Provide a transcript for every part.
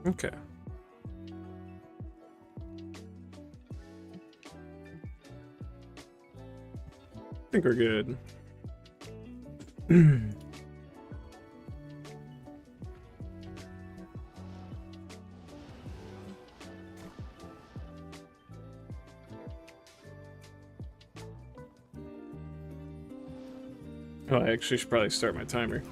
Okay. I think we're good. Oh, I actually should probably start my timer.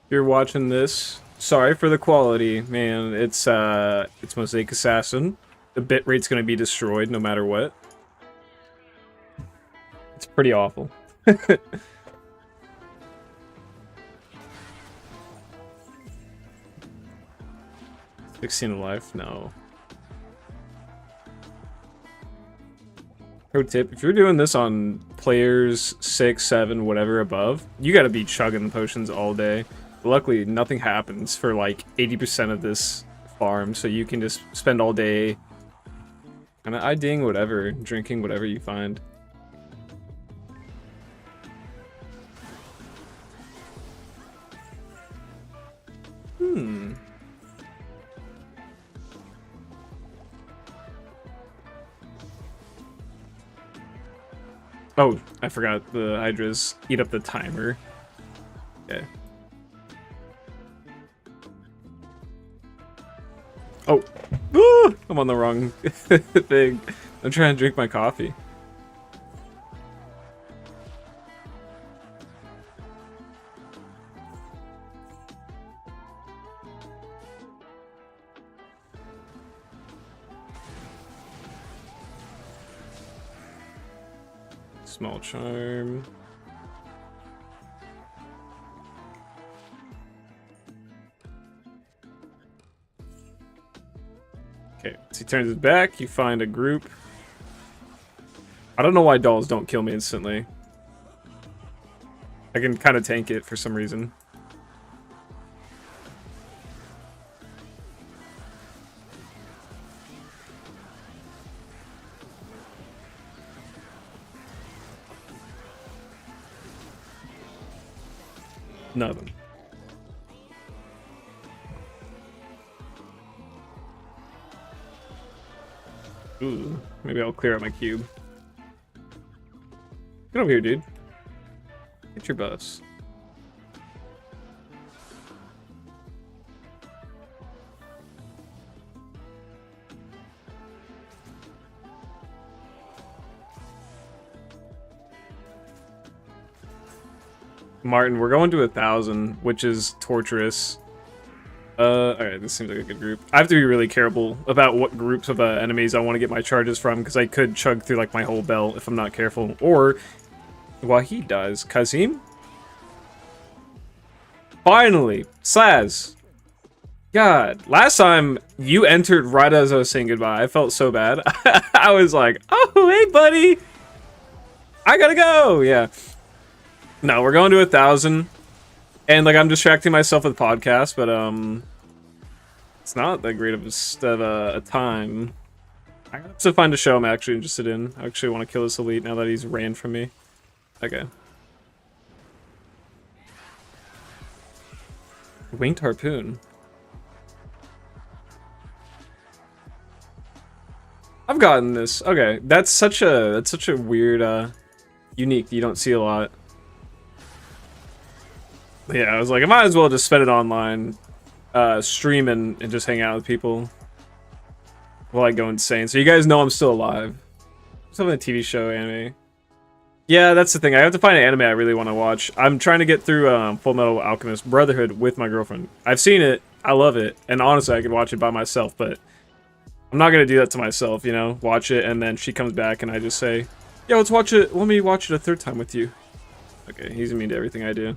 If you're watching this, sorry for the quality, man. It's Mosaic Assassin. The bitrate's gonna be destroyed no matter what. It's pretty awful. 16 alive? No. Pro tip, if you're doing this on players 6, 7, whatever above, you gotta be chugging the potions all day. But luckily, nothing happens for like 80% of this farm, so you can just spend all day kind of IDing whatever, drinking whatever you find. Oh, I forgot the Hydras eat up the timer. Okay. Oh, I'm on the wrong thing. I'm trying to drink my coffee. Small charm. Okay, so he turns his back, you find a group. I don't know why dolls don't kill me instantly. I can kind of tank it for some reason. Nothing. Ooh, maybe I'll clear out my cube. Get over here, dude. Get your buffs. Martin, we're going to 1,000, which is torturous. Alright, this seems like a good group. I have to be really careful about what groups of enemies I want to get my charges from, because I could chug through like my whole belt if I'm not careful. Or, well, he does. Kazim? Finally! Slaz! God, last time you entered right as I was saying goodbye. I felt so bad. I was like, oh, hey, buddy! I gotta go! Yeah. No, we're going to 1,000. And, like, I'm distracting myself with podcasts, but, it's not that great of a time. I have to find a show I'm actually interested in. I actually want to kill this elite now that he's ran from me. Okay. Winged Harpoon. I've gotten this. Okay, that's such a weird, unique. You don't see a lot. Yeah, I was like, I might as well just spend it online, stream and just hang out with people while I go insane. So you guys know I'm still alive. Something a TV show, anime. Yeah, that's the thing. I have to find an anime I really want to watch. I'm trying to get through Full Metal Alchemist Brotherhood with my girlfriend. I've seen it. I love it. And honestly, I could watch it by myself, but I'm not going to do that to myself, you know? Watch it, and then she comes back, and I just say, yeah, let's watch it. Let me watch it a third time with you. Okay, he's mean to everything I do.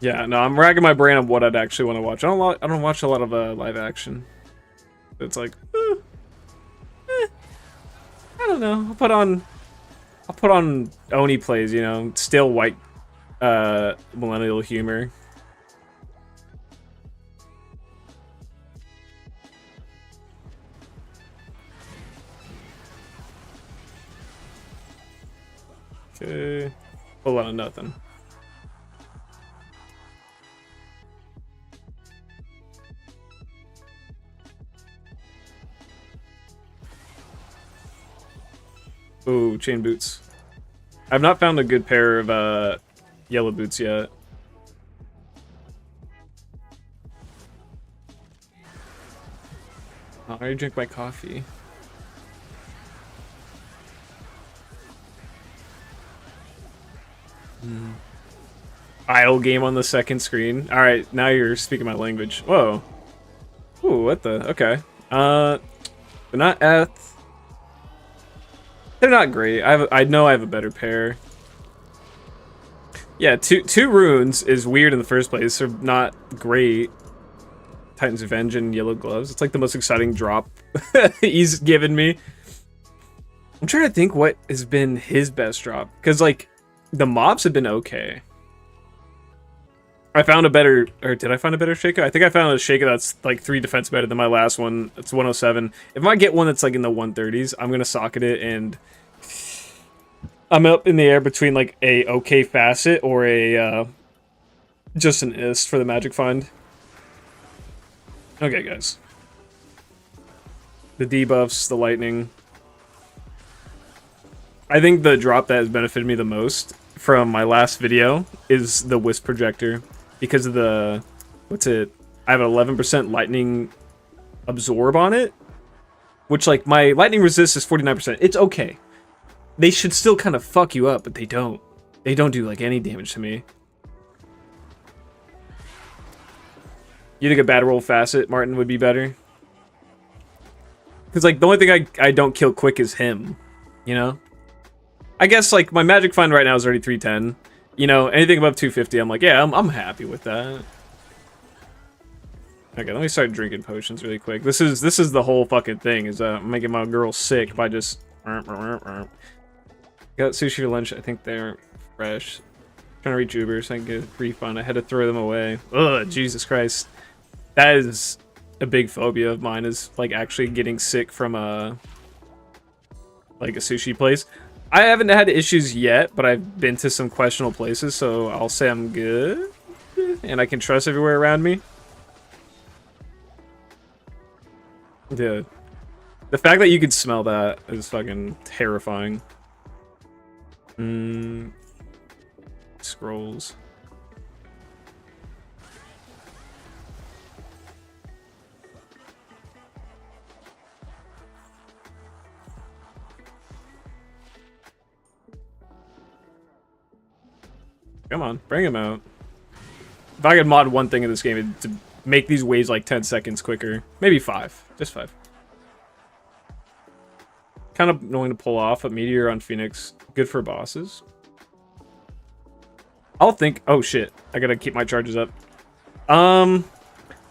Yeah, no, I'm racking my brain on what I'd actually want to watch. I don't watch a lot of live action. It's like, I don't know. I'll put on I'll put on Oni plays, you know, still white millennial humor. Okay. Whole lot of nothing. Ooh, chain boots. I've not found a good pair of yellow boots yet. Oh, I already drink my coffee. Idle game on the second screen. Alright, now you're speaking my language. Whoa. Ooh, what the? Okay. They're not eth. They're not great. I know I have a better pair. Yeah, two runes is weird in the first place. They're not great. Titan's Revenge and yellow gloves. It's like the most exciting drop he's given me. I'm trying to think what has been his best drop. Because, like, the mobs have been okay. I found a better, or did I find a better Shaco? I think I found a Shaco that's like 3 defense better than my last one. It's 107. If I get one that's like in the 130s, I'm going to socket it, and I'm up in the air between like a okay facet or a just an ist for the magic find. Okay, guys. The debuffs, the lightning. I think the drop that has benefited me the most from my last video is the Wisp Projector. Because of the, what's it? I have an 11% lightning absorb on it. Which, like, my lightning resist is 49%. It's okay. They should still kind of fuck you up, but they don't. They don't do, like, any damage to me. You think a bad roll facet, Martin, would be better? Because, like, the only thing I don't kill quick is him. You know? I guess, like, my magic find right now is already 310. You know, anything above 250, I'm like, yeah, I'm happy with that. Okay, let me start drinking potions really quick. This is the whole fucking thing, is making my girl sick by just... Got sushi for lunch, I think they're fresh. Trying to reach Uber so I can get a refund. I had to throw them away. Ugh, Jesus Christ. That is a big phobia of mine, is, like, actually getting sick from a sushi place. I haven't had issues yet, but I've been to some questionable places, so I'll say I'm good. And I can trust everywhere around me. Dude. The fact that you could smell that is fucking terrifying. Scrolls. Come on, bring him out. If I could mod one thing in this game, it'd to make these waves like 10 seconds quicker. Maybe 5. Just 5. Kind of annoying to pull off, but Meteor on Phoenix, good for bosses. I'll think... Oh, shit. I gotta keep my charges up. I'm,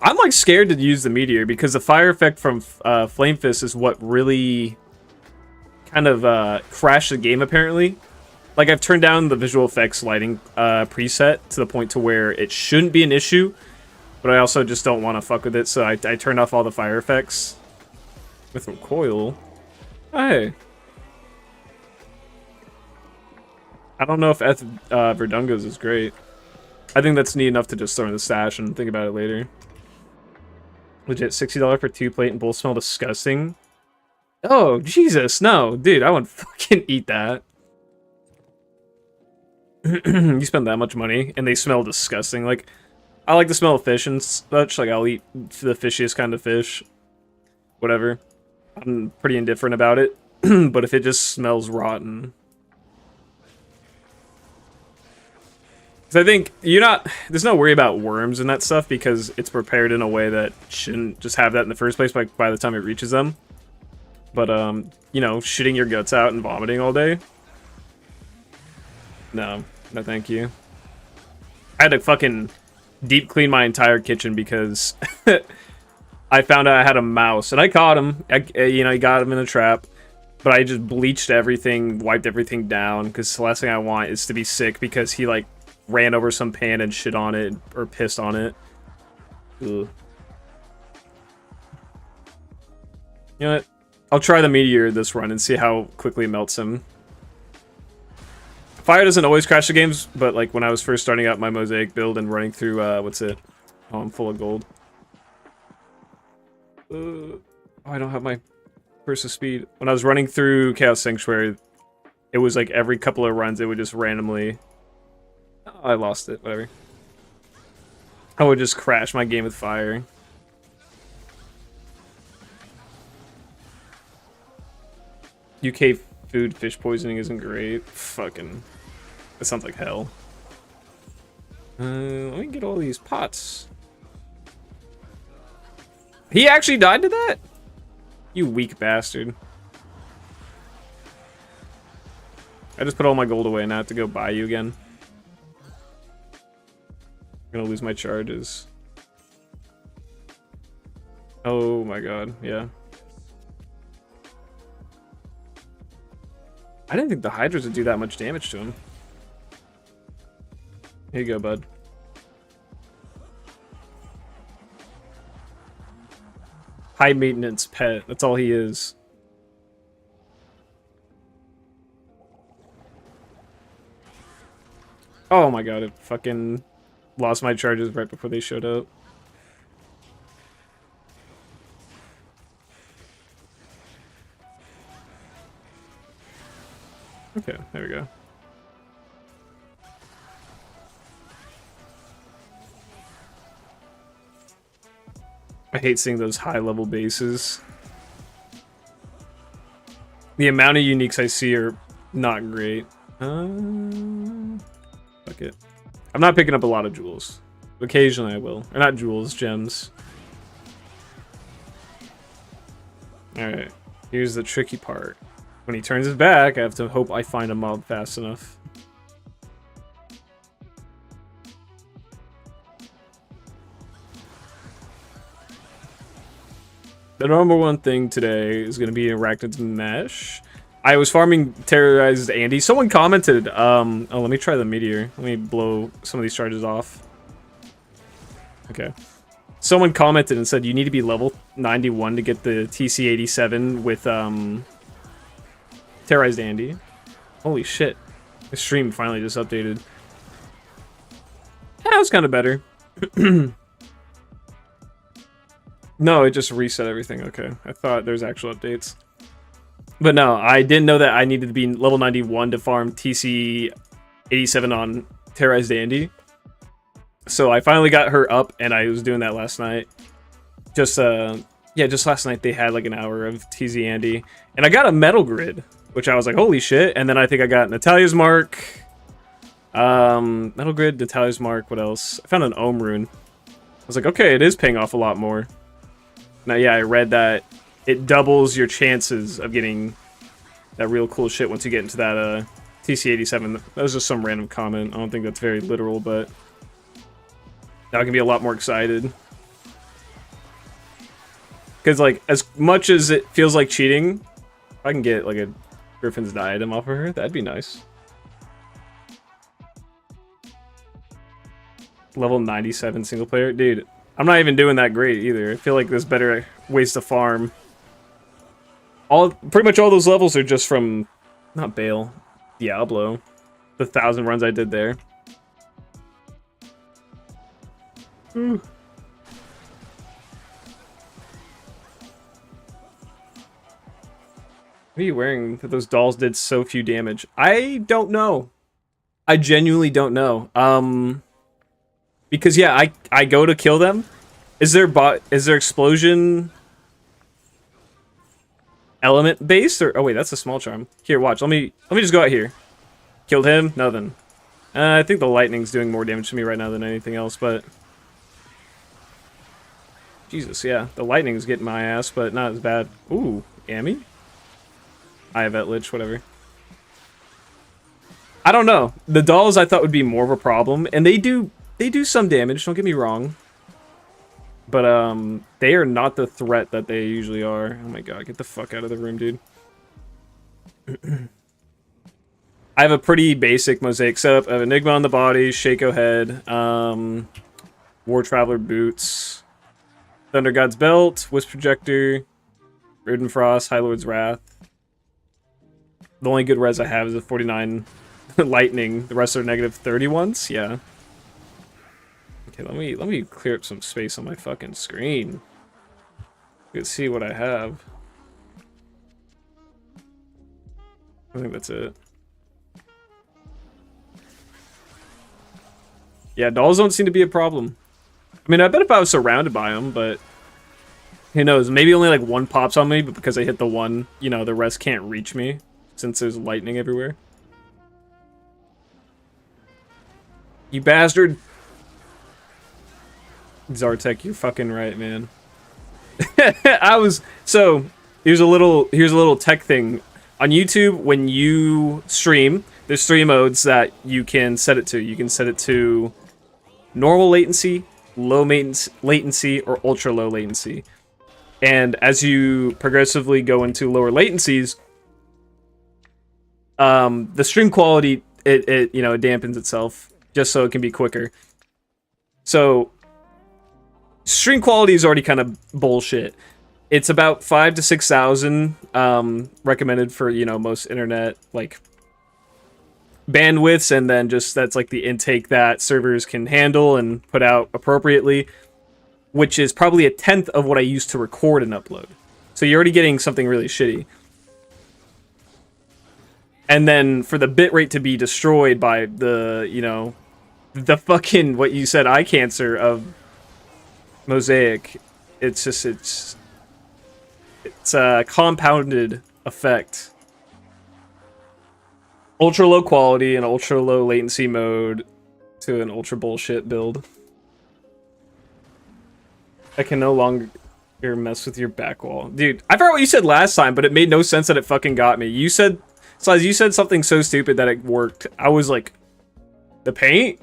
like, scared to use the Meteor, because the fire effect from Flame Fist is what really kind of crashed the game, apparently. Like, I've turned down the visual effects lighting preset to the point to where it shouldn't be an issue, but I also just don't want to fuck with it, so I turned off all the fire effects. With recoil? Hey. I don't know if Verdunga's is great. I think that's neat enough to just throw in the stash and think about it later. Legit, $60 for 2 plate and both smell disgusting. Oh, Jesus, no. Dude, I wouldn't fucking eat that. You spend that much money and they smell disgusting. Like, I like the smell of fish and such. Like, I'll eat the fishiest kind of fish. Whatever. I'm pretty indifferent about it. But if it just smells rotten. Because I think there's no worry about worms and that stuff because it's prepared in a way that shouldn't just have that in the first place by the time it reaches them. But, you know, shitting your guts out and vomiting all day. No. No, thank you. I had to fucking deep clean my entire kitchen because I found out I had a mouse. And I caught him. You know, I got him in a trap. But I just bleached everything, wiped everything down, because the last thing I want is to be sick because he, like, ran over some pan and shit on it, or pissed on it. Ugh. You know what? I'll try the meteor this run and see how quickly it melts him. Fire doesn't always crash the games, but like when I was first starting out my Mosaic build and running through, what's it? Oh, I'm full of gold. Oh, I don't have my burst of speed. When I was running through Chaos Sanctuary, it was like every couple of runs it would just randomly... Oh, I lost it, whatever. I would just crash my game with fire. UK food fish poisoning isn't great. Fucking... That sounds like hell. Let me get all these pots. He actually died to that? You weak bastard. I just put all my gold away and I have to go buy you again. I'm gonna lose my charges. Oh my god, yeah. I didn't think the Hydras would do that much damage to him. Here you go, bud. High maintenance pet. That's all he is. Oh my god, it fucking lost my charges right before they showed up. Okay, there we go. I hate seeing those high-level bases. The amount of uniques I see are not great. Fuck it. I'm not picking up a lot of jewels. Occasionally I will. Or not jewels, gems. Alright. Here's the tricky part. When he turns his back, I have to hope I find a mob fast enough. The number one thing today is going to be Arachnid's Mesh. I was farming Terrorized Andy. Someone commented, oh, let me try the Meteor. Let me blow some of these charges off. Okay. Someone commented and said you need to be level 91 to get the TC-87 with, Terrorized Andy. Holy shit. The stream finally just updated. That was kind of better. No, it just reset everything. Okay. I thought there's actual updates. But no, I didn't know that I needed to be level 91 to farm TC-87 on Terrorized Andy. So I finally got her up, and I was doing that last night. Just last night they had like an hour of TZ Andy. And I got a Metal Grid, which I was like, holy shit. And then I think I got Natalia's Mark. Metal Grid, Natalia's Mark, what else? I found an Ohm Rune. I was like, okay, it is paying off a lot more. Now, yeah, I read that it doubles your chances of getting that real cool shit once you get into that TC-87. That was just some random comment. I don't think that's very literal, but now I can be a lot more excited. Because, like, as much as it feels like cheating, if I can get, like, a Griffin's Diadem off of her, that'd be nice. Level 97 single player? Dude, I'm not even doing that great either. I feel like there's better ways to farm. Pretty much all those levels are just from, not Baal, Diablo. The 1,000 runs I did there. Ooh. What are you wearing that those dolls did so few damage? I don't know. I genuinely don't know. Because yeah, I go to kill them. Is there explosion element based or oh wait, that's a small charm. Here, watch. Let me just go out here. Killed him, nothing. I think the lightning's doing more damage to me right now than anything else, but Jesus, yeah, the lightning's getting my ass, but not as bad. Ooh, Amy? I have that lich, whatever. I don't know. The dolls I thought would be more of a problem, and they do some damage, don't get me wrong. But they are not the threat that they usually are. Oh my god, get the fuck out of the room, dude. I have a pretty basic mosaic setup. I have Enigma on the body, Shaco head, War Traveler boots, Thunder God's belt, Wisp projector, Ridden Frost, High Lord's Wrath. The only good res I have is a 49 lightning. The rest are negative 30 ones. Yeah. Okay, let me clear up some space on my fucking screen. You can see what I have. I think that's it. Yeah, dolls don't seem to be a problem. I mean, I bet if I was surrounded by them, but who knows? Maybe only like one pops on me, but because I hit the one, you know, the rest can't reach me since there's lightning everywhere. You bastard! Zartek, you're fucking right, man. Here's a little tech thing. On YouTube, when you stream, there's 3 modes that you can set it to. You can set it to normal latency, low latency, or ultra low latency. And as you progressively go into lower latencies, the stream quality it dampens itself just so it can be quicker. So stream quality is already kind of bullshit. It's about 5,000 to 6,000 recommended for, you know, most internet like bandwidths, and then just that's like the intake that servers can handle and put out appropriately, which is probably a tenth of what I used to record and upload. So you're already getting something really shitty. And then for the bitrate to be destroyed by the, you know, the fucking, what you said, eye cancer of Mosaic, it's just, it's a compounded effect. Ultra low quality and ultra low latency mode to an ultra bullshit build. I can no longer mess with your back wall. Dude, I forgot what you said last time, but it made no sense that it fucking got me. You said, Sliz, you said something so stupid that it worked. I was like, the paint?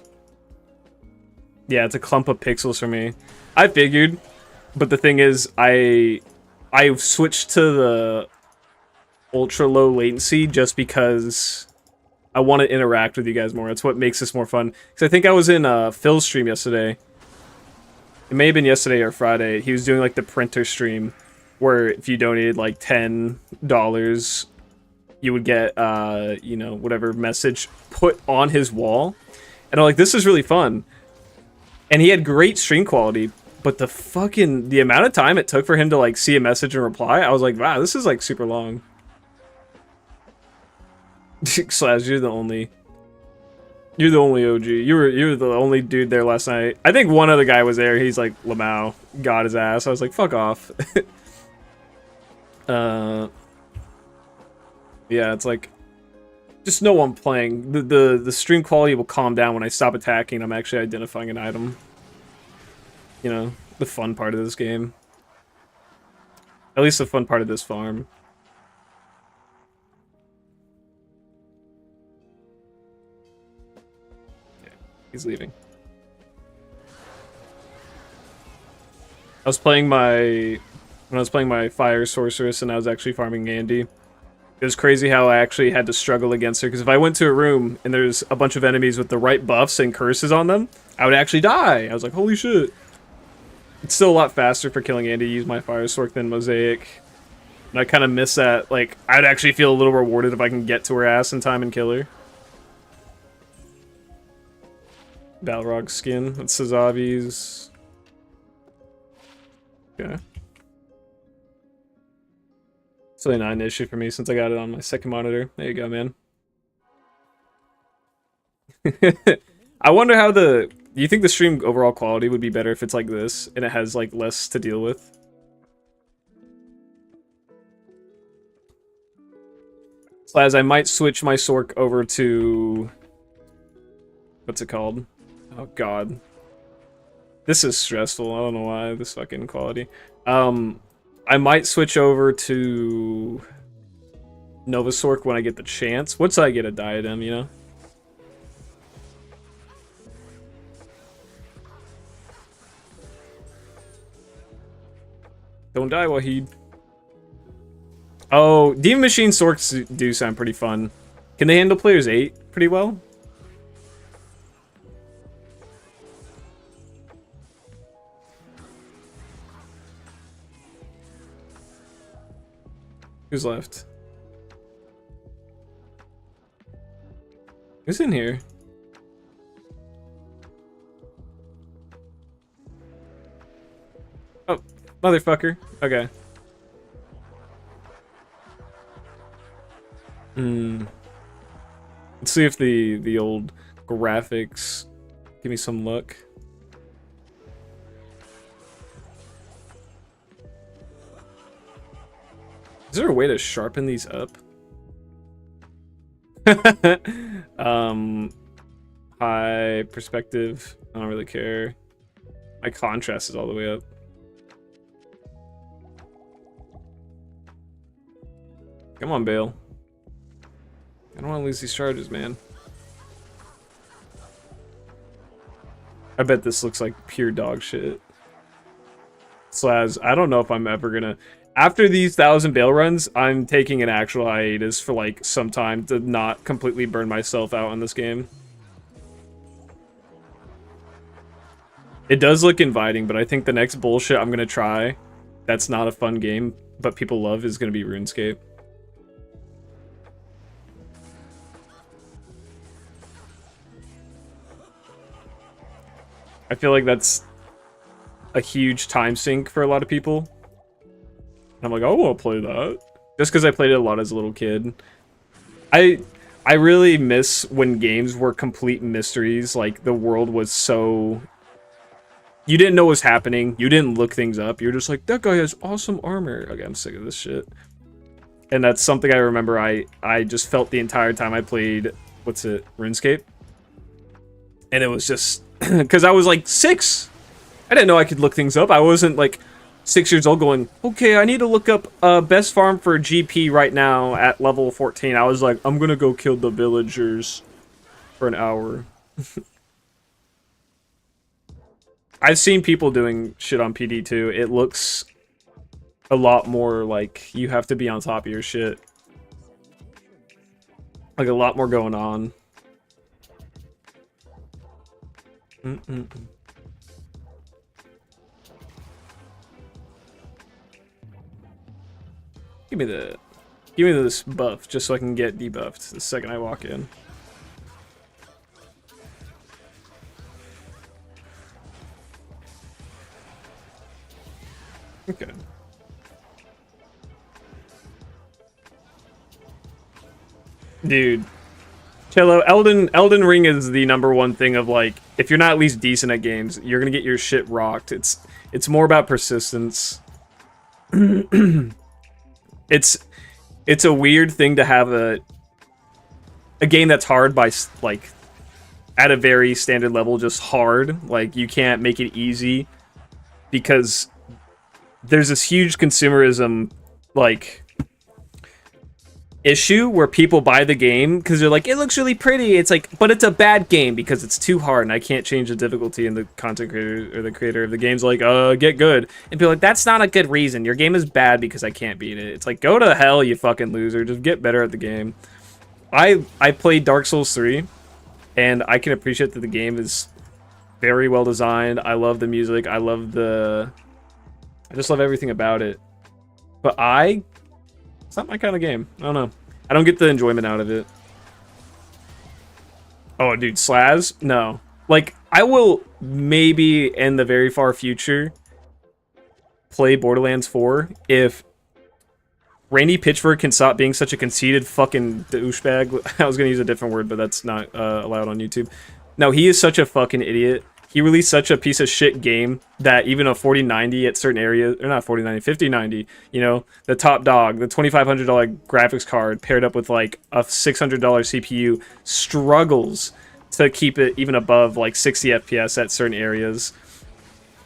Yeah, it's a clump of pixels for me. I figured, but the thing is, I switched to the ultra low latency just because I want to interact with you guys more. That's what makes this more fun. Because I think I was in Phil's stream yesterday. It may have been yesterday or Friday. He was doing like the printer stream, where if you donated like $10, you would get you know, whatever message put on his wall. And I'm like, this is really fun. And he had great stream quality, but the amount of time it took for him to like see a message and reply, I was like, wow, this is like super long. Slash, you're the only OG. You were the only dude there last night. I think one other guy was there. He's like, Lamau got his ass. I was like, fuck off. Yeah, it's like, just know I'm playing. The stream quality will calm down when I stop attacking. I'm actually identifying an item. You know, the fun part of this game. At least the fun part of this farm. He's leaving. When I was playing my Fire Sorceress and I was actually farming Andy, it was crazy how I actually had to struggle against her, because if I went to a room and there's a bunch of enemies with the right buffs and curses on them, I would actually die. I was like, holy shit. It's still a lot faster for killing Andy to use my Fire Sword than Mosaic. And I kind of miss that. Like, I'd actually feel a little rewarded if I can get to her ass in time and kill her. Balrog skin. That's Sazavi's. Okay. It's really not an issue for me since I got it on my second monitor. There you go, man. I wonder how do you think the stream overall quality would be better if it's like this and it has like less to deal with? So as I might switch my Sork over to, what's it called? Oh god. This is stressful. I don't know why, this fucking quality. I might switch over to Nova Sork when I get the chance. Once I get a diadem, you know? Don't die, Wahid. Oh, Demon Machine Sorks do sound pretty fun. Can they handle players 8 pretty well? Who's left? Who's in here? Oh, motherfucker. Okay. Let's see if the old graphics give me some luck. Is there a way to sharpen these up? High perspective. I don't really care. My contrast is all the way up. Come on, Baal. I don't want to lose these charges, man. I bet this looks like pure dog shit. Slaz, I don't know if I'm ever gonna... After these 1,000 Baal runs, I'm taking an actual hiatus for like some time to not completely burn myself out on this game. It does look inviting, but I think the next bullshit I'm gonna try that's not a fun game, but people love is gonna be RuneScape. I feel like that's a huge time sink for a lot of people. I'm like, I want to play that. Just because I played it a lot as a little kid. I really miss when games were complete mysteries. Like, the world was so... You didn't know what was happening. You didn't look things up. You're just like, that guy has awesome armor. Okay, I'm sick of this shit. And that's something I remember I just felt the entire time I played... What's it? RuneScape? And it was just... Because I was like 6. I didn't know I could look things up. I wasn't like 6 years old going, okay, I need to look up best farm for GP right now at level 14. I was like, I'm gonna go kill the villagers for an hour. I've seen people doing shit on PD too. It looks a lot more like you have to be on top of your shit. Like a lot more going on. Give me this buff just so I can get debuffed the second I walk in. Okay. Dude. Cello, Elden Ring is the #1 thing of like, if you're not at least decent at games, you're gonna get your shit rocked. It's more about persistence. It's a weird thing to have a game that's hard by like at a very standard level, just hard. Like you can't make it easy because there's this huge consumerism like issue where people buy the game because they're like, it looks really pretty. It's like, but it's a bad game because it's too hard and I can't change the difficulty. And the content creator or the creator of the game's like, get good. And people are like, that's not a good reason. Your game is bad because I can't beat it. It's like, go to hell, you fucking loser. Just get better at the game. I played Dark Souls 3 and I can appreciate that the game is very well designed. I love the music. I just love everything about it. But it's not my kind of game. I don't know. I don't get the enjoyment out of it. Oh, dude, Slaz? No. Like, I will maybe in the very far future play Borderlands 4 if Randy Pitchford can stop being such a conceited fucking douchebag. I was going to use a different word, but that's not allowed on YouTube. No, he is such a fucking idiot. He released such a piece of shit game that even a 4090 at certain areas, or not 4090, 5090, you know, the top dog, the $2,500 graphics card paired up with like a $600 CPU struggles to keep it even above like 60 FPS at certain areas.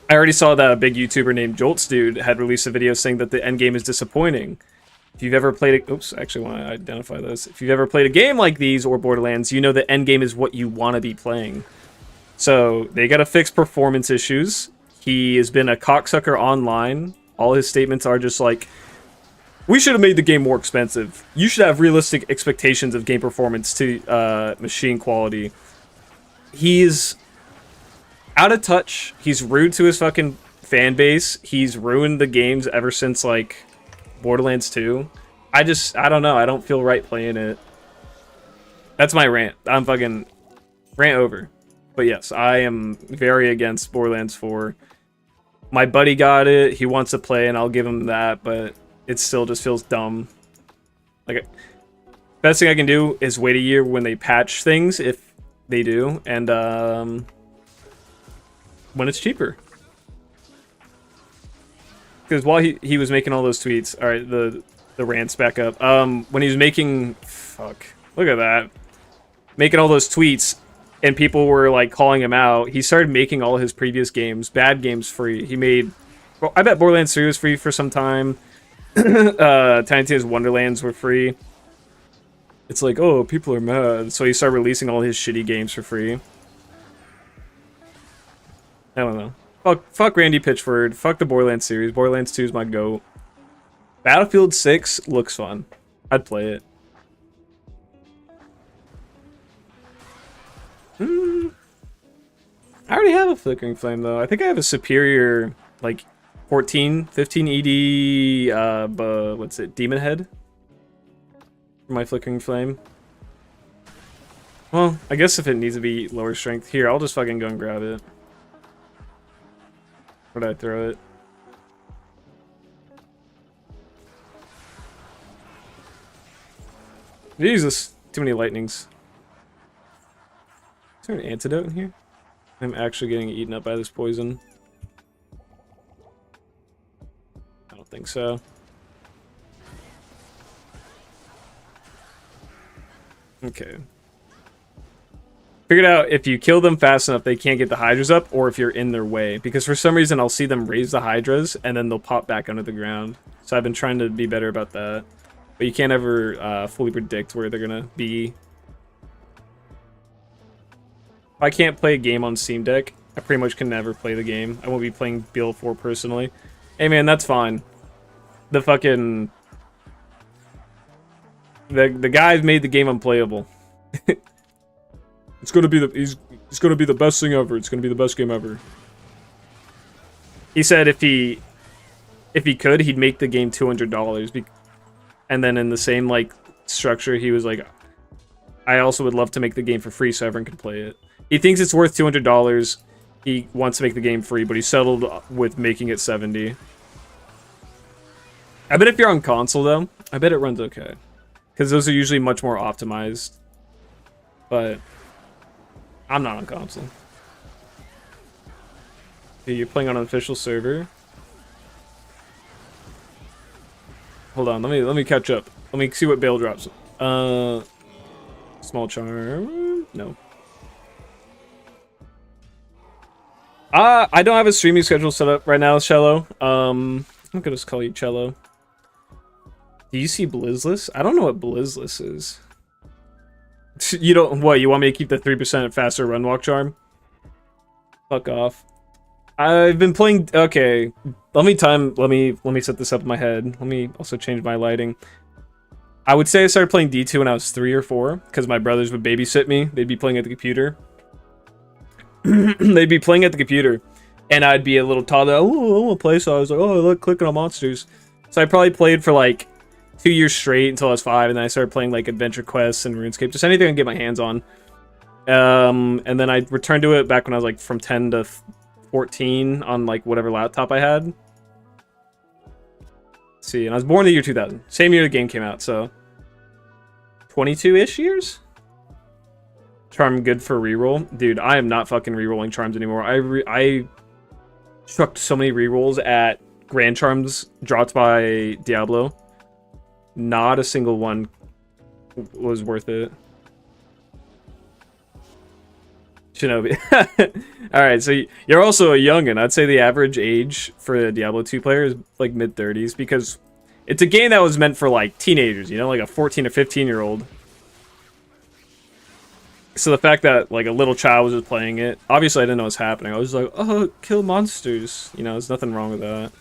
I already saw that a big YouTuber named Jolts Dude had released a video saying that the endgame is disappointing. If you've ever played it, oops, actually want to identify this. If you've ever played a game like these or Borderlands, you know the endgame is what you want to be playing. So they got to fix performance issues. He has been a cocksucker online. All his statements are just like, We should have made the game more expensive. You should have realistic expectations of game performance to machine quality. He's out of touch. He's rude to his fucking fan base. He's ruined the games ever since, like, Borderlands 2. I don't know. I don't feel right playing it. That's my rant. I'm fucking rant over. But yes, I am very against Borderlands 4. My buddy got it. He wants to play, and I'll give him that, but it still just feels dumb. Like, best thing I can do is wait a year when they patch things, if they do, and when it's cheaper. Because while he was making all those tweets, all right, the rants back up. When he was making, look at that, making all those tweets, and people were like calling him out, he started making all his previous games, bad games, free. He made, well, I bet Borderlands 3 was free for some time. Tiny Tina's Wonderlands were free. It's like, oh, people are mad, so he started releasing all his shitty games for free. I don't know. Fuck Randy Pitchford. Fuck the Borderlands series. Borderlands 2 is my GOAT. Battlefield 6 looks fun. I'd play it. I already have a Flickering Flame, though. I think I have a superior, like, 15 ED, what's it, Demon Head? For my Flickering Flame. Well, I guess if it needs to be lower strength. Here, I'll just fucking go and grab it. Where'd I throw it? Jesus, too many lightnings. Is there an antidote in here? I'm actually getting eaten up by this poison. I don't think so. Okay. Figured out if you kill them fast enough, they can't get the Hydras up, or if you're in their way. Because for some reason, I'll see them raise the Hydras, and then they'll pop back under the ground. So I've been trying to be better about that. But you can't ever fully predict where they're gonna be. If I can't play a game on Steam Deck, I pretty much can never play the game. I won't be playing BL4 personally. Hey man, that's fine. The fucking... The guy made the game unplayable. It's gonna be it's gonna be the best thing ever. It's gonna be the best game ever. He said if he could, he'd make the game $200. And then in the same like structure, he was like, I also would love to make the game for free so everyone can play it. He thinks it's worth $200. He wants to make the game free, but he settled with making it $70. I bet if you're on console though, I bet it runs okay. Because those are usually much more optimized. But I'm not on console. Okay, you're playing on an official server. Hold on, let me catch up. Let me see what Baal drops. Small charm. No. I don't have a streaming schedule set up right now, Cello. I'm gonna just call you Cello. Do you see Blizzless? I don't know what Blizzless is. You don't, what, you want me to keep the 3% faster run walk charm? Fuck off. I've been playing, okay, let me set this up in my head. Let me also change my lighting. I would say I started playing D2 when I was 3 or 4, because my brothers would babysit me. They'd be playing at the computer. They'd be playing at the computer, and I'd be a little toddler, oh, I want to play, so I was like, oh, I like clicking on monsters. So I probably played for like 2 years straight until I was 5, and then I started playing like Adventure Quests and RuneScape, just anything I can get my hands on. And then I returned to it back when I was like from 10 to 14 on like whatever laptop I had. Let's see, and I was born in the year 2000, same year the game came out, so 22-ish years. Charm good for reroll, dude. I am not fucking rerolling charms anymore. I chucked so many rerolls at Grand Charms dropped by Diablo. Not a single one was worth it. Shinobi. Alright, so you're also a youngin'. I'd say the average age for a Diablo 2 player is like mid-30s, because it's a game that was meant for like teenagers, you know, like a 14 or 15-year-old. So the fact that like a little child was just playing it, obviously I didn't know what was happening. I was like, oh, kill monsters. You know, there's nothing wrong with that.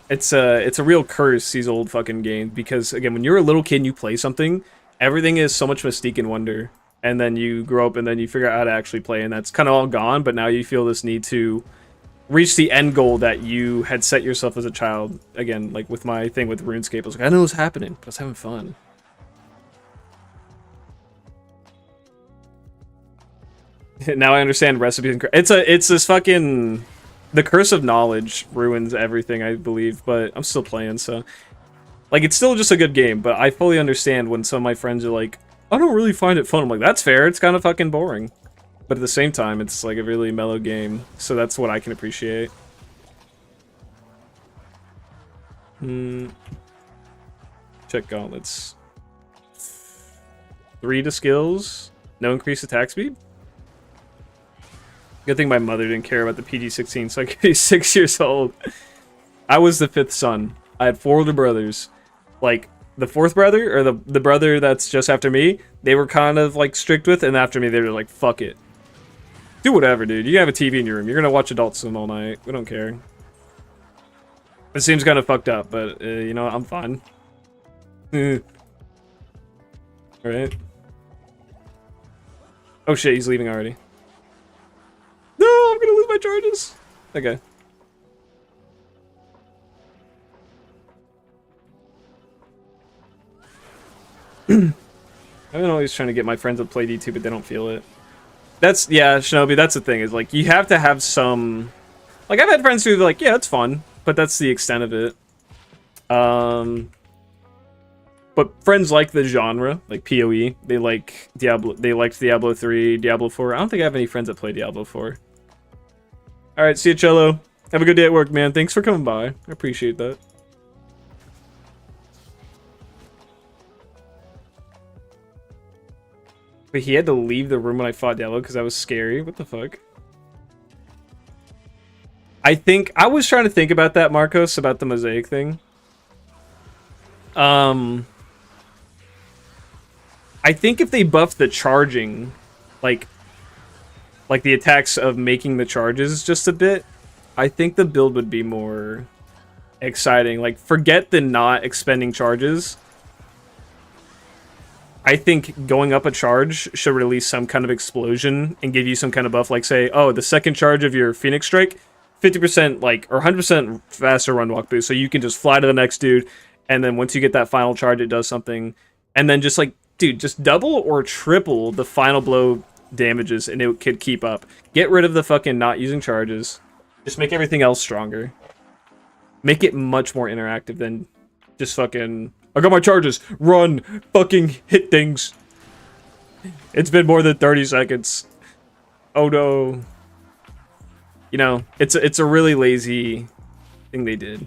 it's a real curse, these old fucking games, because again, when you're a little kid and you play something, everything is so much mystique and wonder, and then you grow up and then you figure out how to actually play, and that's kind of all gone. But now you feel this need to reach the end goal that you had set yourself as a child. Again, like with my thing with RuneScape, I was like, I know what's happening, I was having fun. Now I understand recipes. It's this fucking, the curse of knowledge ruins everything, I believe. But I'm still playing, so like it's still just a good game. But I fully understand when some of my friends are like, I don't really find it fun. I'm like, that's fair. It's kind of fucking boring. But at the same time, it's like a really mellow game, so that's what I can appreciate. Check gauntlets. 3 to skills. No increased attack speed. Good thing my mother didn't care about the PG-16, so I could be 6 years old. I was the 5th son. I had 4 older brothers. Like, the 4th brother, or the brother that's just after me, they were kind of, like, strict with, and after me, they were like, fuck it. Do whatever, dude. You can have a TV in your room. You're gonna watch Adult Swim all night. We don't care. It seems kind of fucked up, but, you know, I'm fine. Alright. Oh shit, he's leaving already. No, I'm gonna lose my charges. Okay. I'm always trying to get my friends to play D2, but they don't feel it. That's, yeah, Shinobi, that's the thing, is like, you have to have some, like, I've had friends who are like, yeah, it's fun, but that's the extent of it. But friends like the genre, like PoE, they like Diablo, they liked Diablo 3, Diablo 4. I don't think I have any friends that play Diablo 4. Alright, see you, Cello. Have a good day at work, man. Thanks for coming by. I appreciate that. But he had to leave the room when I fought Diablo because I was scary. What the fuck? I was trying to think about that, Marcos, about the mosaic thing. I think if they buffed the charging, like the attacks of making the charges just a bit, I think the build would be more exciting. Like, forget the not expending charges. I think going up a charge should release some kind of explosion and give you some kind of buff, like say, oh, the second charge of your Phoenix Strike, 50% like, or 100% faster run walk boost, so you can just fly to the next dude, and then once you get that final charge, it does something, and then just like, dude, just double or triple the final blow damages, and it could keep up. Get rid of the fucking not using charges. Just make everything else stronger. Make it much more interactive than just fucking, I got my charges. Run. Fucking hit things. It's been more than 30 seconds. Oh no. You know, it's a really lazy thing they did.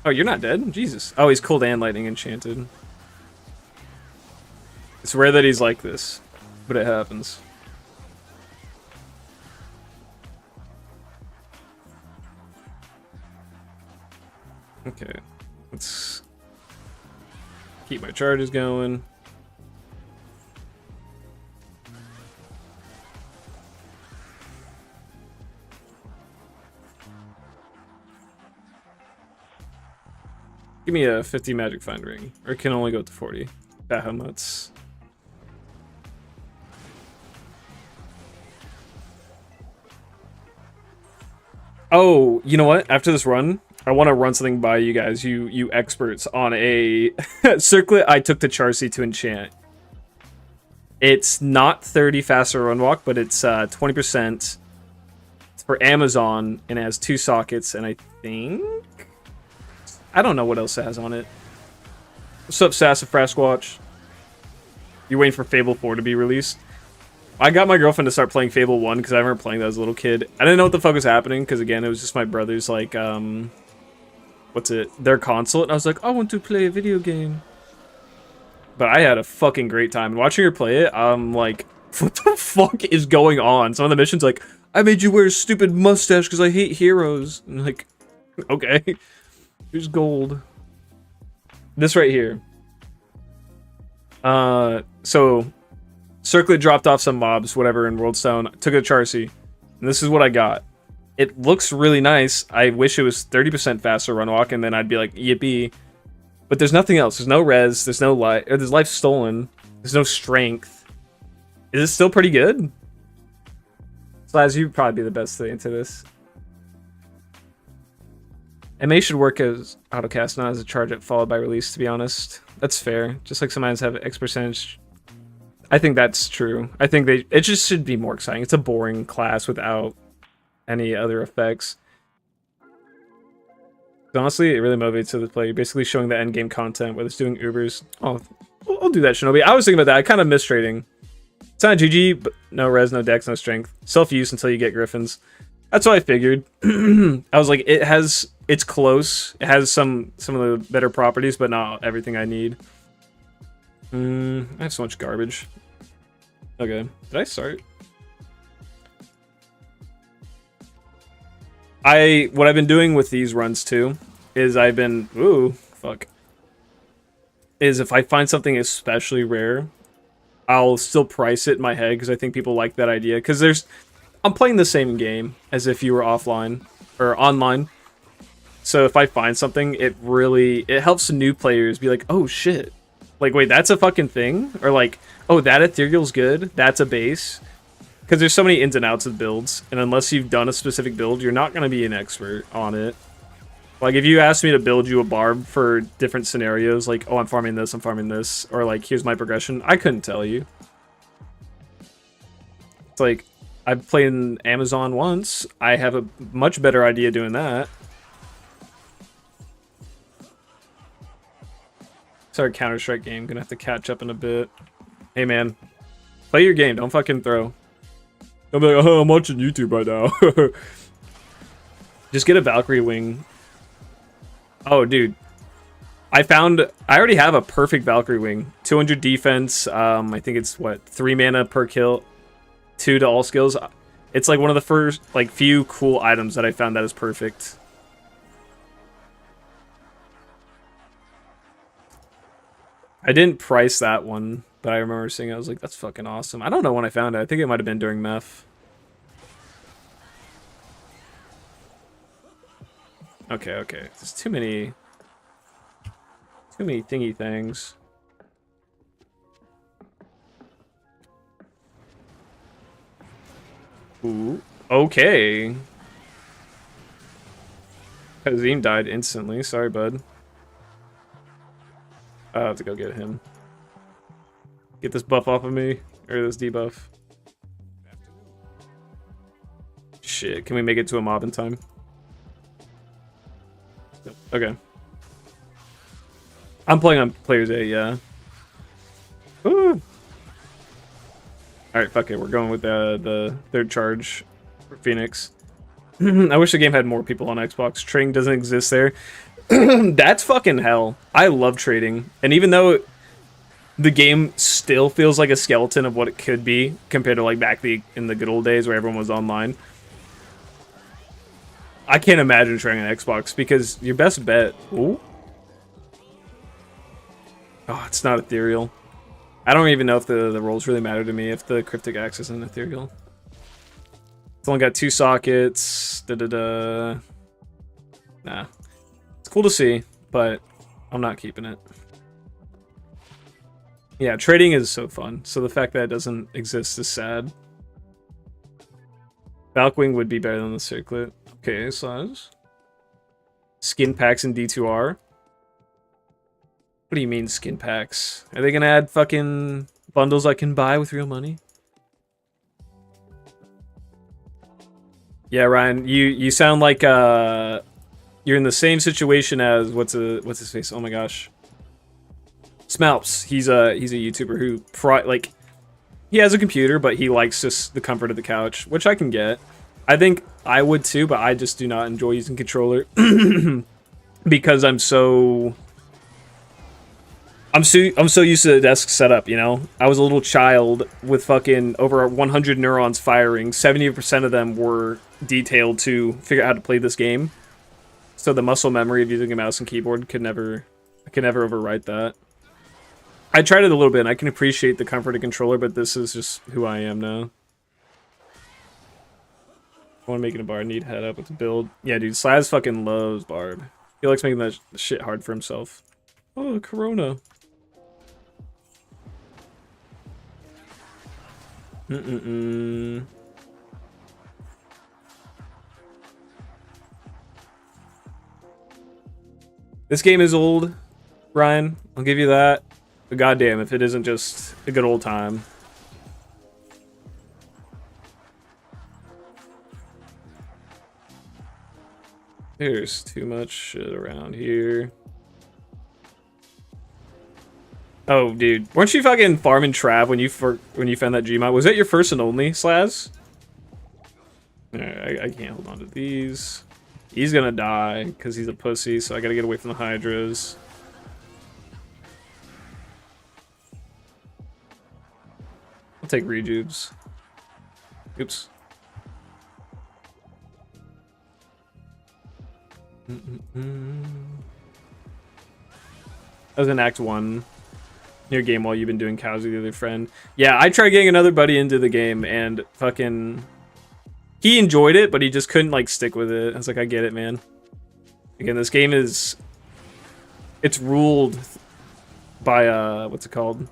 Oh, you're not dead? Jesus. Oh, he's cold and lightning enchanted. It's rare that he's like this, but it happens. Okay, let's keep my charges going. Give me a 50 magic find ring, or it can only go to 40. Bahamut's. Oh, you know what? After this run, I want to run something by you guys, you experts, on a circlet I took to Charcy to enchant. It's not 30 faster run walk, but it's 20%. It's for Amazon, and it has 2 sockets, and I think... I don't know what else it has on it. What's up, Sassafrasquatch? You're waiting for Fable 4 to be released? I got my girlfriend to start playing Fable 1 because I remember playing that as a little kid. I didn't know what the fuck was happening because, again, it was just my brother's, like, what's it? Their console. And I was like, I want to play a video game. But I had a fucking great time. And watching her play it, I'm like, what the fuck is going on? Some of the missions, like, I made you wear a stupid mustache because I hate heroes. And like, okay. Here's gold. This right here. So Circlet dropped off some mobs, whatever, in Worldstone. Took it to Charcy, and this is what I got. It looks really nice. I wish it was 30% faster run walk, and then I'd be like, yippee. But there's nothing else. There's no res. There's no life. There's life stolen. There's no strength. Is it still pretty good? Slaz, you'd probably be the best thing into this. MA should work as autocast, not as a charge up followed by release, to be honest. That's fair. Just like some items have X percentage. I think that's true. I think it just should be more exciting. It's a boring class without any other effects. But honestly, it really motivates the player. You're basically showing the end game content, whether it's doing Ubers. Oh, I'll do that, Shinobi. I was thinking about that. I kind of miss trading. It's not GG, but no res, no dex, no strength. Self-use until you get griffins. That's what I figured. I was like, it's close. It has some of the better properties, but not everything I need. I have so much garbage. Okay, did I start? What I've been doing with these runs too is I've been is if I find something especially rare, I'll still price it in my head because I think people like that idea. Because I'm playing the same game as if you were offline or online. So if I find something, it helps new players be like, oh shit, like wait, that's a fucking thing, or like, oh, that ethereal's good, that's a base. Because there's so many ins and outs of builds, and unless you've done a specific build, you're not going to be an expert on it. Like, if you asked me to build you a barb for different scenarios, like, oh, I'm farming this, or like, here's my progression, I couldn't tell you. It's like, I've played in Amazon once, I have a much better idea doing that. It's our Counter-Strike game, gonna have to catch up in a bit. Hey man, play your game, don't fucking throw. I'll be like, oh, I'm watching YouTube right now. Just get a Valkyrie wing. Oh, dude. I already have a perfect Valkyrie wing. 200 defense. I think it's, what, 3 mana per kill. 2 to all skills. It's like one of the first, like, few cool items that I found that is perfect. I didn't price that one. But I remember seeing it, I was like, that's fucking awesome. I don't know when I found it. I think it might have been during MEF. Okay. There's too many thingy things. Ooh. Okay. Kazim died instantly. Sorry, bud. I have to go get him. Get this buff off of me, or this debuff. Shit, can we make it to a mob in time? Okay. I'm playing on Players A, yeah. Woo! Alright, fuck it, we're going with the third charge for Phoenix. I wish the game had more people on Xbox. Trading doesn't exist there. That's fucking hell. I love trading, and even though the game still feels like a skeleton of what it could be compared to like back in the good old days where everyone was online. I can't imagine trying an Xbox because your best bet. Ooh. Oh, it's not ethereal. I don't even know if the rolls really matter to me if the cryptic axe isn't ethereal. It's only got 2 sockets. Nah. It's cool to see, but I'm not keeping it. Yeah, trading is so fun, so the fact that it doesn't exist is sad. Valkwing would be better than the Circlet. Okay, size. Skin packs in D2R. What do you mean skin packs? Are they gonna add fucking bundles I can buy with real money? Yeah, Ryan, you sound like you're in the same situation as what's his face? Oh my gosh. Smalps, he's a YouTuber who he has a computer, but he likes just the comfort of the couch, which I can get. I think I would too, but I just do not enjoy using controller because I'm so used to the desk setup, you know? I was a little child with fucking over 100 neurons firing. 70% of them were detailed to figure out how to play this game. So the muscle memory of using a mouse and keyboard I could never overwrite that. I tried it a little bit, and I can appreciate the comfort of controller, but this is just who I am now. I want to make it a bar. Need head up with the build. Yeah, dude, Slaz fucking loves Barb. He likes making that shit hard for himself. Oh, Corona. This game is old, Ryan. I'll give you that. But goddamn, if it isn't just a good old time. There's too much shit around here. Oh, dude, weren't you fucking farming Trav when you found that Gmod? Was that your first and only, Slaz? I can't hold on to these. He's gonna die because he's a pussy, so I gotta get away from the Hydras. I'll take rejuves. Oops. That was in Act 1. Your game while you've been doing cows with the other friend. Yeah, I tried getting another buddy into the game and fucking... He enjoyed it, but he just couldn't, like, stick with it. I was like, I get it, man. Again, this game is... It's ruled by, what's it called?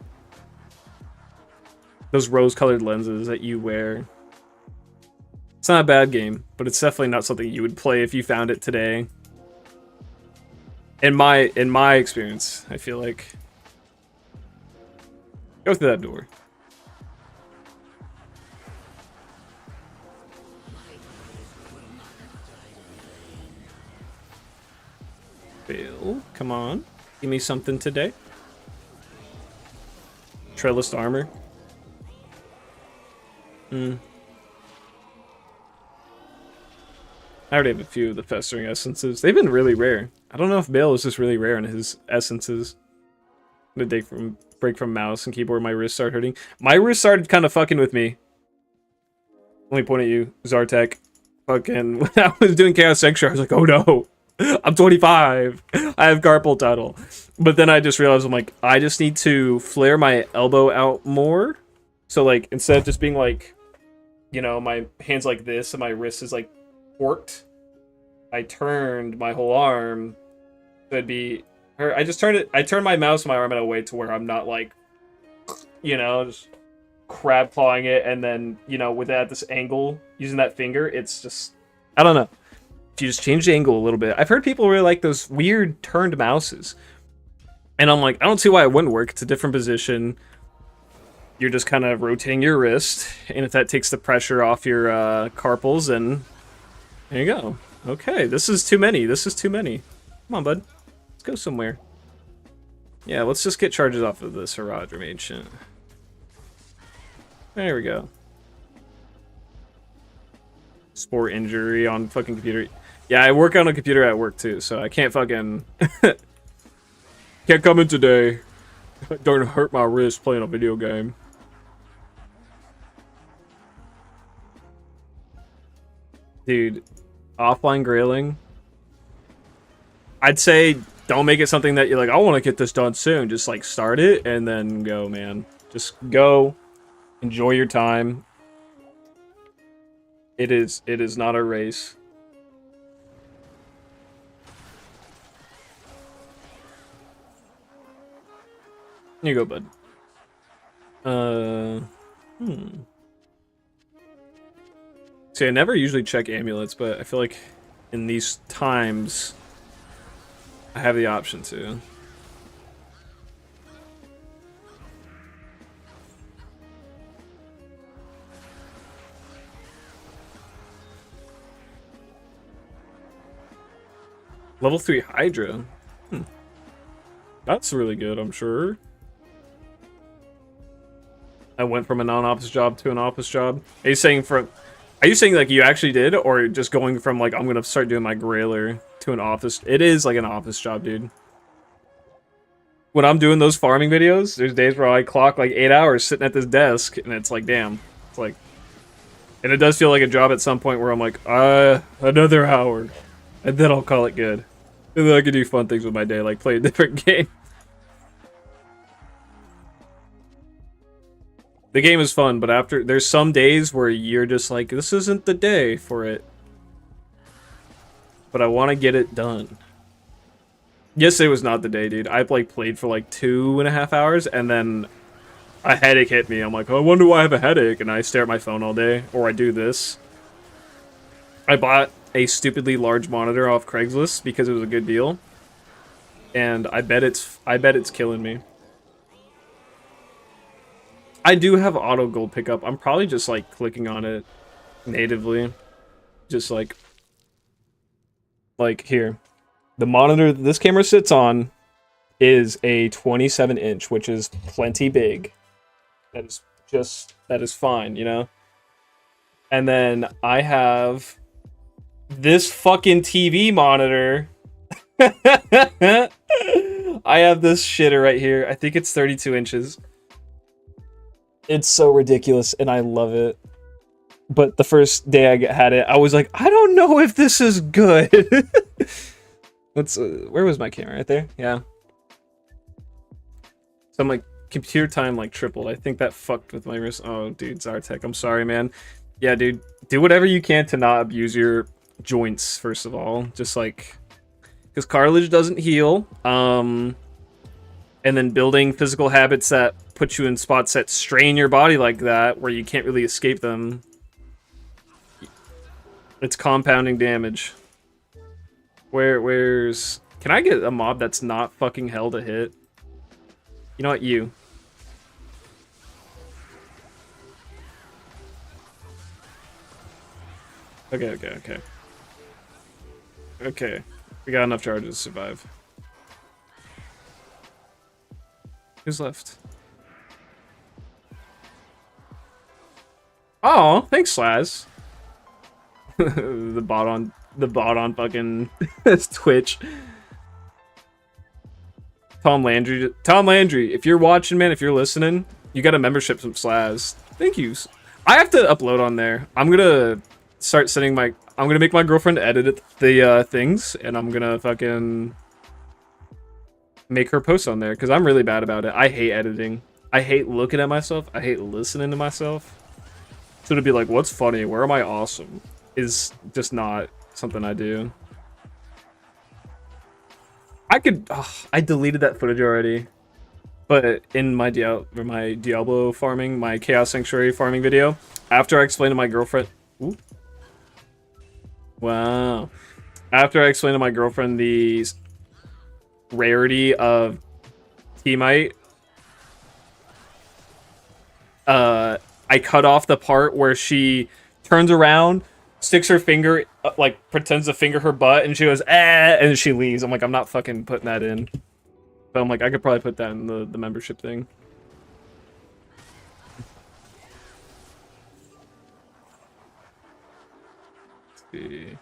Those rose-colored lenses that you wear. It's not a bad game, but it's definitely not something you would play if you found it today. In my experience, I feel like. Go through that door. Bill, come on. Give me something today. Trellised armor. I already have a few of the festering essences. They've been really rare. I don't know if Baal is just really rare in his essences. I'm gonna break from mouse and keyboard. My wrist started hurting. My wrist started kind of fucking with me. Let me point at you, Zartek. Fucking, when I was doing Chaos Sanctuary, I was like, oh no. I'm 25. I have carpal tunnel. But then I just realized, I'm like, I just need to flare my elbow out more. So like, instead of just being like, you know, my hand's like this and my wrist is like forked, I turned my whole arm. So it'd be, I turned my mouse and my arm in a way to where I'm not like, you know, just crab clawing it. And then, you know, with that, this angle, using that finger, it's just, I don't know. If you just change the angle a little bit. I've heard people really like those weird turned mouses. And I'm like, I don't see why it wouldn't work. It's a different position. You're just kind of rotating your wrist. And if that takes the pressure off your carpals, then there you go. Okay, this is too many. This is too many. Come on, bud. Let's go somewhere. Yeah, let's just get charges off of this Haradrim Ancient. There we go. Sport injury on fucking computer. Yeah, I work on a computer at work too, so I can't fucking... Can't come in today. Don't hurt my wrist playing a video game. Dude, offline grailing. I'd say don't make it something that you're like, I want to get this done soon. Just like start it and then go, man. Just go. Enjoy your time. It is not a race. Here you go, bud. See, I never usually check amulets, but I feel like in these times, I have the option to. Level 3 Hydra. That's really good, I'm sure. I went from a non-office job to an office job. Are you saying like you actually did, or just going from like I'm gonna start doing my grailer to an office? It is like an office job, dude. When I'm doing those farming videos, there's days where I clock like 8 hours sitting at this desk, and it's like, damn. It's like, and it does feel like a job at some point where I'm like, another hour, and then I'll call it good. And then I can do fun things with my day, like play a different game. The game is fun, but after there's some days where you're just like, this isn't the day for it. But I want to get it done. Yesterday was not the day, dude. I like played for like 2.5 hours, and then a headache hit me. I'm like, oh, I wonder why I have a headache, and I stare at my phone all day, or I do this. I bought a stupidly large monitor off Craigslist because it was a good deal, and I bet it's killing me. I do have auto gold pickup. I'm probably just like clicking on it natively, just like here. The monitor this camera sits on is a 27-inch, which is plenty big. That is fine, you know? And then I have this fucking TV monitor. I have this shitter right here. I think it's 32 inches. It's so ridiculous, and I love it. But the first day I had it, I was like, I don't know if this is good. Where was my camera? Right there? Yeah. So I'm like, computer time like tripled. I think that fucked with my wrist. Oh, dude, Zartek, I'm sorry, man. Yeah, dude, do whatever you can to not abuse your joints, first of all. Just like, because cartilage doesn't heal. And then building physical habits that put you in spots that strain your body like that, where you can't really escape them. It's compounding damage. Where's... Can I get a mob that's not fucking hell to hit? You know what, you. Okay. Okay. We got enough charges to survive. Who's left? Oh, thanks, Slaz. the bot on fucking Twitch. Tom Landry, if you're watching, man, if you're listening, you got a membership from Slaz. Thank you. I have to upload on there. I'm gonna start sending my... I'm gonna make my girlfriend edit the things, and I'm gonna fucking make her post on there, because I'm really bad about it. I hate editing. I hate looking at myself. I hate listening to myself. So to be like, what's funny? Where am I awesome? Is just not something I do. I deleted that footage already. But in my Diablo farming, my Chaos Sanctuary farming video, after I explained to my girlfriend... Ooh. Wow. After I explained to my girlfriend the rarity of Teamite, I cut off the part where she turns around, sticks her finger, like, pretends to finger her butt, and she goes, and she leaves. I'm like, I'm not fucking putting that in. But I'm like, I could probably put that in the membership thing. Let's see.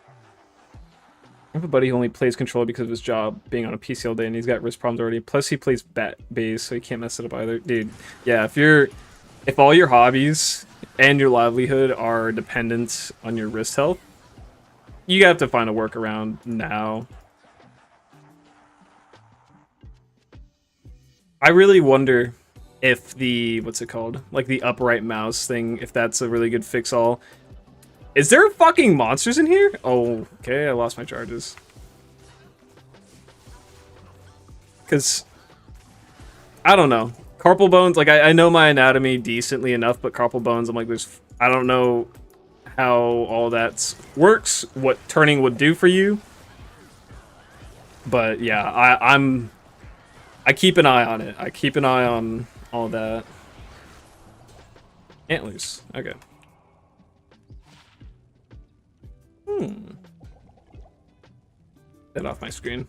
I have a buddy who only plays controller because of his job being on a PC all day, and he's got wrist problems already. Plus, he plays bass, so he can't mess it up either. Dude, yeah, if all your hobbies and your livelihood are dependent on your wrist health, you have to find a workaround now. I really wonder if the, what's it called? Like the upright mouse thing, if that's a really good fix-all. Is there fucking monsters in here? Oh, okay, I lost my charges. Because, I don't know. Carpal bones, like, I know my anatomy decently enough, but carpal bones, I'm like, I don't know how all that works, what turning would do for you. But, yeah, I keep an eye on it. I keep an eye on all that. Antlers. Okay. Get off my screen.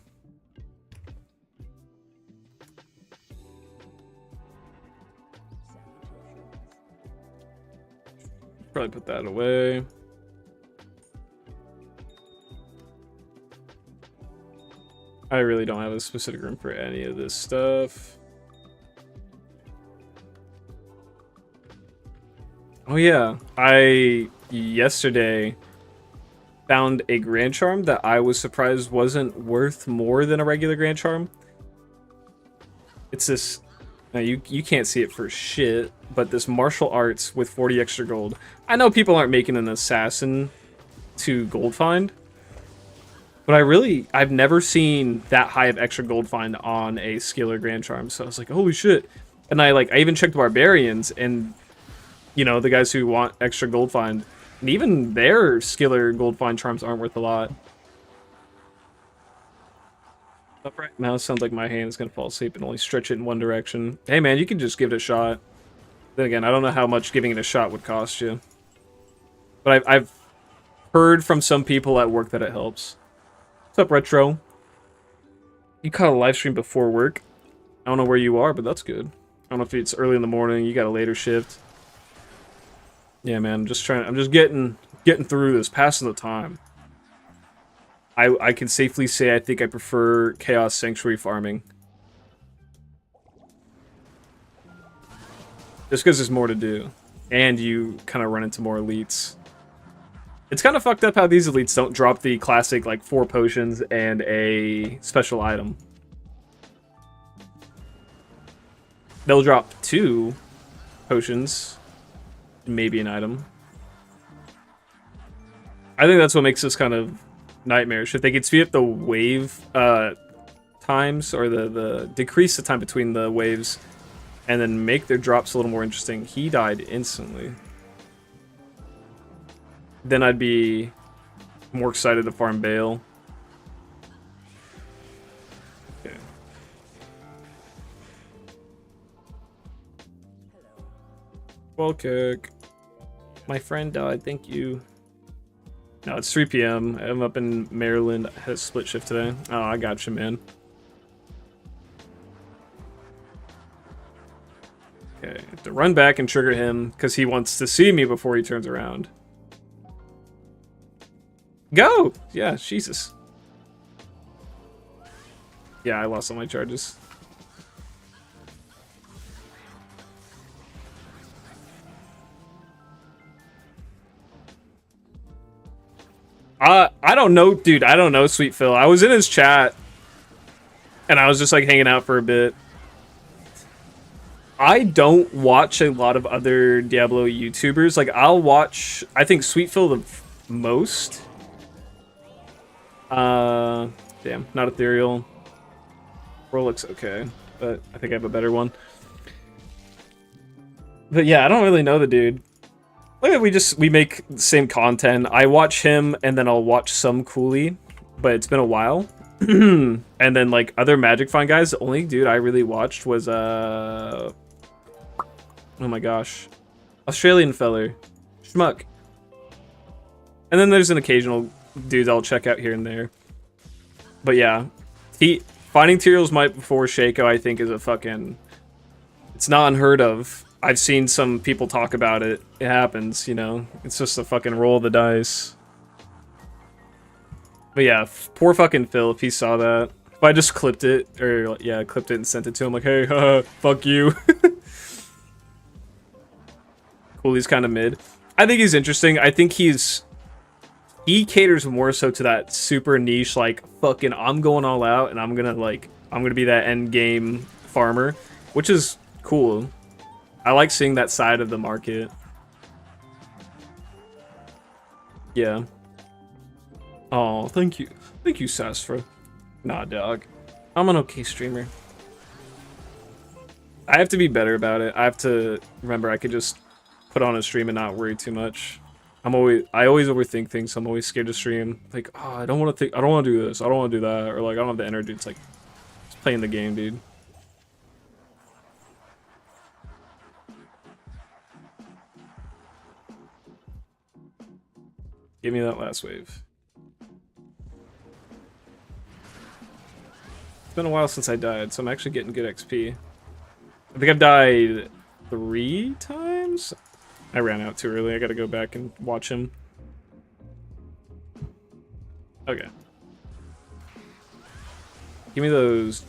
Probably put that away. I really don't have a specific room for any of this stuff. Oh yeah, I yesterday found a Grand Charm that I was surprised wasn't worth more than a regular Grand Charm. It's this Now you can't see it for shit, but this martial arts with 40 extra gold. I know people aren't making an assassin to gold find, but I've never seen that high of extra gold find on a skiller grand charm. So I was like, holy shit. And I even checked barbarians and, you know, the guys who want extra gold find, and even their skiller gold find charms aren't worth a lot. Upright mouse sounds like my hand is gonna fall asleep and only stretch it in one direction. Hey man, you can just give it a shot. Then again, I don't know how much giving it a shot would cost you. But I've heard from some people at work that it helps. What's up, Retro? You caught a live stream before work. I don't know where you are, but that's good. I don't know if it's early in the morning, you got a later shift. Yeah, man, I'm just getting through this, passing the time. I can safely say I think I prefer Chaos Sanctuary farming. Just because there's more to do. And you kind of run into more elites. It's kind of fucked up how these elites don't drop the classic, like, 4 potions and a special item. They'll drop 2 potions, maybe an item. I think that's what makes this kind of nightmarish. If they could speed up the wave times, or the decrease the time between the waves, and then make their drops a little more interesting. He died instantly. Then I'd be more excited to farm Baal. Okay. Well, kick. My friend died, thank you. No, it's 3 p.m. I'm up in Maryland. I had a split shift today. Oh, I got you, man. Okay, I have to run back and trigger him because he wants to see me before he turns around. Go! Yeah, Jesus. Yeah, I lost all my charges. I don't know, dude. I don't know, Sweet Phil. I was in his chat, and I was just, like, hanging out for a bit. I don't watch a lot of other Diablo YouTubers. Like, I'll watch, I think, Sweet Phil the most. Damn, not Ethereal. Roll looks okay, but I think I have a better one. But yeah, I don't really know the dude. Like, we make the same content. I watch him, and then I'll watch some Cooley, but it's been a while. And then, like, other Magic Find guys, the only dude I really watched was, oh my gosh. Australian feller. Schmuck. And then there's an occasional dude I'll check out here and there. But yeah, finding Tyrell's Might before Shaco, I think, is a fucking... It's not unheard of. I've seen some people talk about it. It happens, you know? It's just a fucking roll of the dice. But yeah, poor fucking Phil if he saw that. If I just clipped it, or yeah, clipped it and sent it to him like, hey, haha, fuck you. Cool, he's kind of mid. I think he's interesting. I think he caters more so to that super niche, like, fucking, I'm going all out, and I'm gonna be that end game farmer, which is cool. I like seeing that side of the market. Yeah. Oh, thank you. Thank you, Sasfra. Nah, dog. I'm an okay streamer. I have to be better about it. I have to remember I could just put on a stream and not worry too much. I always overthink things, so I'm always scared to stream. Like, oh, I don't want to do this, I don't want to do that, or like, I don't have the energy. It's like, just playing the game, dude. Give me that last wave. It's been a while since I died, so I'm actually getting good XP. I think I've died 3 times? I ran out too early. I gotta go back and watch him. Okay. Give me those.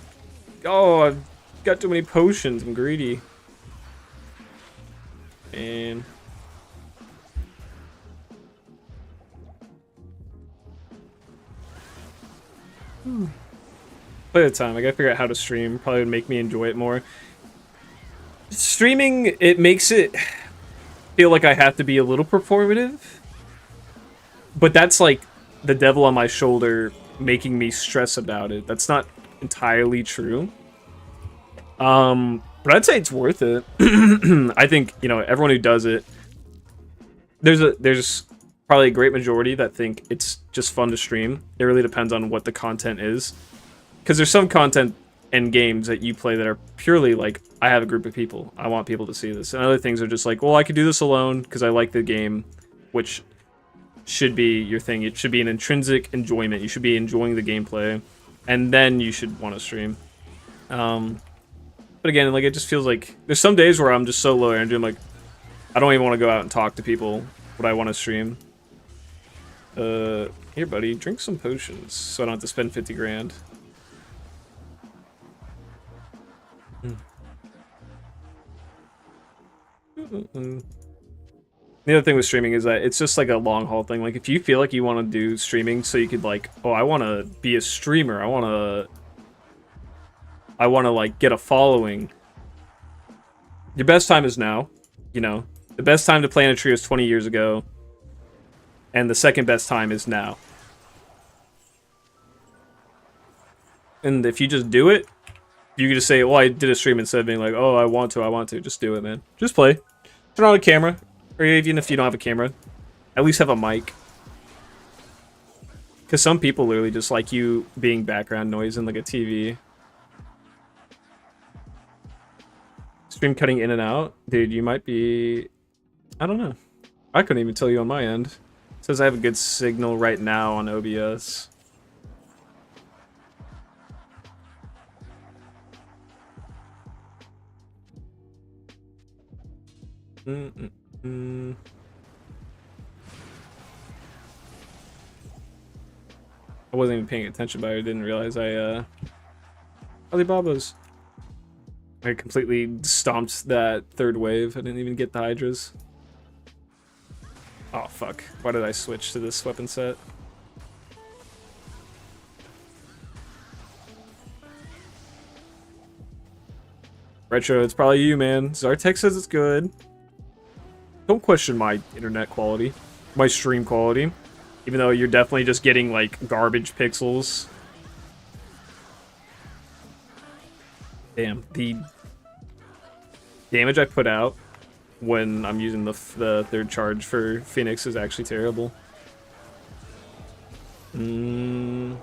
Oh, I've got too many potions. I'm greedy. And... play the time. I gotta figure out how to stream. Probably would make me enjoy it more. Streaming, it makes it feel like I have to be a little performative, but that's like the devil on my shoulder making me stress about it. That's not entirely true. But I'd say it's worth it. I think, you know, everyone who does it, there's probably a great majority that think it's just fun to stream. It really depends on what the content is. Because there's some content and games that you play that are purely like, I have a group of people, I want people to see this. And other things are just like, well, I could do this alone because I like the game, which should be your thing. It should be an intrinsic enjoyment. You should be enjoying the gameplay, and then you should want to stream. But again, like, it just feels like there's some days where I'm just so low energy. I'm like, I don't even want to go out and talk to people, but I want to stream. Here, buddy, drink some potions so I don't have to spend 50 grand. The other thing with streaming is that it's just like a long haul thing. Like, if you feel like you want to do streaming so you could like, oh, I want to be a streamer, I want to like get a following. Your best time is now, you know. The best time to play in a tree was 20 years ago, and the second best time is now. And if you just do it, you can just say, well, I did a stream, instead of being like, oh, I want to. Just do it, man. Just play. Turn on a camera. Or even if you don't have a camera, at least have a mic. Because some people literally just like you being background noise in like a TV. Stream cutting in and out? Dude, you might be... I don't know. I couldn't even tell you on my end. It says I have a good signal right now on OBS. I wasn't even paying attention, but I didn't realize Alibaba's. I completely stomped that third wave. I didn't even get the Hydras. Oh, fuck. Why did I switch to this weapon set? Retro, it's probably you, man. Zartek says it's good. Don't question my internet quality. My stream quality. Even though you're definitely just getting, like, garbage pixels. Damn, the damage I put out when I'm using the third charge for Phoenix is actually terrible. You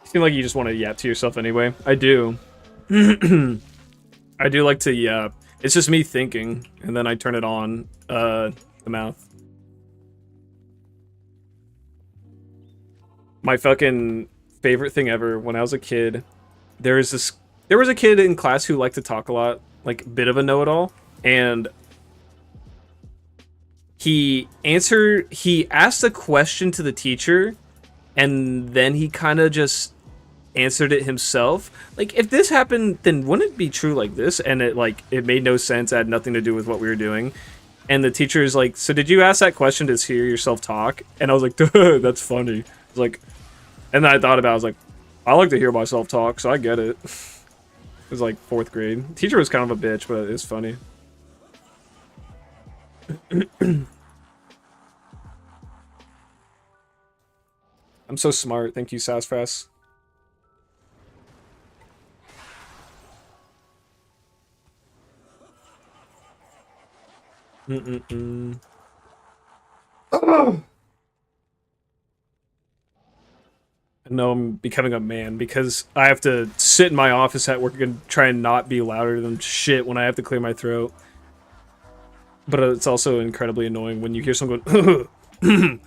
seem like you just want to yap to yourself anyway. I do. I do like to yap. It's just me thinking, and then I turn it on, the mouth. My fucking favorite thing ever when I was a kid, there was a kid in class who liked to talk a lot, like a bit of a know-it-all, and he asked a question to the teacher, and then he kind of just answered it himself. Like, if this happened, then wouldn't it be true like this? And it made no sense, it had nothing to do with what we were doing. And the teacher is like, so did you ask that question to hear yourself talk? And I was like, duh, that's funny. It's like, and then I thought about it, I was like, I like to hear myself talk, so I get it. It was like 4th grade. The teacher was kind of a bitch, but it's funny. I'm so smart. Thank you, Sassfras. No, I'm becoming a man because I have to sit in my office at work and try and not be louder than shit when I have to clear my throat. But it's also incredibly annoying when you hear someone going,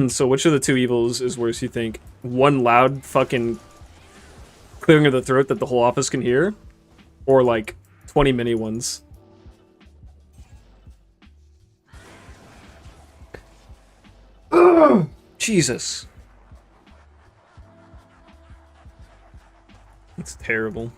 So which of the two evils is worse, you think? One loud fucking clearing of the throat that the whole office can hear? Or like 20 mini ones? Jesus. It's terrible.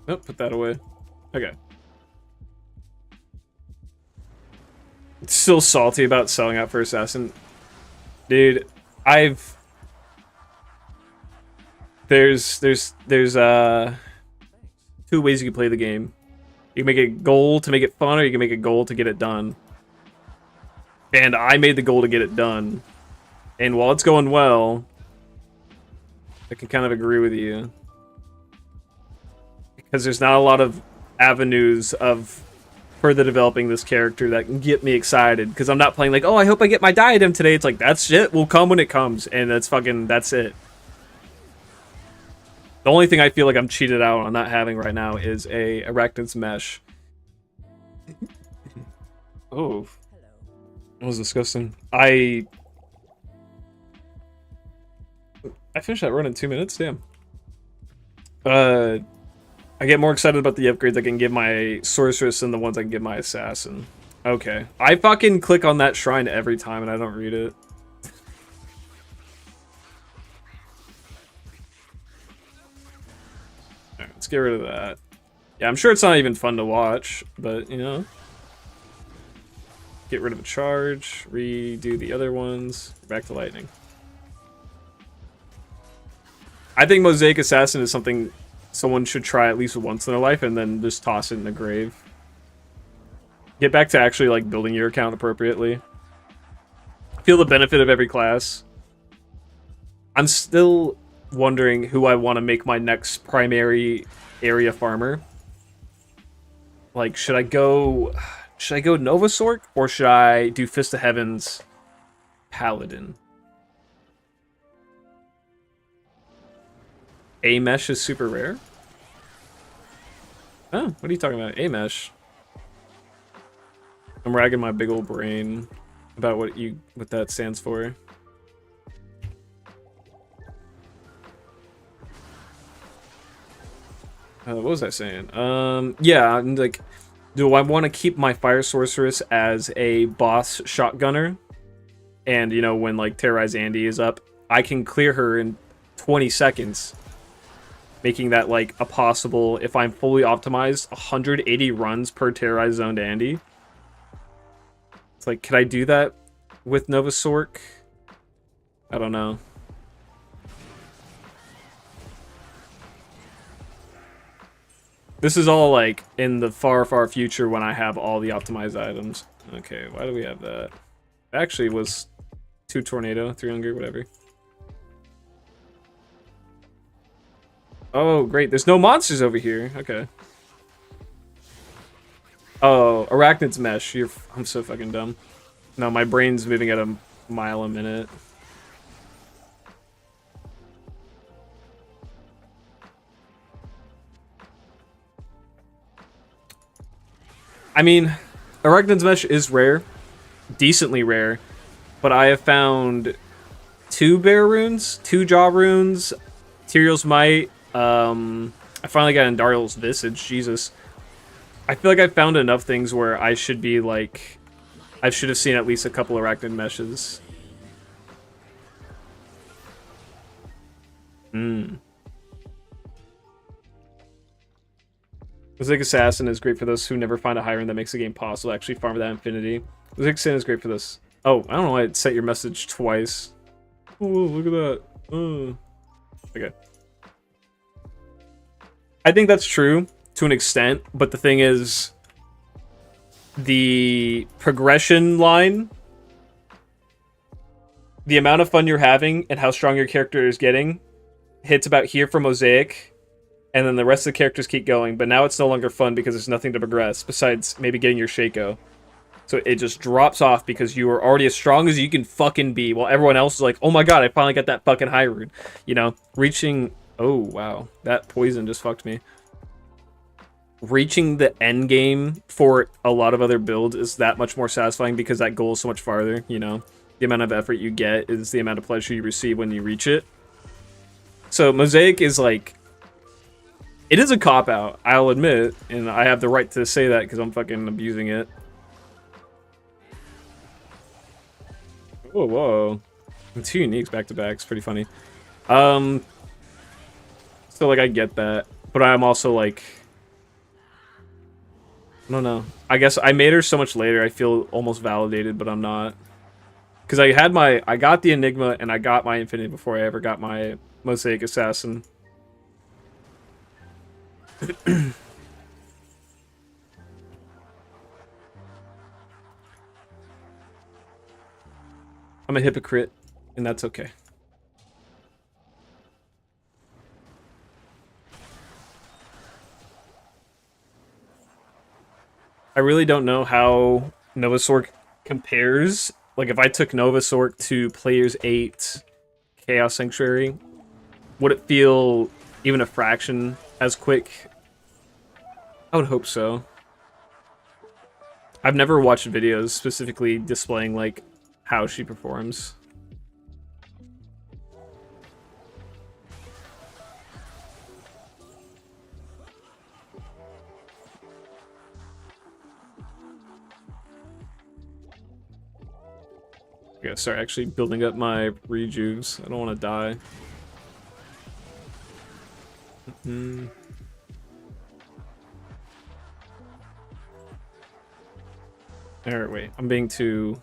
Oh, put that away. Okay. Still salty about selling out for Assassin. Dude, I've... There's two ways you can play the game. You can make a goal to make it fun, or you can make a goal to get it done. And I made the goal to get it done. And while it's going well, I can kind of agree with you. Because there's not a lot of avenues of further developing this character that can get me excited. Because I'm not playing like, oh, I hope I get my diadem today. It's like, that shit will come when it comes. And that's it. The only thing I feel like I'm cheated out on not having right now is a Arachnid's Mesh. Oh. That was disgusting. I finished that run in 2 minutes? Damn. I get more excited about the upgrades I can give my Sorceress than the ones I can give my Assassin. Okay. I fucking click on that shrine every time and I don't read it. Alright, let's get rid of that. Yeah, I'm sure it's not even fun to watch, but, you know. Get rid of a charge, redo the other ones, back to lightning. I think Mosaic Assassin is something someone should try at least once in their life and then just toss it in the grave. Get back to actually like building your account appropriately. Feel the benefit of every class. I'm still wondering who I want to make my next primary area farmer. Like, should I go Nova Sork or should I do Fist of Heaven's Paladin? A-Mesh is super rare? Oh, what are you talking about? A-Mesh. I'm ragging my big old brain about what that stands for. What was I saying? Yeah, like, do I want to keep my Fire Sorceress as a boss shotgunner? And, you know, when, like, Terrorize Andy is up, I can clear her in 20 seconds. Making that, like, a possible, if I'm fully optimized, 180 runs per Terrorize Zoned Andy. It's like, could I do that with Nova Sork? I don't know. This is all, like, in the far, far future when I have all the optimized items. Okay, why do we have that? Actually, it was 2 Tornado, 3 Hunger, whatever. Oh, great. There's no monsters over here. Okay. Oh, Arachnid's Mesh. I'm so fucking dumb. No, my brain's moving at a mile a minute. I mean, Arachnid's Mesh is rare. Decently rare. But I have found 2 Bear Runes, 2 Jaw Runes, Tyrael's Might. I finally got Andariel's Visage. Jesus. I feel like I found enough things where I should be like... I should have seen at least a couple Arachnid Meshes. Mosaic Assassin is great for those who never find a high rune that makes the game possible to actually farm that infinity. Mosaic Assassin is great for this. Oh, I don't know why it sent your message twice. Oh, look at that. Okay. I think that's true to an extent, but the thing is, the progression line, the amount of fun you're having and how strong your character is getting hits about here for Mosaic, and then the rest of the characters keep going, but now it's no longer fun because there's nothing to progress besides maybe getting your Shaco. So it just drops off because you are already as strong as you can fucking be, while everyone else is like, oh my god, I finally got that fucking high rune. You know, reaching... Oh, wow. That poison just fucked me. Reaching the end game for a lot of other builds is that much more satisfying because that goal is so much farther, you know? The amount of effort you get is the amount of pleasure you receive when you reach it. So Mosaic is like... It is a cop-out, I'll admit, and I have the right to say that because I'm fucking abusing it. Oh, whoa. 2 uniques back-to-back is pretty funny. So, like, I get that. But I'm also, like... I don't know. I guess I made her so much later. I feel almost validated, but I'm not. Because I got the Enigma and I got my Infinity before I ever got my Mosaic Assassin. I'm a hypocrite, and that's okay. I really don't know how Novasork compares. Like, if I took Novasork to Players 8 Chaos Sanctuary, would it feel even a fraction as quick? I would hope so. I've never watched videos specifically displaying, like, how she performs. I gotta start actually building up my rejuves. I don't want to die. Alright, wait. I'm being too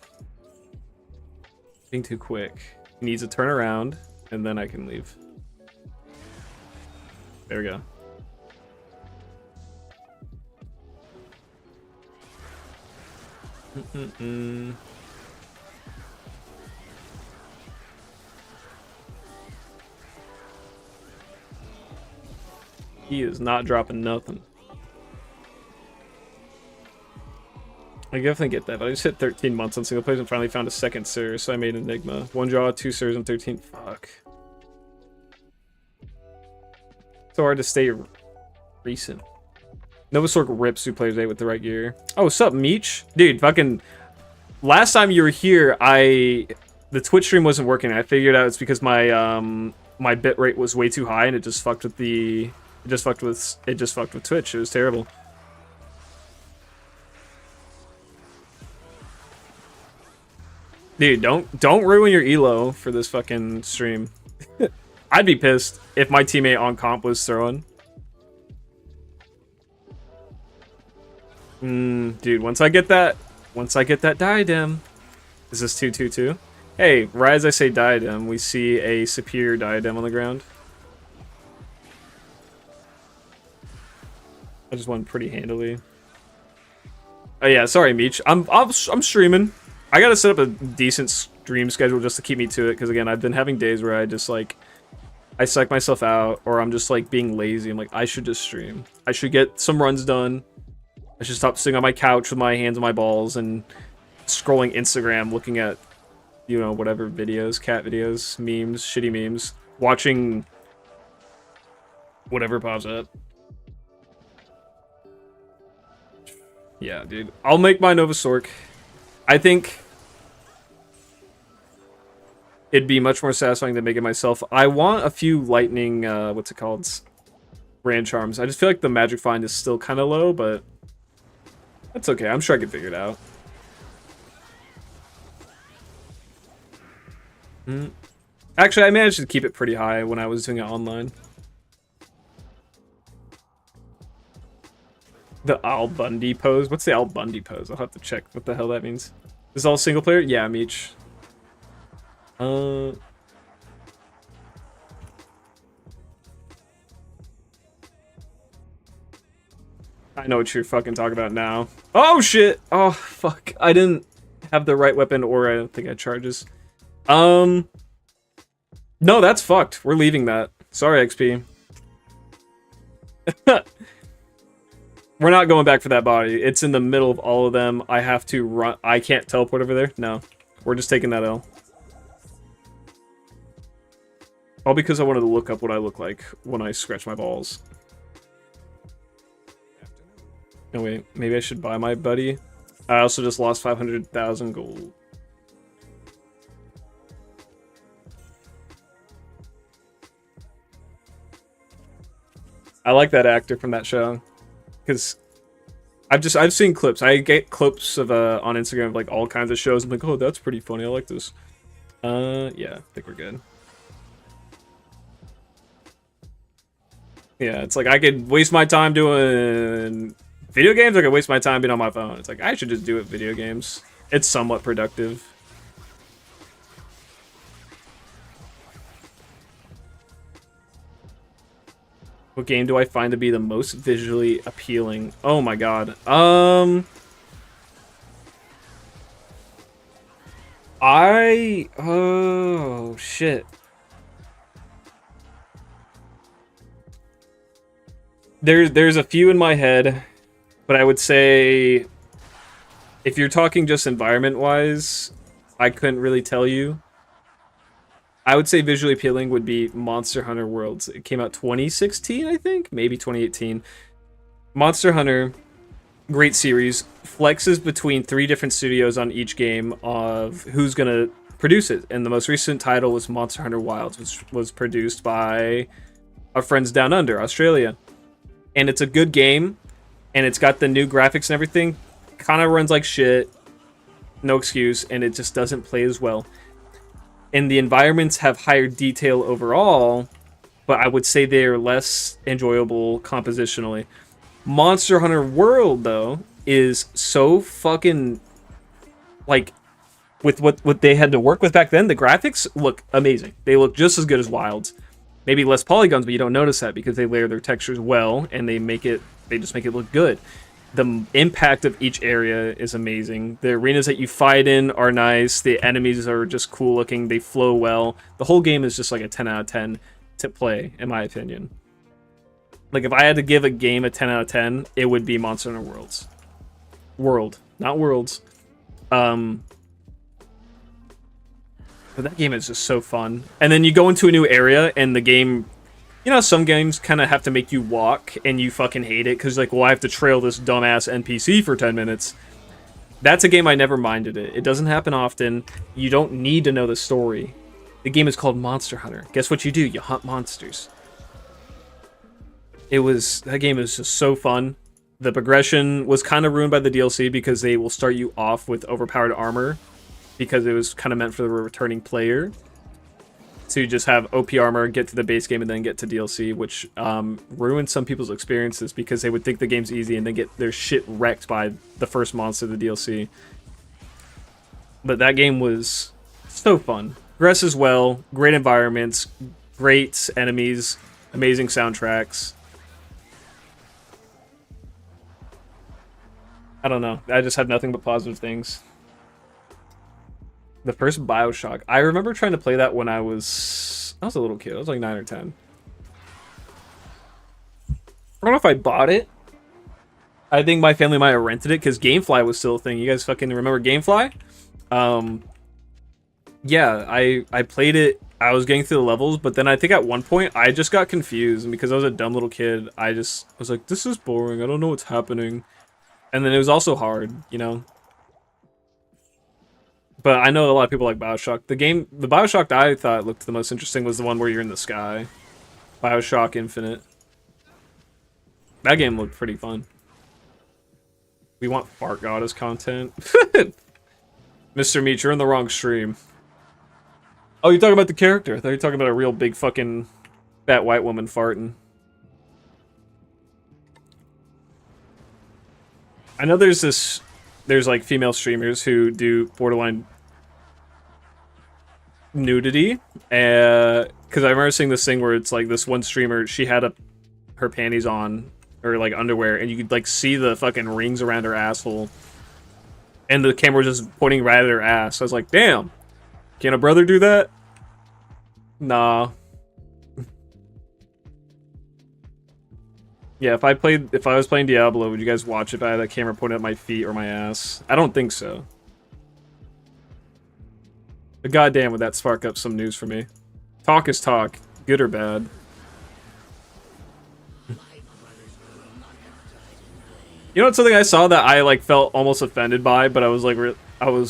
quick. He needs to turn around, and then I can leave. There we go. He is not dropping nothing. I definitely get that, but I just hit 13 months on single players and finally found a second Sir, so I made Enigma. 1 draw, 2 Sirs, and 13. Fuck. So hard to stay recent. Novasork rips 2 players 8 with the right gear. Oh, what's up, Meech? Dude, fucking... Last time you were here, the Twitch stream wasn't working. I figured out it's because my my bitrate was way too high and it just fucked with Twitch. It was terrible. Dude, don't ruin your elo for this fucking stream. I'd be pissed if my teammate on comp was throwing. Dude, once I get that diadem. Is this 2-2-2? Hey, right as I say diadem, we see a superior diadem on the ground. I just won pretty handily. Oh yeah, sorry, Meech. I'm streaming. I gotta set up a decent stream schedule just to keep me to it, because again, I've been having days where I just like I psych myself out, or I'm just like being lazy. I'm like, I should just stream. I should get some runs done. I should stop sitting on my couch with my hands on my balls and scrolling Instagram, looking at, you know, whatever videos, cat videos, memes, shitty memes, watching whatever pops up. Yeah, dude. I'll make my Novasork. I think it'd be much more satisfying than making it myself. I want a few lightning, what's it called? Brand charms. I just feel like the magic find is still kind of low, but that's okay. I'm sure I can figure it out. Actually, I managed to keep it pretty high when I was doing it online. The Al Bundy pose? What's the Al Bundy pose? I'll have to check what the hell that means. Is this all single player? Yeah, Meech. I know what you're fucking talking about now. Oh, shit! Oh, fuck. I didn't have the right weapon, or I don't think I had charges. No, that's fucked. We're leaving that. Sorry, XP. We're not going back for that body. It's in the middle of all of them. I have to run. I can't teleport over there. No. We're just taking that L. All because I wanted to look up what I look like when I scratch my balls. No, wait. Maybe I should buy my buddy. I also just lost 500,000 gold. I like that actor from that show. Because I've seen clips. I get clips of on Instagram of like all kinds of shows. I'm like, oh, that's pretty funny. I like this. Yeah, I think we're good. Yeah, it's like I could waste my time doing Video games, I could waste my time being on my phone. It's like, I should just do it video games. It's somewhat productive. What game do I find to be the most visually appealing? Oh my god. Oh shit. There's a few in my head, but I would say if you're talking just environment-wise, I couldn't really tell you. I would say visually appealing would be Monster Hunter Worlds. It came out 2016, I think, maybe 2018. Monster Hunter, great series, flexes between 3 different studios on each game of who's gonna produce it. And the most recent title was Monster Hunter Wilds, which was produced by our friends down under, Australia. And it's a good game, and it's got the new graphics and everything. Kind of runs like shit, no excuse, and it just doesn't play as well. And the environments have higher detail overall, but I would say they're less enjoyable compositionally. Monster Hunter World, though, is so fucking, like, with what they had to work with back then, the graphics look amazing. They look just as good as Wilds. Maybe less polygons, but you don't notice that because they layer their textures well, and they just make it look good. The impact of each area is amazing. The arenas that you fight in are nice. The enemies are just cool looking. They flow well. The whole game is just like a 10 out of 10 to play, in my opinion. Like, if I had to give a game a 10 out of 10, it would be Monster Hunter Worlds. World, not Worlds. But that game is just so fun. And then you go into a new area, and the game... You know, some games kind of have to make you walk, and you fucking hate it, because, like, well, I have to trail this dumbass NPC for 10 minutes. That's a game I never minded it. It doesn't happen often. You don't need to know the story. The game is called Monster Hunter. Guess what you do? You hunt monsters. That game is just so fun. The progression was kind of ruined by the DLC, because they will start you off with overpowered armor, because it was kind of meant for the returning player. So you just have OP armor, get to the base game, and then get to DLC, which ruined some people's experiences because they would think the game's easy and then get their shit wrecked by the first monster of the DLC. But that game was so fun. Progresses well, great environments, great enemies, amazing soundtracks. I don't know. I just have nothing but positive things. The first BioShock. I remember trying to play that when I was a little kid. I was like 9 or 10. I don't know if I bought it. I think my family might have rented it because GameFly was still a thing. You guys fucking remember GameFly? Yeah, I played it. I was getting through the levels, but then I think at one point I just got confused, and because I was a dumb little kid, I was like, this is boring. I don't know what's happening. And then it was also hard, you know? But I know a lot of people like BioShock. The BioShock that I thought looked the most interesting was the one where you're in the sky. BioShock Infinite. That game looked pretty fun. We want Fart Goddess content. Mr. Meat, you're in the wrong stream. Oh, you're talking about the character. I thought you were talking about a real big fucking fat white woman farting. I know there's like female streamers who do borderline nudity, because I remember seeing this thing where it's like this one streamer, she had her panties on, or like underwear, and you could like see the fucking rings around her asshole, and the camera was just pointing right at her ass. I was like, damn, can a brother do that? Nah. Yeah, if I was playing Diablo, would you guys watch if I had that camera pointed at my feet or my ass? I don't think so. But goddamn, would that spark up some news for me? Talk is talk, good or bad. You know what's something I saw that I like felt almost offended by, but I was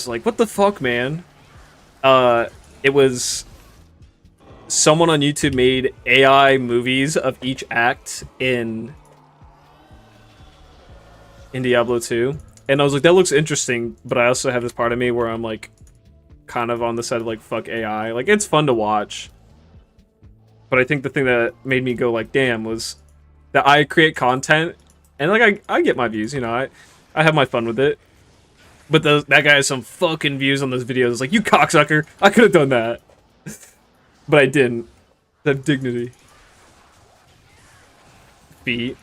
like, what the fuck, man? It was someone on YouTube made AI movies of each act in Diablo 2, and I was like, that looks interesting, but I also have this part of me where I'm like kind of on the side of like, fuck AI. Like, it's fun to watch, but I think the thing that made me go like, damn, was that I create content And like I get my views, you know, I have my fun with it. But that guy has some fucking views on those videos. It's like, you cocksucker, I could have done that. But I didn't. That dignity. Feet.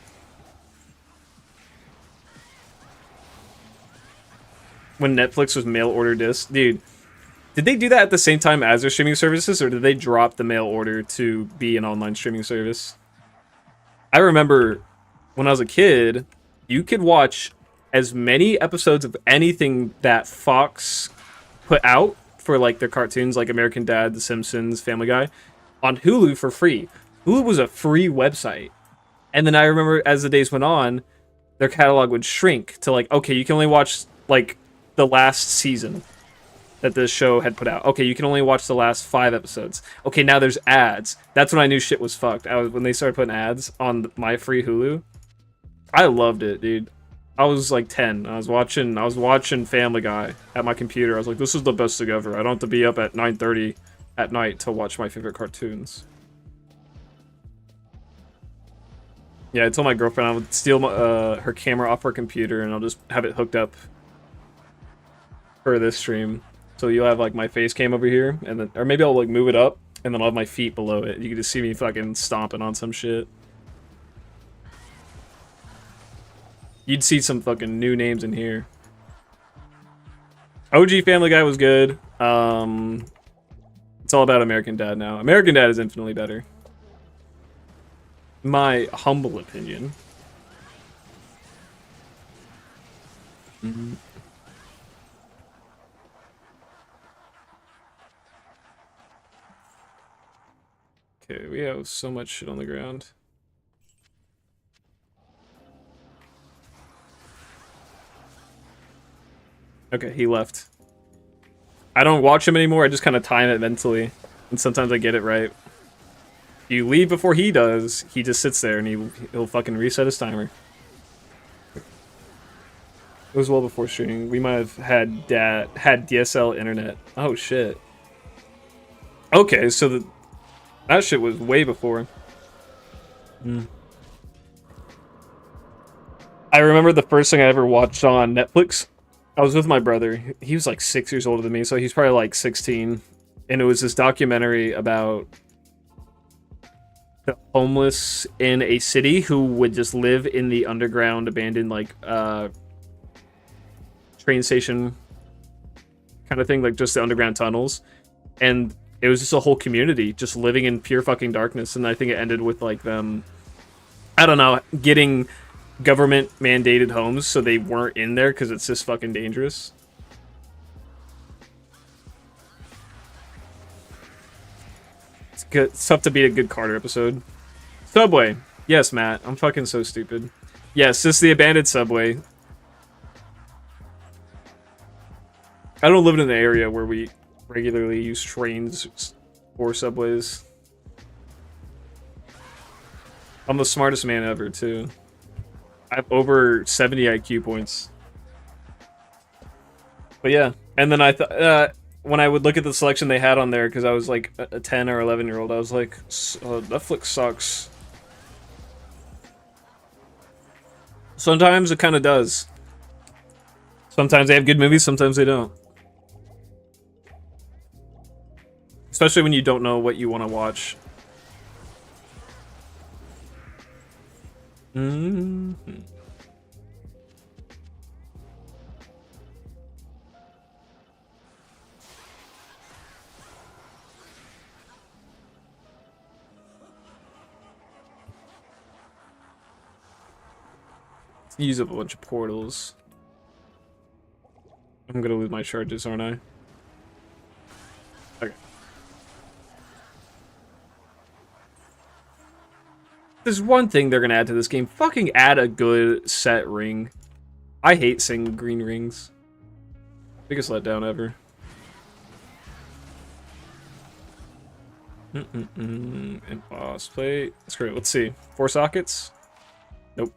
When Netflix was mail order discs. Dude, did they do that at the same time as their streaming services, or did they drop the mail order to be an online streaming service? I remember when I was a kid, you could watch as many episodes of anything that Fox put out for like their cartoons, like American Dad, The Simpsons, Family Guy, on Hulu for free. Hulu was a free website. And then I remember as the days went on, their catalog would shrink to like, okay, you can only watch like the last season that this show had put out. Okay, you can only watch the last 5 episodes. Okay, now there's ads. That's when I knew shit was fucked. When they started putting ads on my free Hulu. I loved it, dude. I was like 10. I was watching Family Guy at my computer. I was like, this is the best thing ever. I don't have to be up at 9:30 at night to watch my favorite cartoons. Yeah, I told my girlfriend I would steal her camera off her computer and I'll just have it hooked up for this stream. So you'll have like my face cam over here, and then, or maybe I'll like move it up, and then I'll have my feet below it. You can just see me fucking stomping on some shit. You'd see some fucking new names in here. OG Family Guy was good. It's all about American Dad now. American Dad is infinitely better. My humble opinion. Mm-hmm. Okay, we have so much shit on the ground. Okay, he left. I don't watch him anymore, I just kind of time it mentally. And sometimes I get it right. If you leave before he does, he just sits there and he'll fucking reset his timer. It was well before streaming. We might have had DSL internet. Oh shit. Okay, so that shit was way before. I remember the first thing I ever watched on Netflix. I was with my brother. He was like 6 years older than me, so he's probably like 16. And it was this documentary about the homeless in a city who would just live in the underground, abandoned, like, train station kind of thing, like just the underground tunnels. And it was just a whole community just living in pure fucking darkness. And I think it ended with like them, I don't know, getting government mandated homes so they weren't in there because it's just fucking dangerous. It's good. It's tough to beat a good Carter episode. Subway. Yes, Matt. I'm fucking so stupid. Yes, just the abandoned subway. I don't live in an area where we regularly use trains or subways. I'm the smartest man ever, too. I have over 70 IQ points. But yeah, and then I thought when I would look at the selection they had on there, because I was like a 10 or 11-year-old, I was like, Netflix sucks. Sometimes it kind of does. Sometimes they have good movies, sometimes they don't. Especially when you don't know what you want to watch. Mm-hmm. Use up a bunch of portals. I'm gonna lose my charges, aren't I? Okay. There's one thing they're gonna add to this game. Fucking add a good set ring. I hate seeing green rings. Biggest letdown ever. And boss plate. That's great. Let's see. 4 sockets? Nope.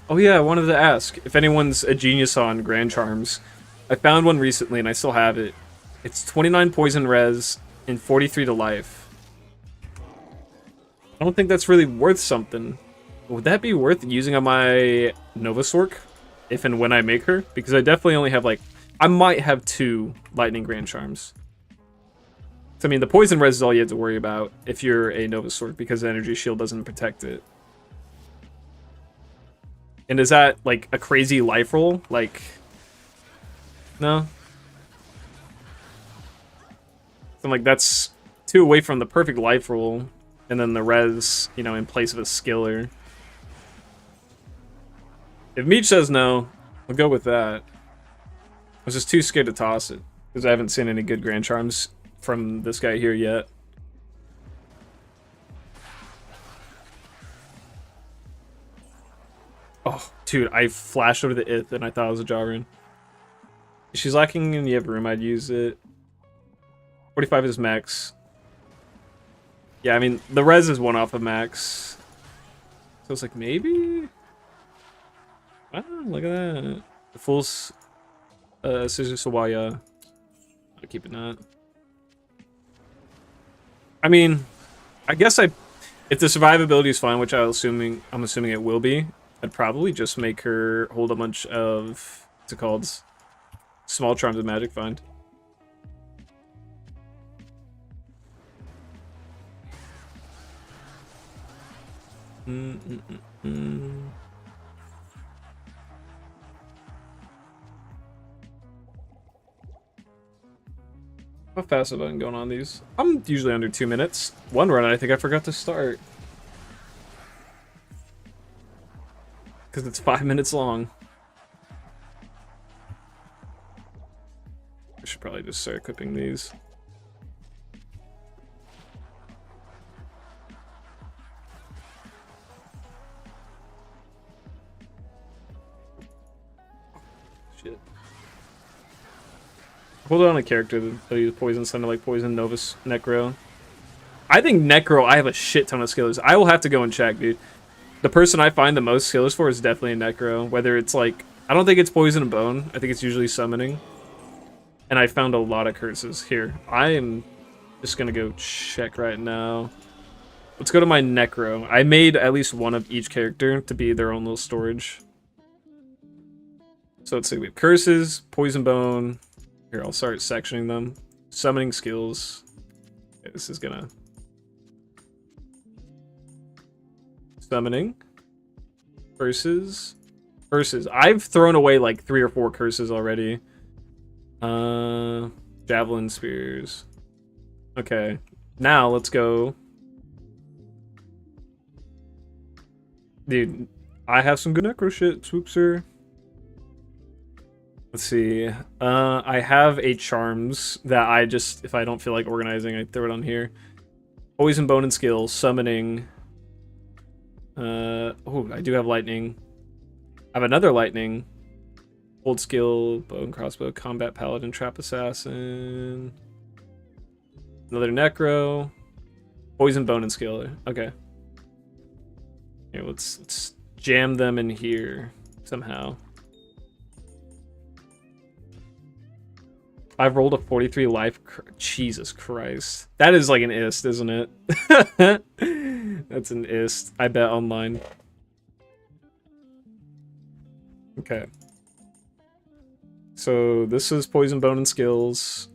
Oh yeah, I wanted to ask if anyone's a genius on Grand Charms. I found one recently and I still have it. It's 29 poison res and 43 to life. I don't think that's really worth something. Would that be worth using on my Novasork if and when I make her? Because I definitely only have like, I might have 2 Lightning Grand Charms. So, I mean, the poison res is all you have to worry about if you're a Novasork because the energy shield doesn't protect it. And is that like a crazy life roll? Like, no? So, like, that's 2 away from the perfect life roll. And then the res, you know, in place of a skiller. If Meech says no, I'll go with that. I was just too scared to toss it. Because I haven't seen any good Grand Charms from this guy here yet. Oh, dude, I flashed over the Ith and I thought it was a Jawrune. If she's lacking and you have room, I'd use it. 45 is max. Yeah, I mean, the res is 1 off of max. So it's like, maybe? Wow, look at that. The full Scissor Sawaya. I'll keep it not. I mean, I guess if the survivability is fine, which I'm assuming it will be, I'd probably just make her hold a bunch of, what's it called? Small Charms of Magic Find. How fast have I been going on these? I'm usually under 2 minutes. One run, I think I forgot to start. Because it's 5 minutes long. I should probably just start equipping these. Shit. Hold on a character that uses Poison Sun to like Poison Novus Necro. I think Necro, I have a shit ton of skillers. I will have to go and check, dude. The person I find the most skillers for is definitely a Necro. Whether it's like, I don't think it's Poison and Bone. I think it's usually Summoning. And I found a lot of curses. Here, I am just gonna go check right now. Let's go to my Necro. I made at least one of each character to be their own little storage. So let's see, we have curses, Poison Bone. Here, I'll start sectioning them. Summoning skills. Okay, this is gonna... Summoning. Curses. Curses. I've thrown away like 3 or 4 curses already. Javelin spears. Okay. Now let's go. Dude, I have some good necro shit, Swoopser. Let's see. I have a charms that I just, if I don't feel like organizing, I throw it on here. Poison, Bone, and Skill. Summoning. Oh, I do have lightning. I have another lightning. Old skill, bow and crossbow, combat paladin, trap assassin. Another necro. Poison, Bone, and Skill. Okay. Here, let's jam them in here somehow. I've rolled a 43 life. Jesus Christ. That is like an ist, isn't it? That's an ist. I bet online. Okay. So this is Poison, Bone, and Skills.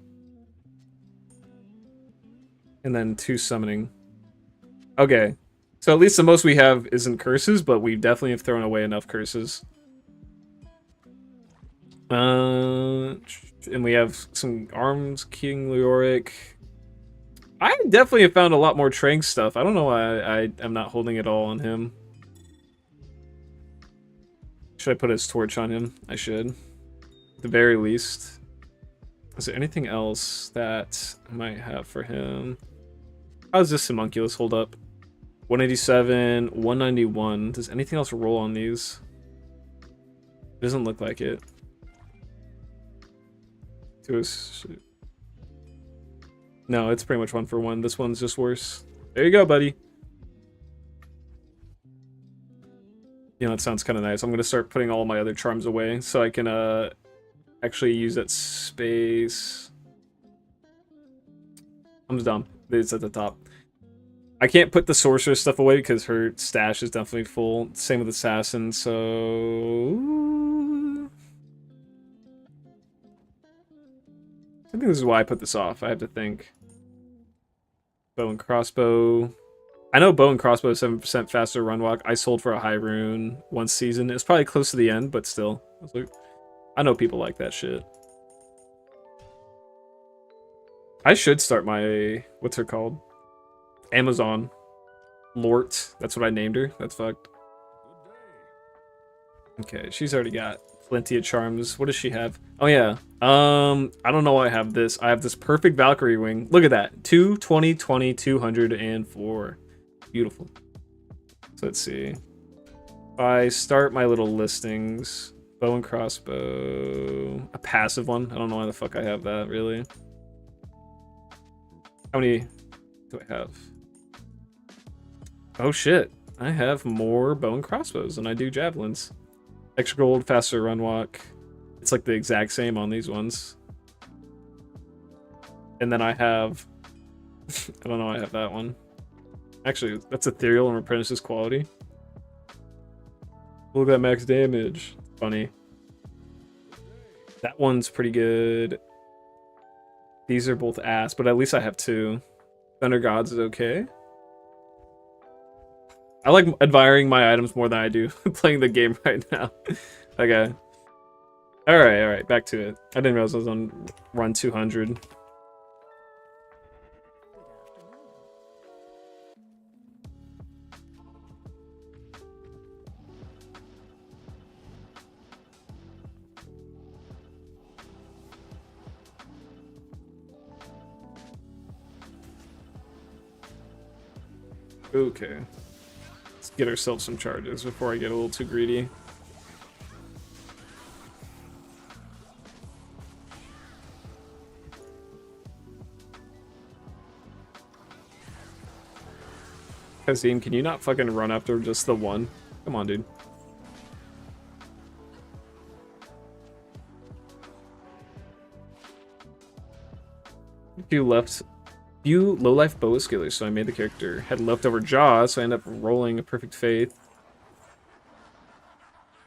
And then 2 summoning. Okay. So at least the most we have isn't curses, but we definitely have thrown away enough curses. And we have some arms, King Leoric. I definitely have found a lot more Trank stuff. I don't know why I'm not holding it all on him. Should I put his torch on him? I should. At the very least. Is there anything else that I might have for him? How does this homunculus hold up? 187, 191. Does anything else roll on these? It doesn't look like it. No, it's pretty much 1 for 1. This one's just worse. There you go, buddy. You know, that sounds kind of nice. I'm gonna start putting all my other charms away so I can actually use that space. I'm dumb. It's at the top. I can't put the sorcerer stuff away because her stash is definitely full. Same with assassin. So I think this is why I put this off. I have to think. Bow and crossbow. I know bow and crossbow is 7% faster run walk. I sold for a high rune one season. It's probably close to the end, but still. I know people like that shit. I should start my... What's her called? Amazon. Lort. That's what I named her. That's fucked. Okay, she's already got plenty of charms. What does she have? Oh, yeah. I don't know why I have this. I have this perfect Valkyrie wing. Look at that. 220, 20, 204. Beautiful. So let's see. If I start my little listings, bow and crossbow, a passive one. I don't know why the fuck I have that, really. How many do I have? Oh shit. I have more bow and crossbows than I do javelins. Extra gold, faster run walk. It's like the exact same on these ones. And then I have... I don't know, I have that one. Actually, that's ethereal and apprentice's quality. Look at that max damage. Funny. That one's pretty good. These are both ass, but at least I have two. Thunder Gods is okay. I like admiring my items more than I do playing the game right now. Okay. Alright, back to it. I didn't realize I was on run 200. Okay. Let's get ourselves some charges before I get a little too greedy. Kazim, can you not fucking run after just the one? Come on, dude. Few low-life bow skillers, so I made the character. Had leftover jaw, so I ended up rolling a perfect faith.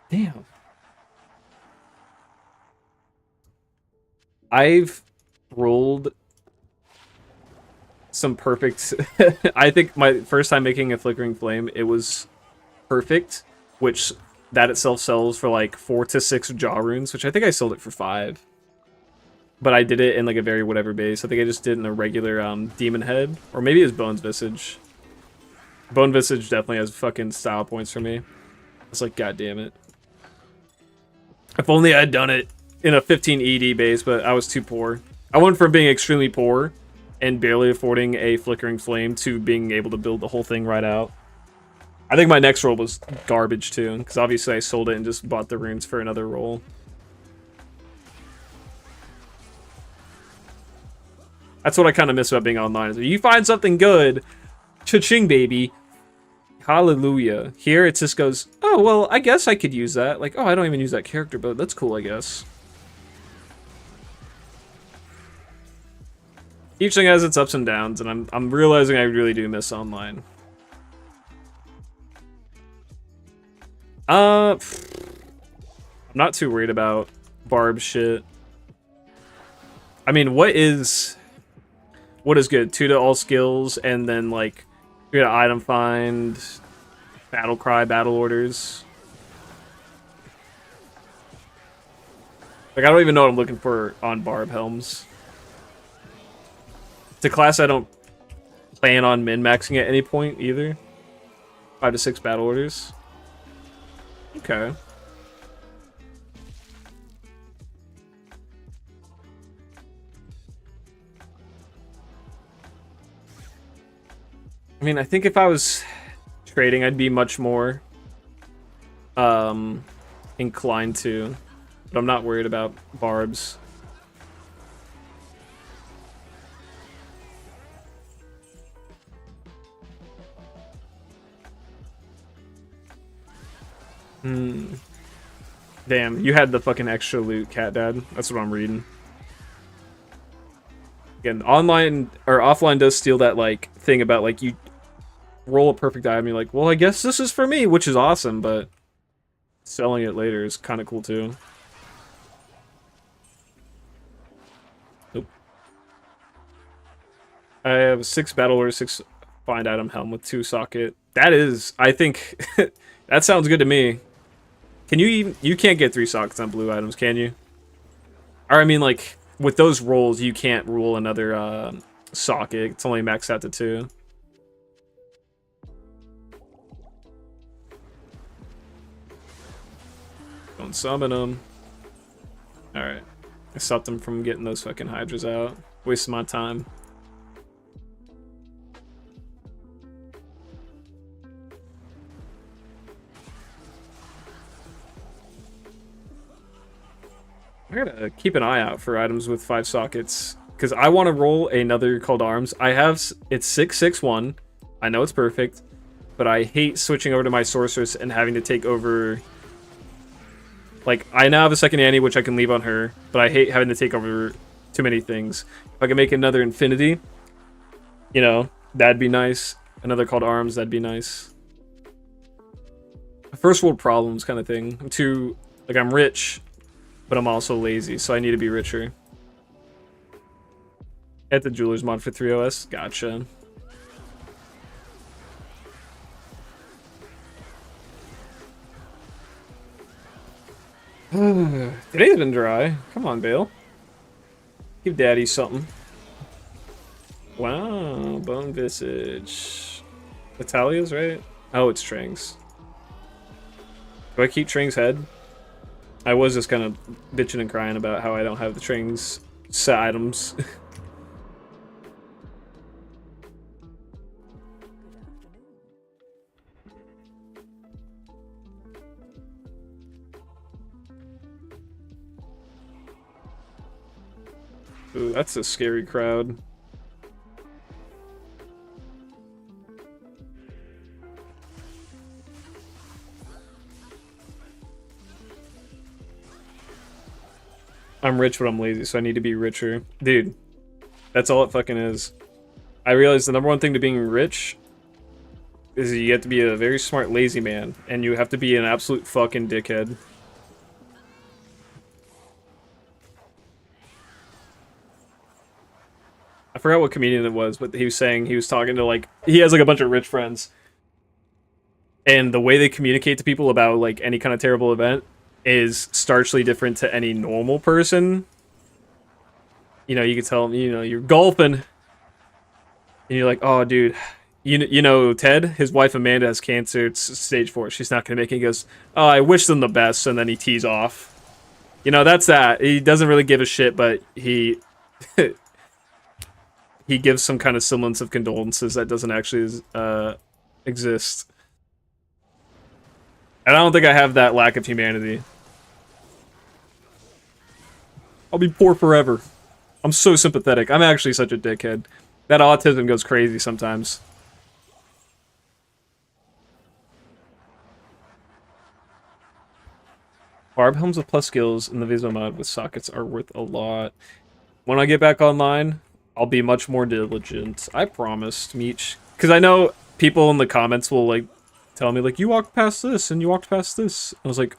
Damn. I've rolled some perfect... I think my first time making a flickering flame, it was perfect, which that itself sells for like 4 to 6 jaw runes, which I think I sold it for 5. But I did it in like a very whatever base. I think I just did in a regular demon head. Or maybe it was Bone's Visage. Bone Visage definitely has fucking style points for me. It's like, god damn it. If only I'd done it in a 15 ED base, but I was too poor. I went from being extremely poor and barely affording a flickering flame to being able to build the whole thing right out. I think my next roll was garbage too, because obviously I sold it and just bought the runes for another roll. That's what I kind of miss about being online. Is if you find something good, cha-ching, baby. Hallelujah. Here it just goes, oh, well, I guess I could use that. Like, oh, I don't even use that character, but that's cool, I guess. Each thing has its ups and downs, and I'm realizing I really do miss online. I'm not too worried about Barb shit. I mean, what is good? 2 to all skills, and then like you got item find, battle cry, battle orders. Like I don't even know what I'm looking for on Barb helms. It's a class I don't plan on min-maxing at any point either. 5 to 6 battle orders. Okay. I mean, I think if I was trading, I'd be much more inclined to, but I'm not worried about barbs. Hmm. Damn, you had the fucking extra loot, cat dad. That's what I'm reading. Again, online or offline does steal that like thing about like you roll a perfect item, you're like, well, I guess this is for me, which is awesome, but selling it later is kind of cool too. Nope. I have 6 battle or 6 find item helm with 2 socket. That is, I think, that sounds good to me. Can you even, you can't get 3 sockets on blue items, can you? Or I mean, like, with those rolls, you can't roll another socket. It's only maxed out to 2. Don't summon them. Alright. I stopped them from getting those fucking hydras out. Wasting my time. I gotta keep an eye out for items with 5 sockets. Because I want to roll another called arms. I have, it's 661. I know it's perfect. But I hate switching over to my sorceress and having to take over. Like, I now have a second Annie, which I can leave on her. But I hate having to take over too many things. If I can make another Infinity, you know, that'd be nice. Another called arms, that'd be nice. First world problems kind of thing. I'm too, like, I'm rich, but I'm also lazy, so I need to be richer. At the Jeweler's mod for 3OS. Gotcha. Today's been dry. Come on, Baal. Give daddy something. Wow, Bone Visage. Natalia's right? Oh, it's Trang's. Do I keep Trang's head? I was just kind of bitching and crying about how I don't have the Trang's set items. Ooh, that's a scary crowd. I'm rich, but I'm lazy, so I need to be richer. Dude, that's all it fucking is. I realize the number one thing to being rich is you have to be a very smart lazy man, and you have to be an absolute fucking dickhead. I forgot what comedian it was, but he was saying he was talking to, like, he has like a bunch of rich friends, and the way they communicate to people about like any kind of terrible event is starkly different to any normal person. You know, you can tell them, you know, you're golfing, and you're like, oh, dude, you know, Ted, his wife Amanda has cancer. It's stage 4. She's not gonna make it. He goes, oh, I wish them the best, and then he tees off. You know, that's that. He doesn't really give a shit, but he he gives some kind of semblance of condolences that doesn't actually exist. And I don't think I have that lack of humanity. I'll be poor forever. I'm so sympathetic. I'm actually such a dickhead. That autism goes crazy sometimes. Barb helms with plus skills in the Visma mod with sockets are worth a lot. When I get back online, I'll be much more diligent. I promised, Meech. Because I know people in the comments will, like, tell me, like, you walked past this and you walked past this. I was like,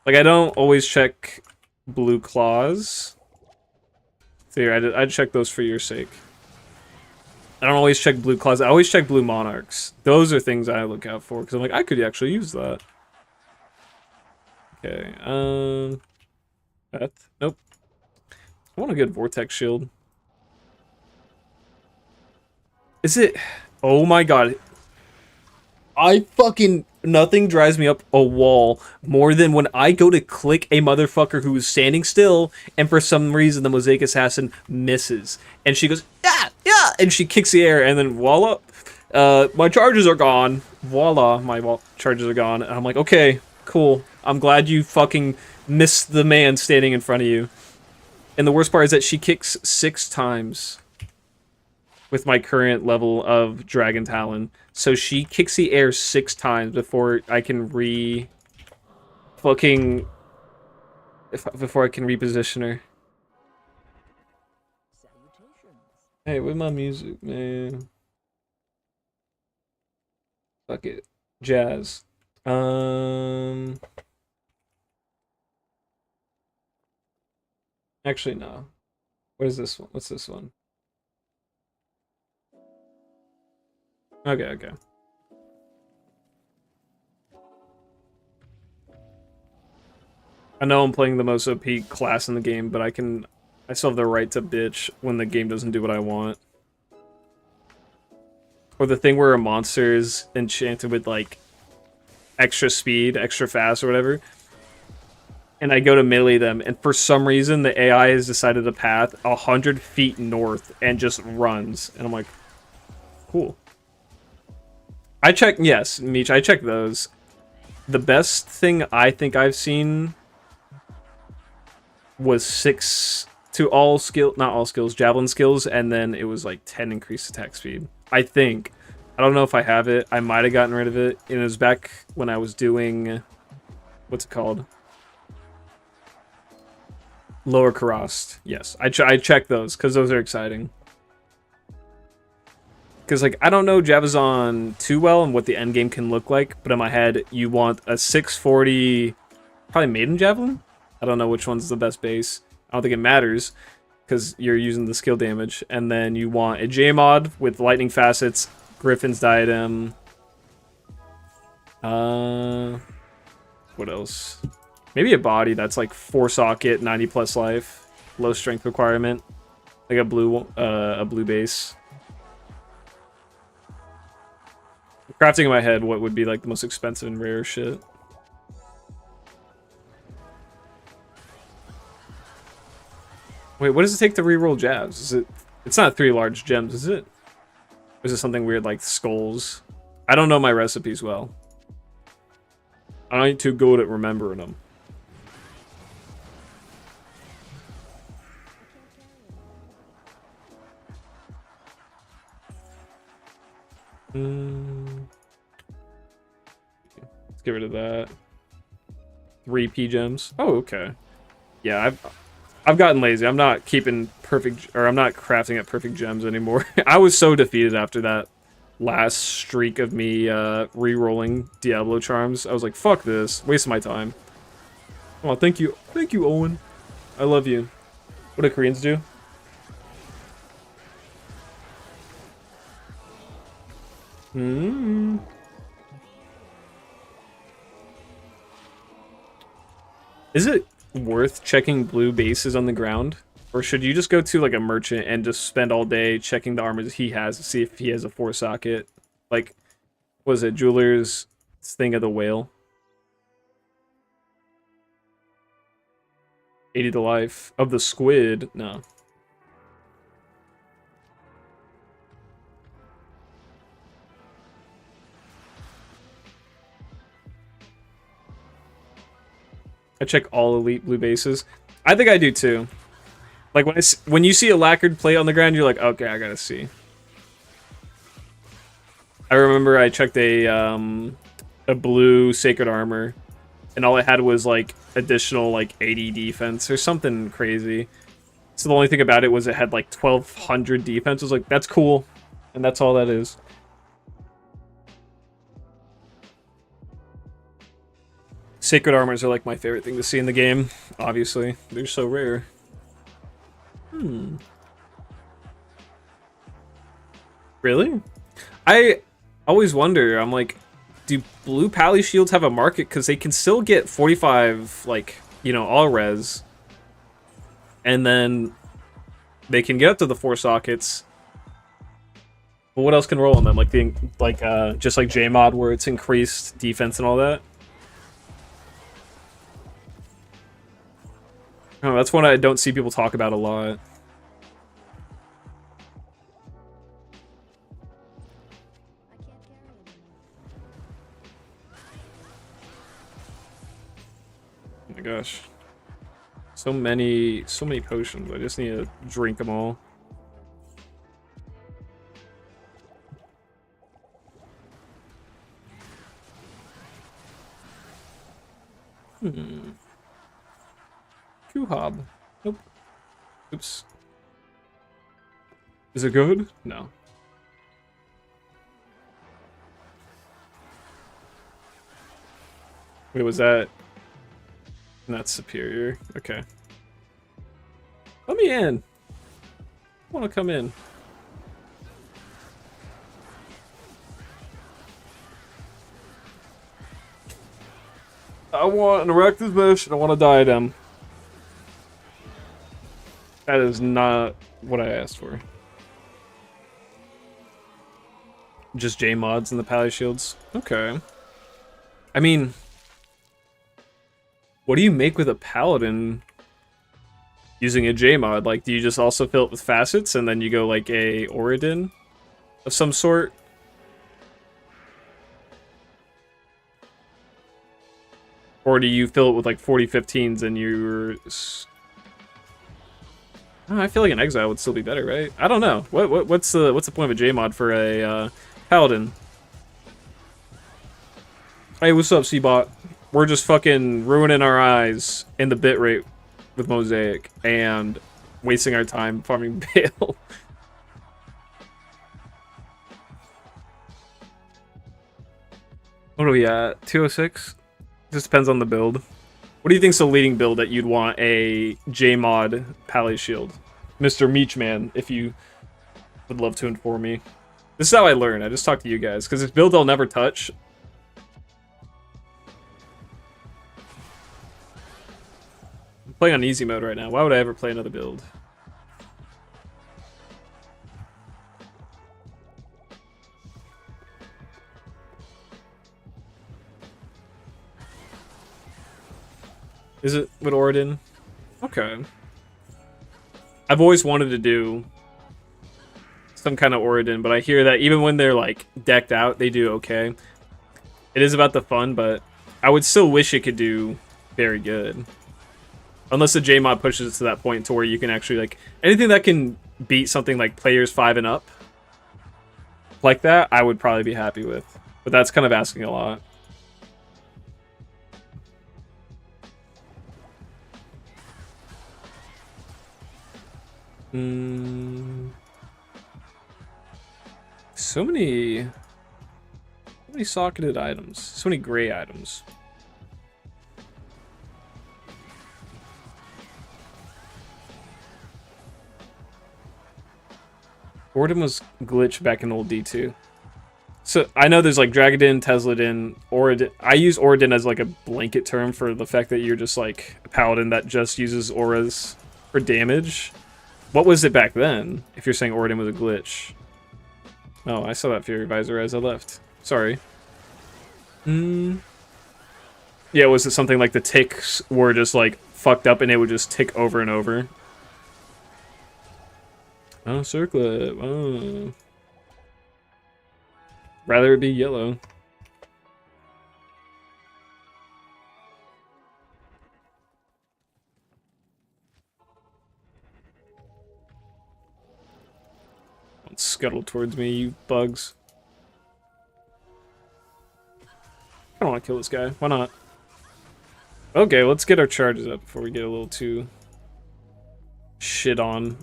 I don't always check blue claws. So here, I'd check those for your sake. I don't always check blue claws. I always check blue monarchs. Those are things I look out for because I'm like, I could actually use that. Okay, Beth? Nope. I want a good vortex shield. Is it? Oh my god. I fucking... Nothing drives me up a wall more than when I go to click a motherfucker who is standing still and for some reason the Mosaic Assassin misses. And she goes, yeah, yeah, and she kicks the air and then voila, my charges are gone. Voila, my charges are gone. And I'm like, okay, cool. I'm glad you fucking missed the man standing in front of you. And the worst part is that she kicks 6 times. with my current level of Dragon Talon. So she kicks the air 6 times before I can fucking before I can reposition her. Hey, where's my music, man? Fuck it. Jazz. Actually, no. What is this one? What's this one? Okay, okay. I know I'm playing the most OP class in the game, but I still have the right to bitch when the game doesn't do what I want. Or the thing where a monster is enchanted with, like, extra speed, extra fast, or whatever. And I go to melee them, and for some reason, the AI has decided a path 100 feet north and just runs. And I'm like, cool. I check, yes, Meech, I check those. The best thing I think I've seen was 6 to all skill, not all skills, javelin skills, and then it was like 10 increased attack speed. I think. I don't know if I have it. I might have gotten rid of it. And it was back when I was doing, what's it called? Lower Karast. Yes, I check those because those are exciting. Because, like, I don't know Javazon too well and what the endgame can look like, but in my head, you want a 640, probably Maiden Javelin? I don't know which one's the best base. I don't think it matters, because you're using the skill damage. And then you want a J-Mod with lightning facets, Griffin's Diadem. What else? Maybe a body that's like 4-socket, 90 plus life, low strength requirement, like a blue base. Crafting in my head what would be like the most expensive and rare shit. Wait, what does it take to reroll jabs? Is it? It's not 3 large gems, is it? Or is it something weird like skulls? I don't know my recipes well. I ain't too good at remembering them. Let's get rid of that. 3 P gems. Oh, okay. Yeah, I've gotten lazy. I'm not keeping perfect, or I'm not crafting at perfect gems anymore. I was so defeated after that last streak of me re-rolling Diablo charms. I was like, fuck this. Wasting my time. Oh, thank you. Thank you, Owen. I love you. What do Koreans do? Is it worth checking blue bases on the ground? Or should you just go to like a merchant and just spend all day checking the armors he has to see if he has a 4-socket? Like, was it Jeweler's thing of the whale? 80 to life. Of the squid? No. I check all elite blue bases. I think I do too. Like when you see a lacquered plate on the ground, you're like, okay, I gotta see. I remember I checked a blue sacred armor, and all it had was like additional like 80 defense or something crazy. So the only thing about it was it had like 1200 defense. I was like, that's cool, and that's all that is. Sacred armors are like my favorite thing to see in the game. Obviously, they're so rare. Really? I always wonder, I'm like, do blue pally shields have a market? Because they can still get 45, like, you know, all res. And then they can get up to the 4 sockets. But what else can roll on them? Like just like J-Mod where it's increased defense and all that? Oh, that's one I don't see people talk about a lot. Oh my gosh. So many potions. I just need to drink them all. Hmm. Q-Hob. Nope. Oops. Is it good? No. Wait, was that... That's superior. Okay. Let me in. I want to come in. I want an Erectus Bush and I want a Diadem. That is not what I asked for. Just J mods and the Pally Shields. Okay. I mean, what do you make with a Paladin using a J mod? Like, do you just also fill it with facets and then you go like a Oridin of some sort? Or do you fill it with like 4015s and you're... Oh, I feel like an Exile would still be better, right? I don't know. What's the point of a J mod for a Paladin? Hey, what's up, C-Bot? We're just fucking ruining our eyes in the bitrate with Mosaic and wasting our time farming Baal. What are we at? 206? Just depends on the build. What do you think's the leading build that you'd want a J-mod Pally Shield? Mr. Meachman, if you would love to inform me. This is how I learn. I just talk to you guys, because this build I'll never touch. I'm playing on easy mode right now. Why would I ever play another build? Is it with Oridin? Okay. I've always wanted to do some kind of Oridin, but I hear that even when they're like decked out, they do okay. It is about the fun, but I would still wish it could do very good. Unless the J-mod pushes it to that point to where you can actually like anything that can beat something like players 5 and up. Like that, I would probably be happy with. But that's kind of asking a lot. So many socketed items. So many gray items. Oridin was glitched back in old D2. So I know there's like Dragadin, Tesladin, Oridin. I use Oridin as like a blanket term for the fact that you're just like a paladin that just uses auras for damage. What was it back then, if you're saying Oridin was a glitch? Oh, I saw that Fury Visor as I left. Sorry. Yeah, was it something like the ticks were just like fucked up and it would just tick over and over? Oh, circlet. Oh. Rather it be yellow. Don't scuttle towards me, you bugs. I don't want to kill this guy. Why not? Okay, let's get our charges up before we get a little too shit on.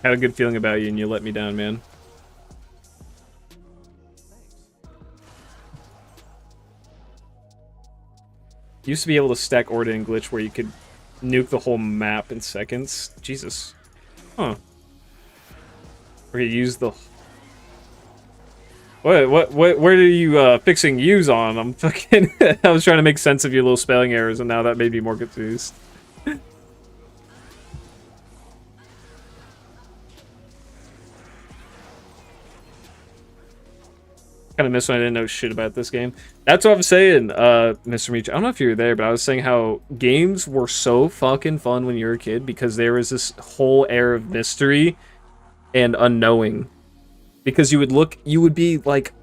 Had a good feeling about you and you let me down, man. Used to be able to stack Oridin glitch where you could nuke the whole map in seconds. Jesus. Huh. Okay, use the... What, where are you, fixing use on? I'm fucking... I was trying to make sense of your little spelling errors, and now that made me more confused. Kind of miss when I didn't know shit about this game. That's what I'm saying, Mr. Meach. I don't know if you were there, but I was saying how games were so fucking fun when you were a kid because there was this whole air of mystery and unknowing. Because you would be like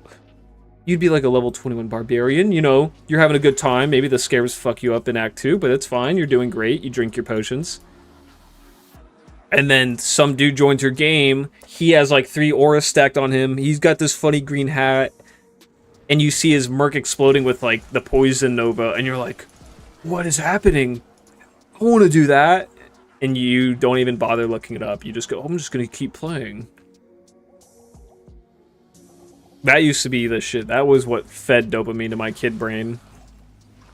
a level 21 barbarian, you know, you're having a good time. Maybe the scares fuck you up in Act 2, but it's fine. You're doing great. You drink your potions. And then some dude joins your game. He has like 3 auras stacked on him. He's got this funny green hat. And you see his Merc exploding with like the poison nova. And you're like, what is happening? I want to do that. And you don't even bother looking it up. You just go, I'm just going to keep playing. That used to be the shit. That was what fed dopamine to my kid brain.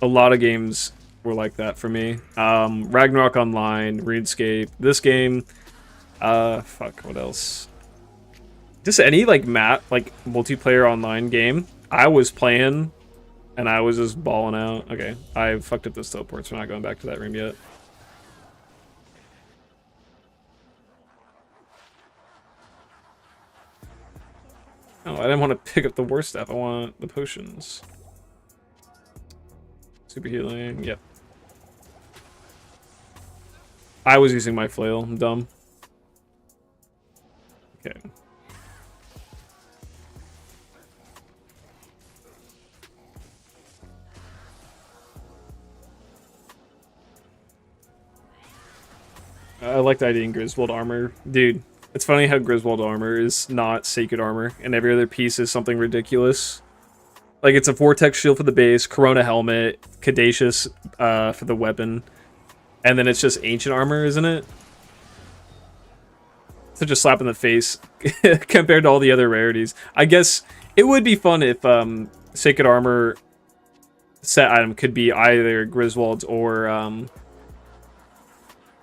A lot of games were like that for me. Ragnarok Online, RuneScape, this game. Fuck, what else? Just any like multiplayer online game. I was playing and I was just balling out. Okay, I fucked up this teleport, so we're not going back to that room yet. Oh, I didn't want to pick up the worst stuff. I want the potions. Super healing, yep. I was using my flail, I'm dumb. Okay. I liked IDing Griswold armor. Dude, it's funny how Griswold armor is not sacred armor, and every other piece is something ridiculous. Like, it's a Vortex shield for the base, Corona helmet, Caduceus for the weapon, and then it's just ancient armor, isn't it? Such a slap in the face compared to all the other rarities. I guess it would be fun if sacred armor set item could be either Griswold's or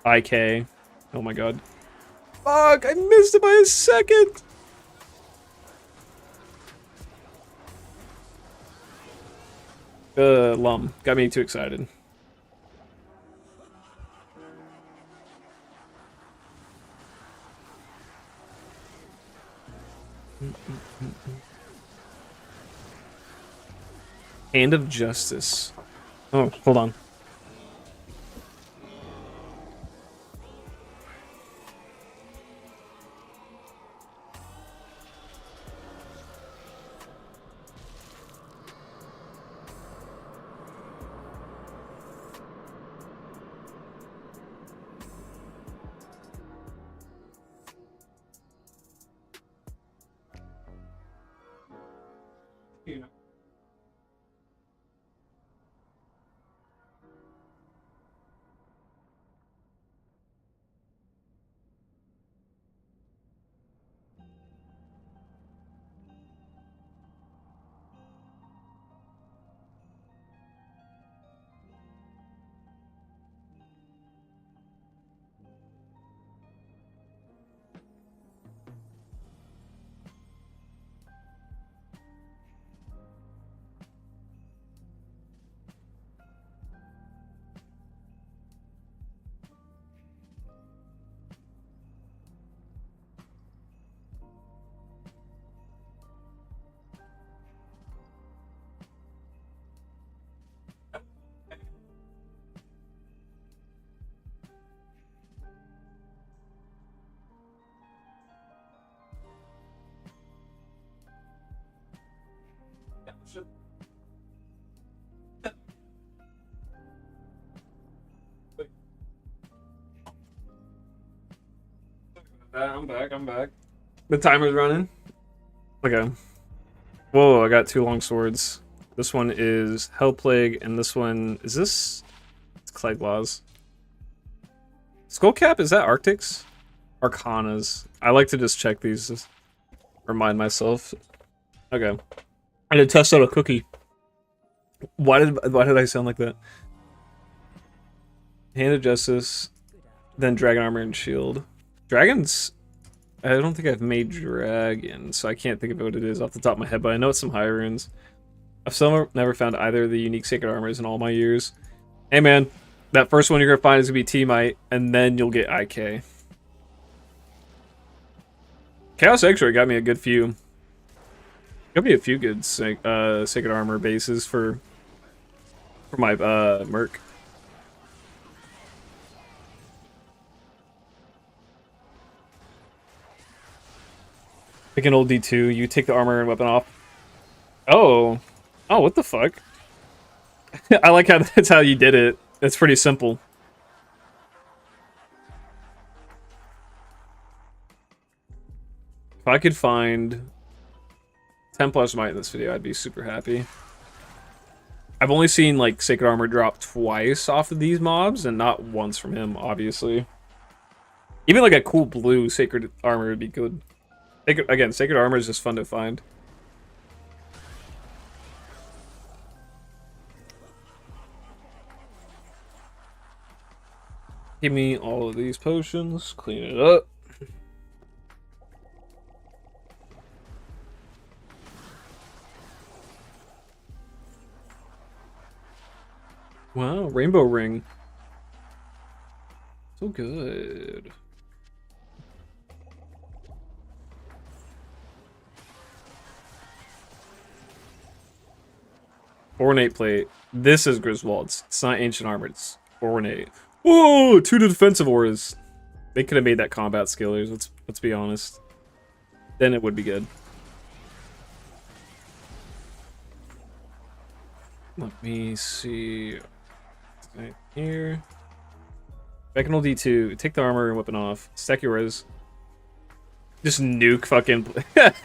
IK. Oh my god. Fuck, I missed it by a second! Lum. Got me too excited. Hand of Justice. Oh, hold on. I'm back. The timer's running. Okay. Whoa, I got 2 long swords. This one is Hell Plague, and this one... Is this... It's Cleglaws. Skullcap, is that Arctics? Arcanas. I like to just check these, just remind myself. Okay. I had to test out a cookie. Why did I sound like that? Hand of Justice, then Dragon Armor and Shield. Dragons... I don't think I've made Dragon, so I can't think of what it is off the top of my head, but I know it's some high runes. I've still never found either of the unique sacred armors in all my years. Hey man, that first one you're gonna find is gonna be T-Mite, and then you'll get IK. Chaos X-Ray got me a good few. Got me a few good sacred armor bases for my Merc. Pick an old D2, you take the armor and weapon off. Oh. Oh, what the fuck? I like how that's how you did it. It's pretty simple. I could find 10 plus might in this video, I'd be super happy. I've only seen like Sacred Armor drop twice off of these mobs, and not once from him, obviously. Even like a cool blue Sacred Armor would be good. Again, Sacred Armor is just fun to find. Give me all of these potions, clean it up. Wow, Rainbow Ring. So good. Ornate plate. This is Griswold's. It's not ancient armor, it's ornate. Whoa! 2 defensive auras. They could have made that combat skillers, let's be honest. Then it would be good. Let me see. Right here. Beckonal D2. Take the armor and weapon off. Stack yours. Just nuke fucking.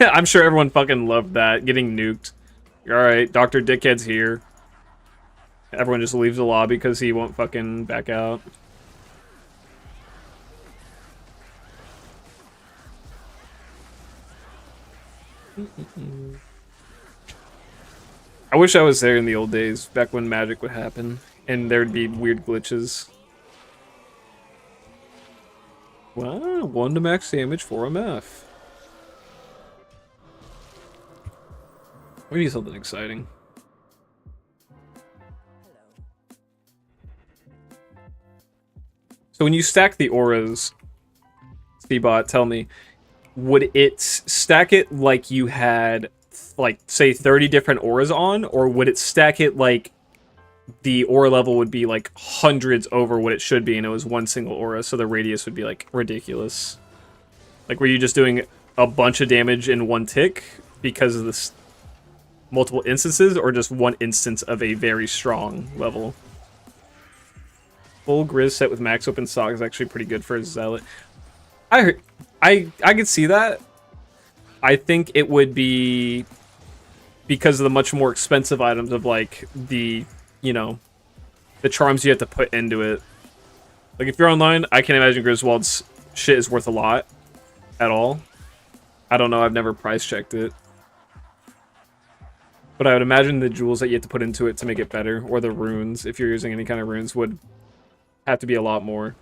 I'm sure everyone fucking loved that. Getting nuked. Alright, Dr. Dickhead's here. Everyone just leaves the lobby because he won't fucking back out. I wish I was there in the old days, back when magic would happen, and there'd be weird glitches. Wow, 1 to max damage, 4 MF. We need something exciting. So when you stack the auras, Speedbot, tell me, would it stack it like you had, like, say 30 different auras on, or would it stack it like the aura level would be like hundreds over what it should be and it was one single aura, so the radius would be like ridiculous? Like, were you just doing a bunch of damage in one tick because of this multiple instances, or just one instance of a very strong level? Full Grizz set with max open stock is actually pretty good for a Zealot. I could see that. I think it would be because of the much more expensive items of like the, you know, the charms you have to put into it. Like if you're online, I can't imagine Griswold's shit is worth a lot at all. I don't know, I've never price checked it. But I would imagine the jewels that you have to put into it to make it better, or the runes, if you're using any kind of runes, would have to be a lot more.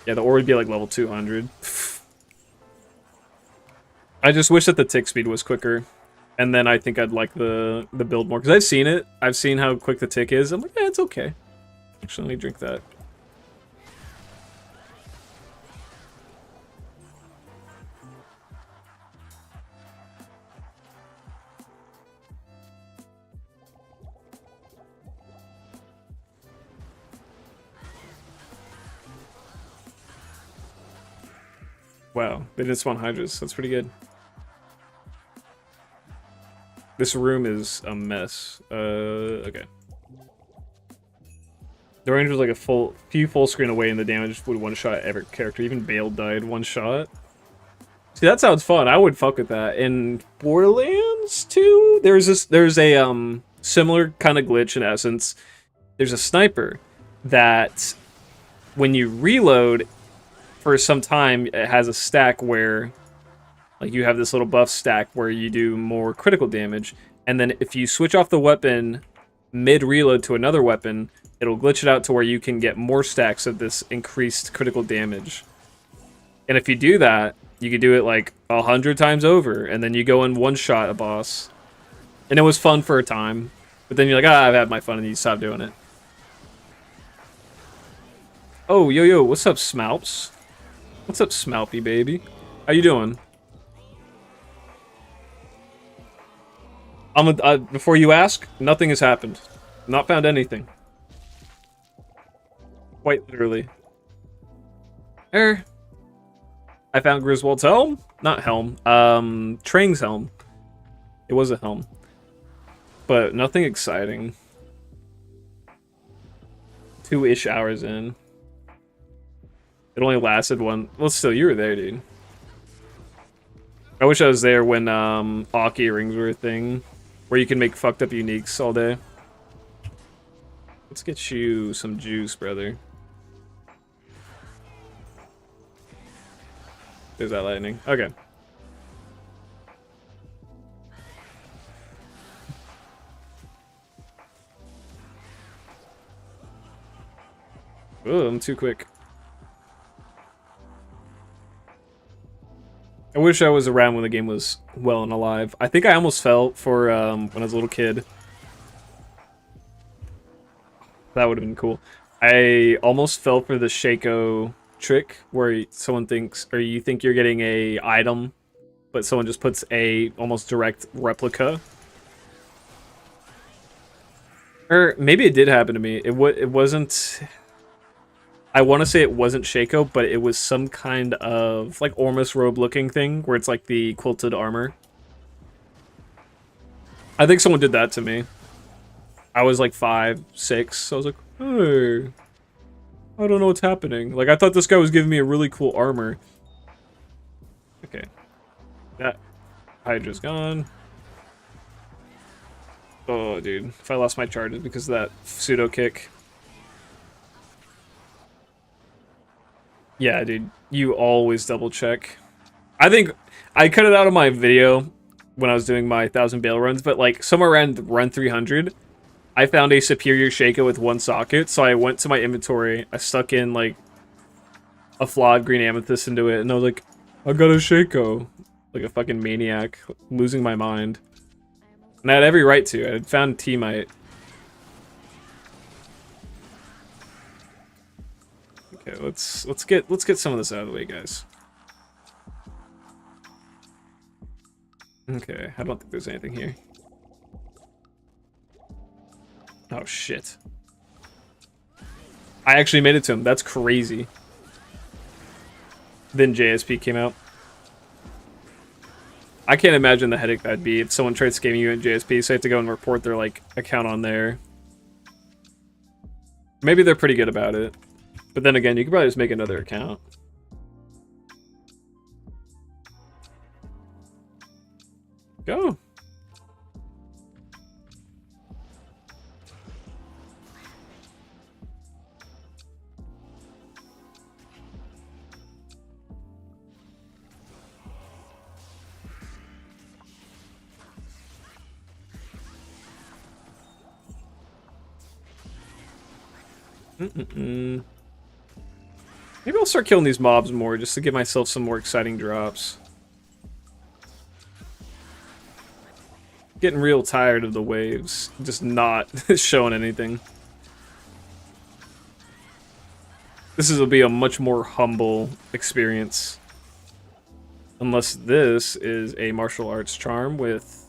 Yeah, the ore would be like level 200. I just wish that the tick speed was quicker. And then I think I'd like the build more. Because I've seen it. I've seen how quick the tick is. I'm like, yeah, it's okay. Actually, let me drink that. Wow, they didn't spawn Hydras. That's pretty good. This room is a mess. Okay. The range was like a few full screen away, and the damage would one-shot every character. Even Baal died one shot. See, that sounds fun. I would fuck with that. In Borderlands 2, there's a similar kind of glitch in essence. There's a sniper that when you reload for some time, it has a stack where like you have this little buff stack where you do more critical damage, and then if you switch off the weapon mid-reload to another weapon, it'll glitch it out to where you can get more stacks of this increased critical damage. And if you do that, you can do it like 100 times over, and then you go and one-shot a boss. And it was fun for a time, but then you're like, ah, I've had my fun, and you stop doing it. Oh, yo, what's up, Smoups? What's up, Smoupy, baby? How you doing? Before you ask, nothing has happened. Not found anything. Quite literally. I found Griswold's helm? Not helm. Trang's helm. It was a helm. But nothing exciting. 2-ish hours in. It only lasted one. Well, still, you were there, dude. I wish I was there when Aki rings were a thing, where you can make fucked up uniques all day. Let's get you some juice, brother. There's that lightning. Okay. Oh, I'm too quick. I wish I was around when the game was well and alive. I think I almost fell for when I was a little kid. That would have been cool. I almost fell for the Shaco trick where someone thinks, or you think you're getting a item, but someone just puts a almost direct replica. Or maybe it did happen to me. It wasn't. I want to say it wasn't Shaco, but it was some kind of like Ormus robe looking thing where it's like the quilted armor. I think someone did that to me. I was like 5, 6. So I was like, hey, I don't know what's happening. Like I thought this guy was giving me a really cool armor. Okay. That Hydra's gone. Oh, dude. If I lost my charges because of that pseudo kick. Yeah, dude. You always double check. I think I cut it out of my video when I was doing my 1,000 Baal runs, but like somewhere around run 300, I found a superior Shaco with 1 socket, so I went to my inventory, I stuck in like a flawed green amethyst into it, and I was like, I got a Shaco. Like a fucking maniac, losing my mind. And I had every right to. I had found Teamite. Okay, let's get some of this out of the way, guys. Okay, I don't think there's anything here. Oh shit. I actually made it to him. That's crazy. Then JSP came out. I can't imagine the headache that'd be if someone tried scamming you in JSP, so I have to go and report their like account on there. Maybe they're pretty good about it. But then again, you could probably just make another account. Go. Maybe I'll start killing these mobs more just to give myself some more exciting drops. Getting real tired of the waves, just not showing anything. Will be a much more humble experience. Unless this is a martial arts charm with...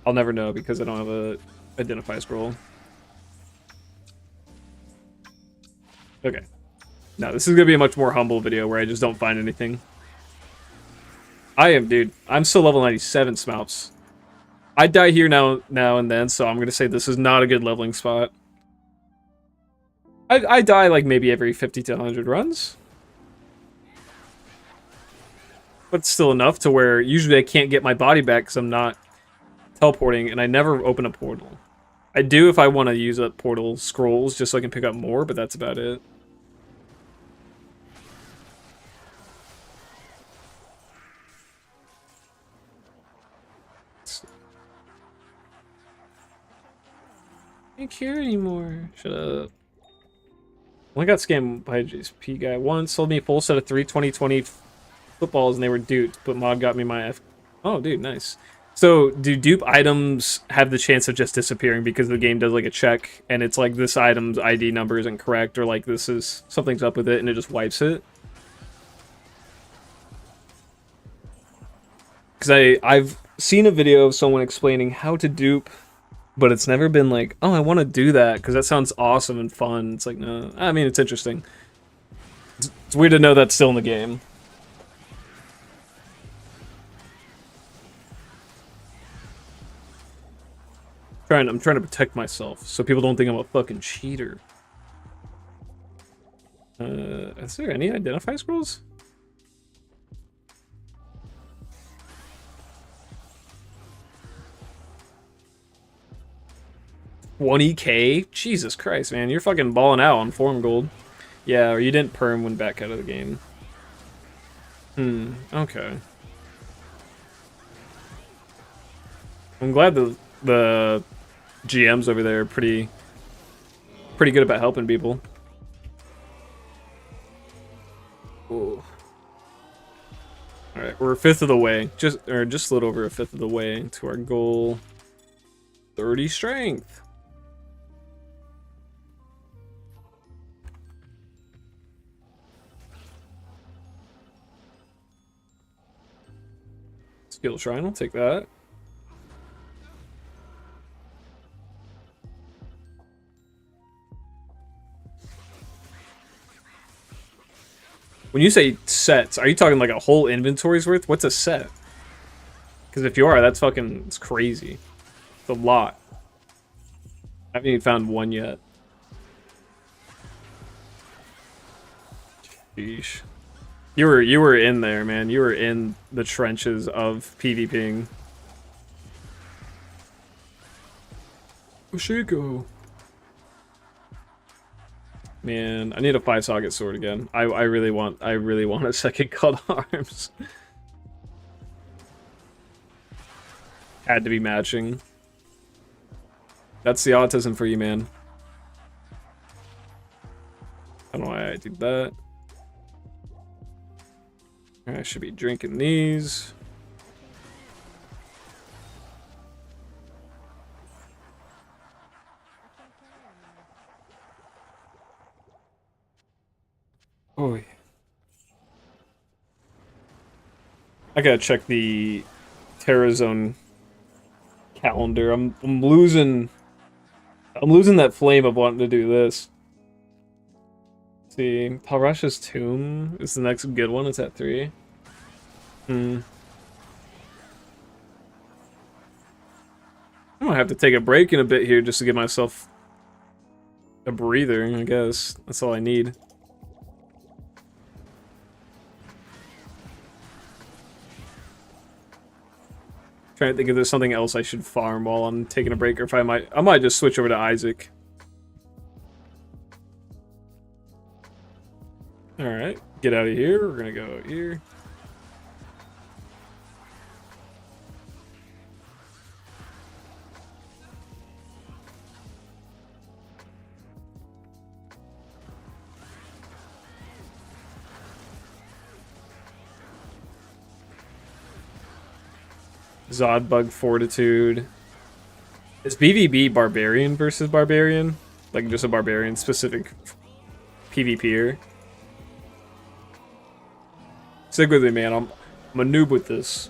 I'll never know because I don't have a identify scroll. Okay. No, this is gonna be a much more humble video where I just don't find anything. Dude. I'm still level 97, Smouts. I die here now and then, so I'm gonna say this is not a good leveling spot. I die like maybe every 50 to 100 runs. But it's still enough to where usually I can't get my body back because I'm not teleporting, and I never open a portal. I do if I want to use up portal scrolls just so I can pick up more, but that's about it. I don't care anymore. Shut up. Only got scammed by a JSP guy once. Sold me a full set of 3 2020 footballs and they were duped, but mod got me my F. Oh, dude, nice. So, do dupe items have the chance of just disappearing because the game does like a check and it's like this item's ID number isn't correct, or like this is something's up with it and it just wipes it? Because I've seen a video of someone explaining how to dupe, but it's never been like, oh, I want to do that because that sounds awesome and fun. It's like, no, I mean, it's interesting. It's weird to know that's still in the game. I'm trying to protect myself so people don't think I'm a fucking cheater. Is there any identify scrolls? 20k? Jesus Christ, man. You're fucking balling out on form gold. Yeah, or you didn't perm when back out of the game. Okay. I'm glad the GMs over there are pretty good about helping people. Ooh. All right, we're a fifth of the way, just a little over a fifth of the way to our goal. 30 strength. Skill shrine, I'll take that. When you say sets, are you talking like a whole inventory's worth? What's a set? Because if you are, that's fucking, it's crazy. It's a lot. I haven't even found one yet. Sheesh. You were in there, man. You were in the trenches of PvPing. Oshiko. Man, I need a 5-socket sword again. I really want a second cut arms. Had to be matching. That's the autism for you, man. I don't know why I did that. I should be drinking these. Oh, yeah. I gotta check the Terra Zone calendar. I'm losing that flame of wanting to do this. Let's see, Palrasha's Tomb is the next good one. It's at 3. I might have to take a break in a bit here just to give myself a breather, I guess. That's all I need. Trying to think if there's something else I should farm while I'm taking a break, or if I might just switch over to Isaac. Alright, get out of here. We're gonna go here. Zod Bug Fortitude. Is BVB Barbarian versus Barbarian? Like just a Barbarian specific PvPer? Stick with me, man. I'm a noob with this.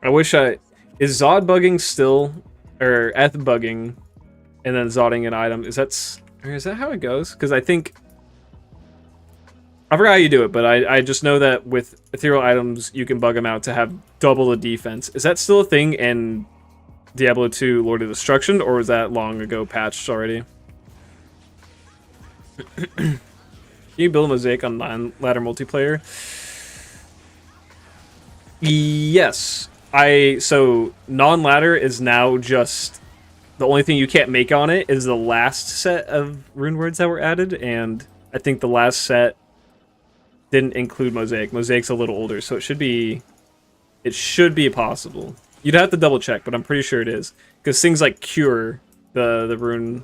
I wish I... Is Zod bugging still... Or eth bugging and then zodding an item? Is that how it goes? Because I think... I forgot how you do it, but I just know that with ethereal items, you can bug them out to have double the defense. Is that still a thing in Diablo 2 Lord of Destruction, or was that long ago patched already? Can you build a mosaic on ladder multiplayer? Yes. So non-ladder is now just... The only thing you can't make on it is the last set of rune words that were added, and I think the last set didn't include mosaic. Mosaic's a little older, so it should be possible. You'd have to double check, but I'm pretty sure it is, because things like cure, the rune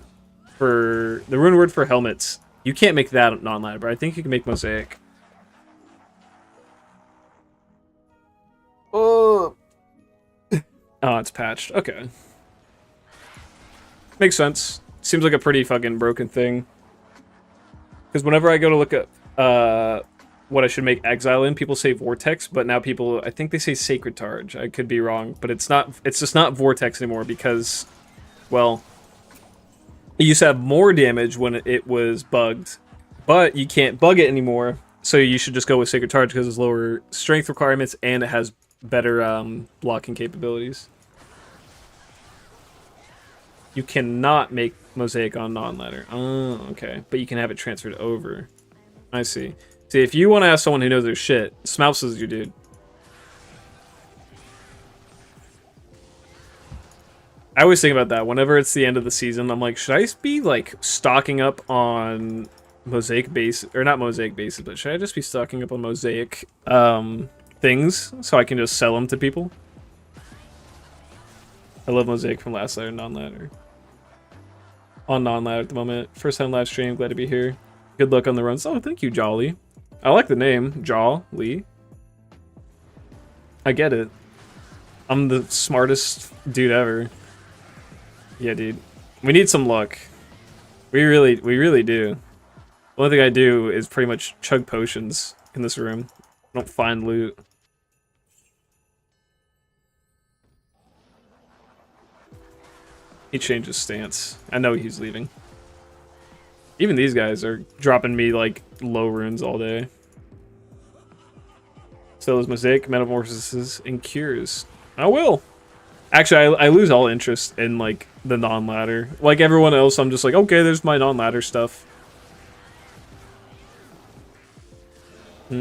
word for helmets, you can't make that non-ladder, but I think you can make mosaic. Oh, it's patched. Okay, makes sense. Seems like a pretty fucking broken thing. Because whenever I go to look at what I should make exile in, people say vortex, but now I think they say sacred targe. I could be wrong, but it's just not vortex anymore because, well, it used to have more damage when it was bugged, but you can't bug it anymore, so you should just go with sacred targe because it's lower strength requirements and it has better blocking capabilities. You cannot make mosaic on non-ladder. Oh, okay, but you can have it transferred over. I see. See, if you want to ask someone who knows their shit, Smouse is your dude. I always think about that. Whenever it's the end of the season, I'm like, should I be like stocking up on mosaic base, or not mosaic bases, but should I just be stocking up on mosaic things so I can just sell them to people? I love mosaic from last ladder, non-ladder. On non-ladder at the moment. First time live stream, glad to be here. Good luck on the runs. Oh, thank you, Jolly. I like the name, Jolly. I get it. I'm the smartest dude ever. Yeah, dude. We need some luck. We really do. The only thing I do is pretty much chug potions in this room. I don't find loot. He changed his stance. I know he's leaving. Even these guys are dropping me like low runes all day. So is Mosaic, Metamorphoses, and Cures. I will. Actually, I lose all interest in like the non-ladder. Like everyone else, I'm just like, okay, there's my non-ladder stuff. I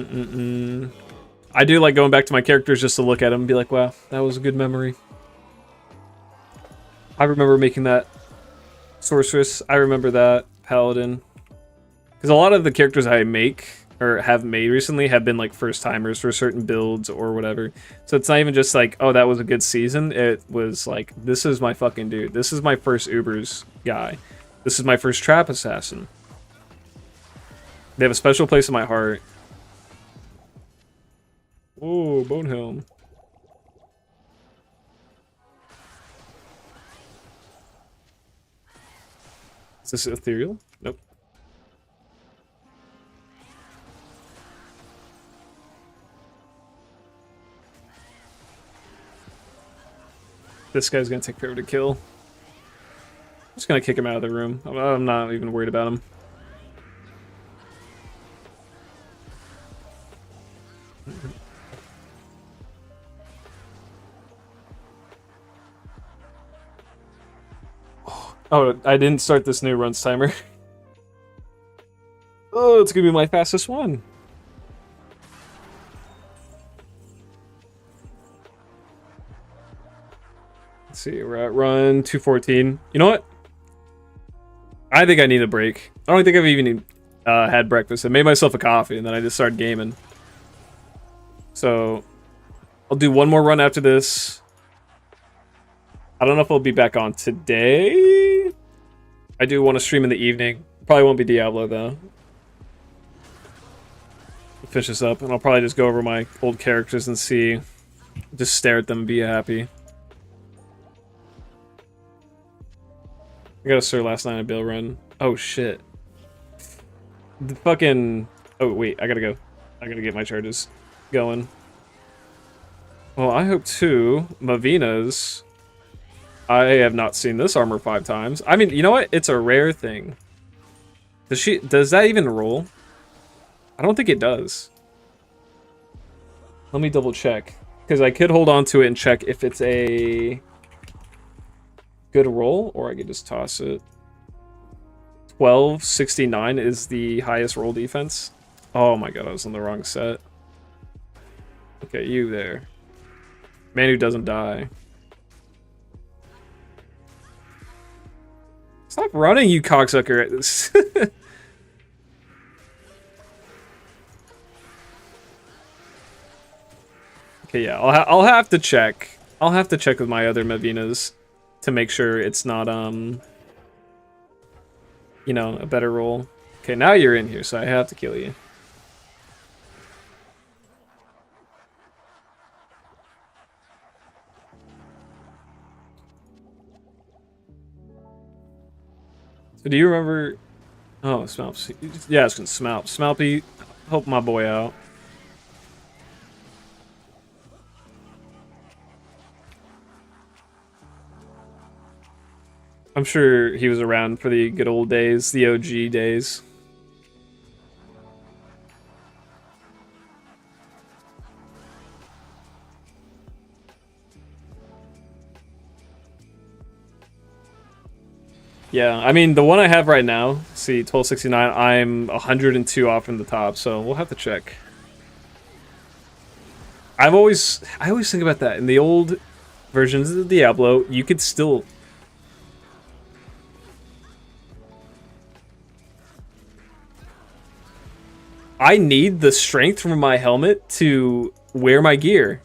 do like going back to my characters just to look at them and be like, wow, that was a good memory. I remember making that Sorceress. I remember that Paladin. Because a lot of the characters I make or have made recently have been like first timers for certain builds or whatever. So it's not even just like, oh, that was a good season. It was like, this is my fucking dude. This is my first Ubers guy. This is my first trap assassin. They have a special place in my heart. Oh, Bonehelm. Is this ethereal? Nope. This guy's gonna take forever to kill. I'm just gonna kick him out of the room. I'm not even worried about him. Oh, I didn't start this new runs timer. Oh, it's gonna be my fastest one. Let's see, we're at run 214. You know what? I think I need a break. I don't think I've even had breakfast. I made myself a coffee and then I just started gaming. So, I'll do one more run after this. I don't know if I'll be back on today. I do want to stream in the evening. Probably won't be Diablo though. Finish this up, and I'll probably just go over my old characters and see. Just stare at them and be happy. I got a Sir last night at Bill run. Oh shit. The fucking. Oh wait, I gotta go. I gotta get my charges going. Well, I hope too. Mavina's. I have not seen this armor 5 times. I mean, you know what? It's a rare thing. Does that even roll? I don't think it does. Let me double check. Because I could hold on to it and check if it's a good roll, or I could just toss it. 1269 is the highest roll defense. Oh my god, I was on the wrong set. Okay, you there. Man who doesn't die. Stop running, you cocksucker. Okay, yeah, I'll have to check. I'll have to check with my other Mavinas to make sure it's not, you know, a better roll. Okay, now you're in here, so I have to kill you. So do you remember... Oh, Smalp. Yeah, it's gonna Smalp. Smalpy, help my boy out. I'm sure he was around for the good old days, the OG days. Yeah, I mean, the one I have right now, see, 1269, I'm 102 off from the top, so we'll have to check. I always think about that. In the old versions of the Diablo, you could still I need the strength from my helmet to wear my gear.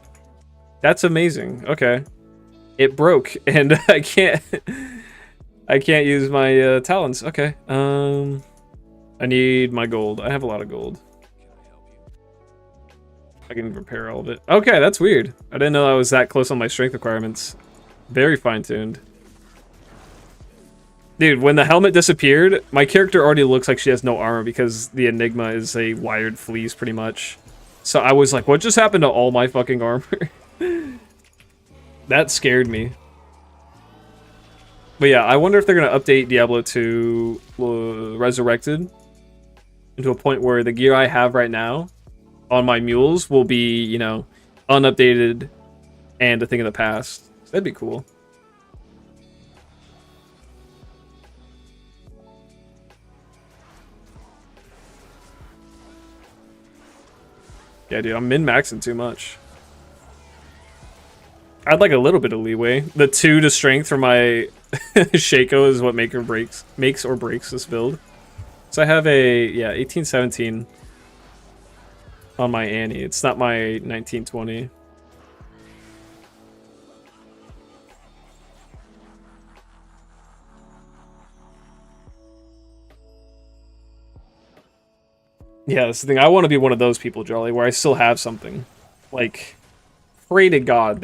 That's amazing. Okay. It broke and I can't use my talents. Okay. I need my gold. I have a lot of gold. I can repair all of it. Okay, that's weird. I didn't know I was that close on my strength requirements. Very fine-tuned. Dude, when the helmet disappeared, my character already looks like she has no armor because the Enigma is a wired fleece, pretty much. So I was like, what just happened to all my fucking armor? That scared me. But yeah, I wonder if they're going to update Diablo 2 Resurrected into a point where the gear I have right now on my mules will be, you know, unupdated and a thing of the past. So that'd be cool. Yeah, dude, I'm min-maxing too much. I'd like a little bit of leeway. The 2 to strength for my Shaco is what makes or breaks this build. So I have a, yeah, 1817 on my Annie. It's not my 1920. Yeah, that's the thing. I want to be one of those people, Jolly, where I still have something. Like, pray to God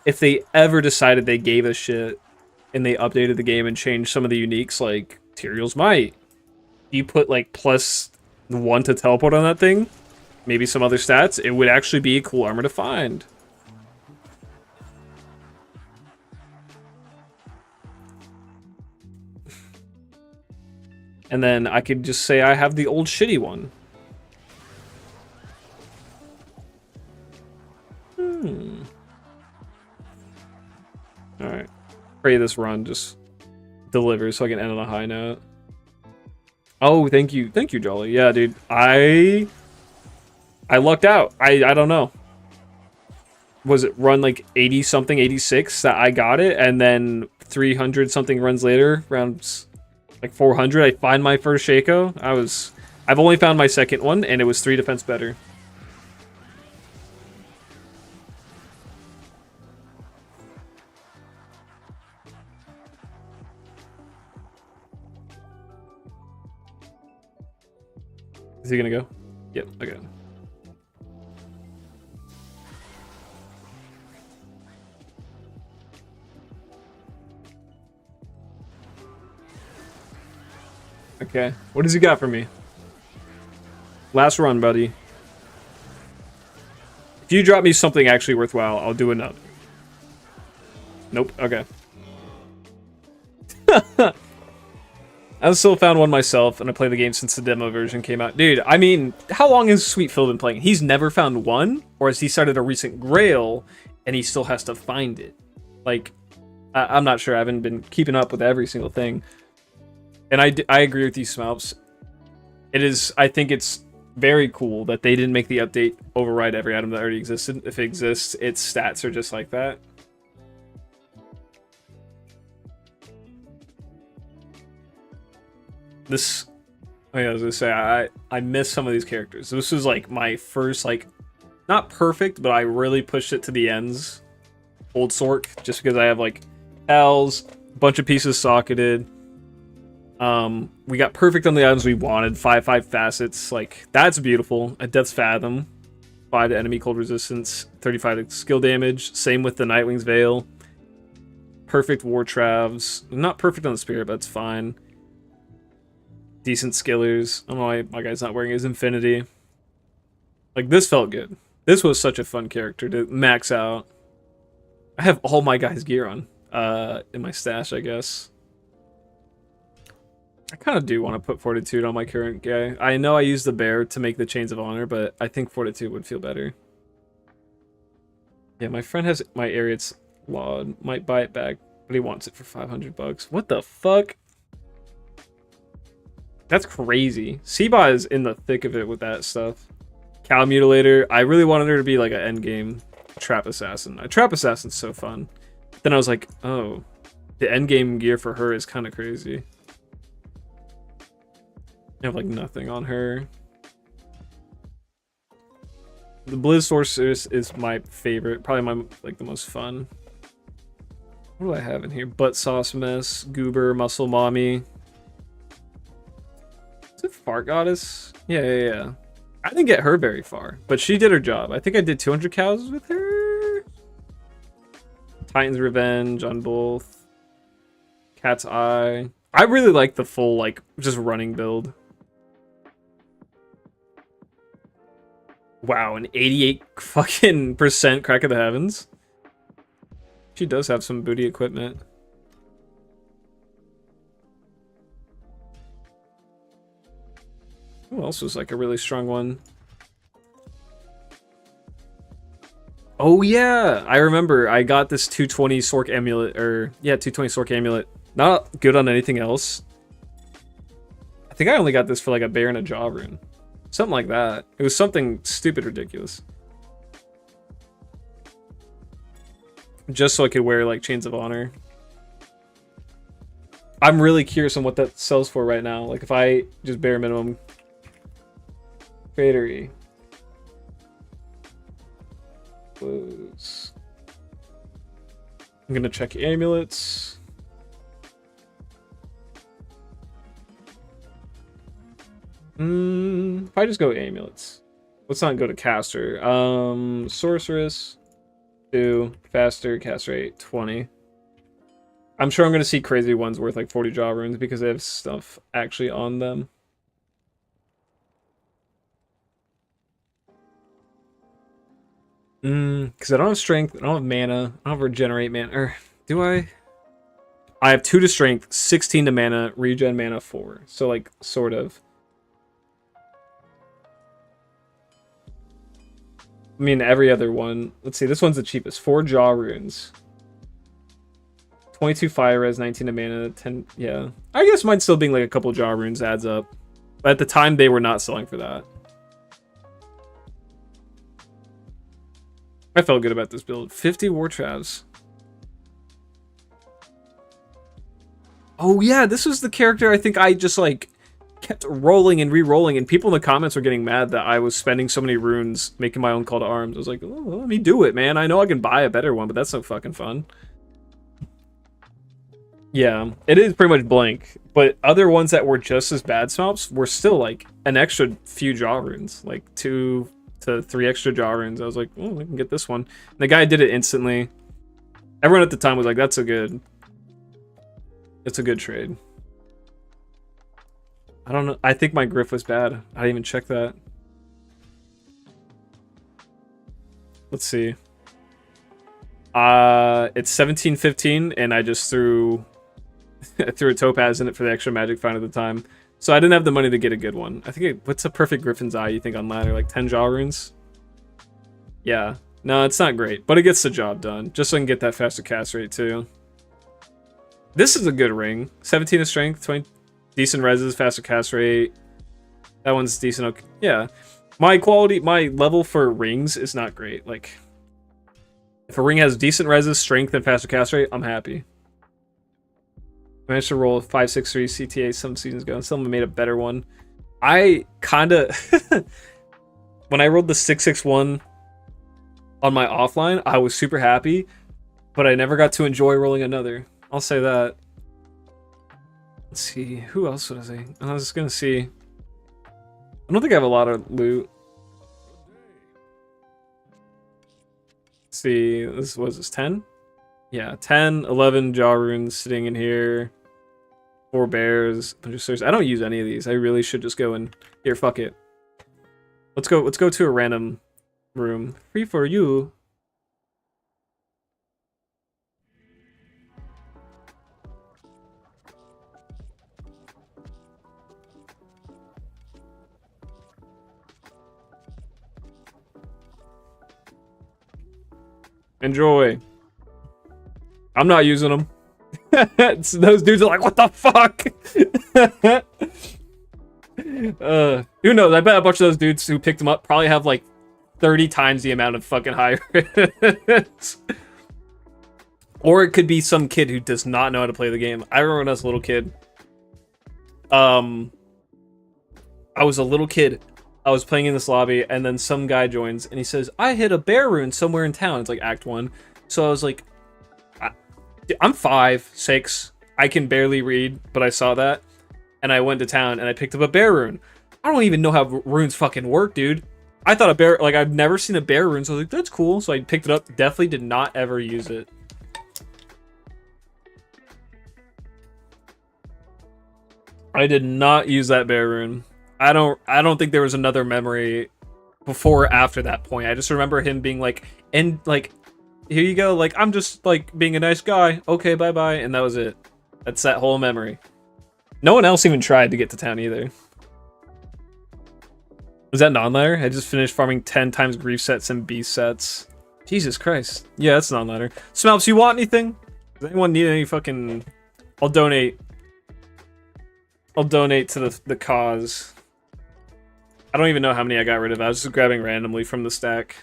if they ever decided they gave a shit and they updated the game and changed some of the uniques, like Tyrael's Might. You put like +1 to teleport on that thing, maybe some other stats, it would actually be a cool armor to find. And then I could just say I have the old shitty one. Alright. Pray this run just delivers so I can end on a high note. Oh, thank you. Thank you, Jolly. Yeah, dude. I lucked out. I don't know. Was it run like 80 something, 86 that I got it, and then 300 something runs later, around like 400, I find my first Shaco. I've only found my second one, and it was 3 defense better. Is he gonna go? Yep, okay. Okay, what does he got for me? Last run, buddy. If you drop me something actually worthwhile, I'll do another. Nope, okay. I still found one myself, and I played the game since the demo version came out. Dude, I mean, how long has Sweet Phil been playing? He's never found one? Or has he started a recent grail, and he still has to find it? Like, I'm not sure. I haven't been keeping up with every single thing. And I agree with you, Smoups. I think it's very cool that they didn't make the update override every item that already existed. If it exists, its stats are just like that. This, oh yeah, I was gonna say, I miss some of these characters. This was like my first, like, not perfect, but I really pushed it to the ends. Old Sork, just because I have like L's, a bunch of pieces socketed. We got perfect on the items we wanted. 5/5 facets, like that's beautiful. A Death's Fathom, 5 to enemy cold resistance, 35 to skill damage. Same with the Nightwing's Veil. Perfect War Travs. Not perfect on the Spirit, but it's fine. Decent skillers. I don't know why my guy's not wearing his Infinity. Like, this felt good. This was such a fun character to max out. I have all my guys' gear on in my stash, I guess. I kind of do want to put Fortitude on my current guy. I know I use the Bear to make the Chains of Honor, but I think Fortitude would feel better. Yeah, my friend has my Ariat's Laud. Might buy it back, but he wants it for 500 bucks. What the fuck? That's crazy. Seba is in the thick of it with that stuff. Cow Mutilator. I really wanted her to be like an endgame Trap Assassin. A Trap Assassin's so fun. Then I was like, oh, the endgame gear for her is kind of crazy. I have like nothing on her. The Blizz Sorceress is my favorite, probably my like the most fun. What do I have in here? Butt Sauce Mess, Goober, Muscle Mommy. Is it Fart Goddess? Yeah. I didn't get her very far, but she did her job. I think I did 200 cows with her. Titan's Revenge on both. Cat's Eye. I really like the full, like, just running build. Wow, an 88 fucking % Crack of the Heavens. She does have some booty equipment. Who else was like a really strong one? Oh yeah, I remember. I got this 220 Sork amulet, or yeah, 220 Sork amulet. Not good on anything else. I think I only got this for like a bear and a jaw rune. Something like that. It was something stupid ridiculous. Just so I could wear like Chains of Honor. I'm really curious on what that sells for right now. Like if I just bare minimum Fadery. Close. I'm gonna check amulets. If I just go amulets. Let's not go to caster. Sorceress. 2. Faster. Cast rate 20. I'm sure I'm gonna see crazy ones worth like 40 jaw runes because they have stuff actually on them. Because I don't have strength, I don't have mana, I don't have regenerate mana. Or do I? I have 2 to strength, 16 to mana, regen mana 4. So like sort of. I mean every other one. Let's see, this one's the cheapest. 4 jaw runes. 22 fire res, 19 to mana, 10. Yeah. I guess mine still being like a couple jaw runes adds up. But at the time they were not selling for that. I felt good about this build. 50 war traps. Oh yeah, this was the character I think I just like kept rolling and re-rolling, and people in the comments were getting mad that I was spending so many runes making my own call to arms. I was like, oh, let me do it, man. I know I can buy a better one, but that's no fucking fun. Yeah, it is pretty much blank, but other ones that were just as bad swaps were still like an extra few jaw runes, like 2 to 3 extra jaw runes. I was like, oh, we can get this one. And the guy did it instantly. Everyone at the time was like, it's a good trade. I don't know. I think my Griff was bad. I didn't even check that. Let's see. It's 1715, and I just threw a topaz in it for the extra magic find at the time. So I didn't have the money to get a good one. I think what's a perfect Griffin's Eye, you think, on ladder? Like 10 jaw runes? Yeah. No, it's not great, but it gets the job done. Just so I can get that faster cast rate, too. This is a good ring. 17 of strength, 20 decent reses, faster cast rate. That one's decent. Okay. Yeah. My level for rings is not great. Like, if a ring has decent reses, strength, and faster cast rate, I'm happy. I managed to roll a 563 CTA some seasons ago, and someone made a better one. I kinda when I rolled the 661 on my offline, I was super happy, but I never got to enjoy rolling another. I'll say that. Let's see, who else would I say? I was just gonna see. I don't think I have a lot of loot. Let's see, this was this 10? Yeah, 10, 11 jaw runes sitting in here. 4 bears, bunch of stairs. I don't use any of these. I really should just go and here, fuck it. Let's go to a random room. Free for you. Enjoy. I'm not using them. Those dudes are like, what the fuck? Who knows? I bet a bunch of those dudes who picked them up probably have like 30 times the amount of fucking high risk. Or it could be some kid who does not know how to play the game. I remember when I was a little kid. I was a little kid I was playing in this lobby, and then some guy joins, and he says, I hit a bear rune somewhere in town. It's like Act 1. So I was like, I'm 5, 6. I can barely read, but I saw that. And I went to town, and I picked up a bear rune. I don't even know how runes fucking work, dude. I thought a bear, like, I've never seen a bear rune, so I was like, that's cool. So I picked it up. Definitely did not ever use it. I did not use that bear rune. I don't think there was another memory before or after that point. I just remember him being like, and like, here you go, like, I'm just like being a nice guy. Okay, bye-bye. And that was it. That's that whole memory. No one else even tried to get to town either. Was that non-ladder? I just finished farming 10 times grief sets and beast sets. Jesus Christ. Yeah, that's non-ladder. Smelps, you want anything? Does anyone need any fucking... I'll donate to the cause. I don't even know how many I got rid of. I was just grabbing randomly from the stack.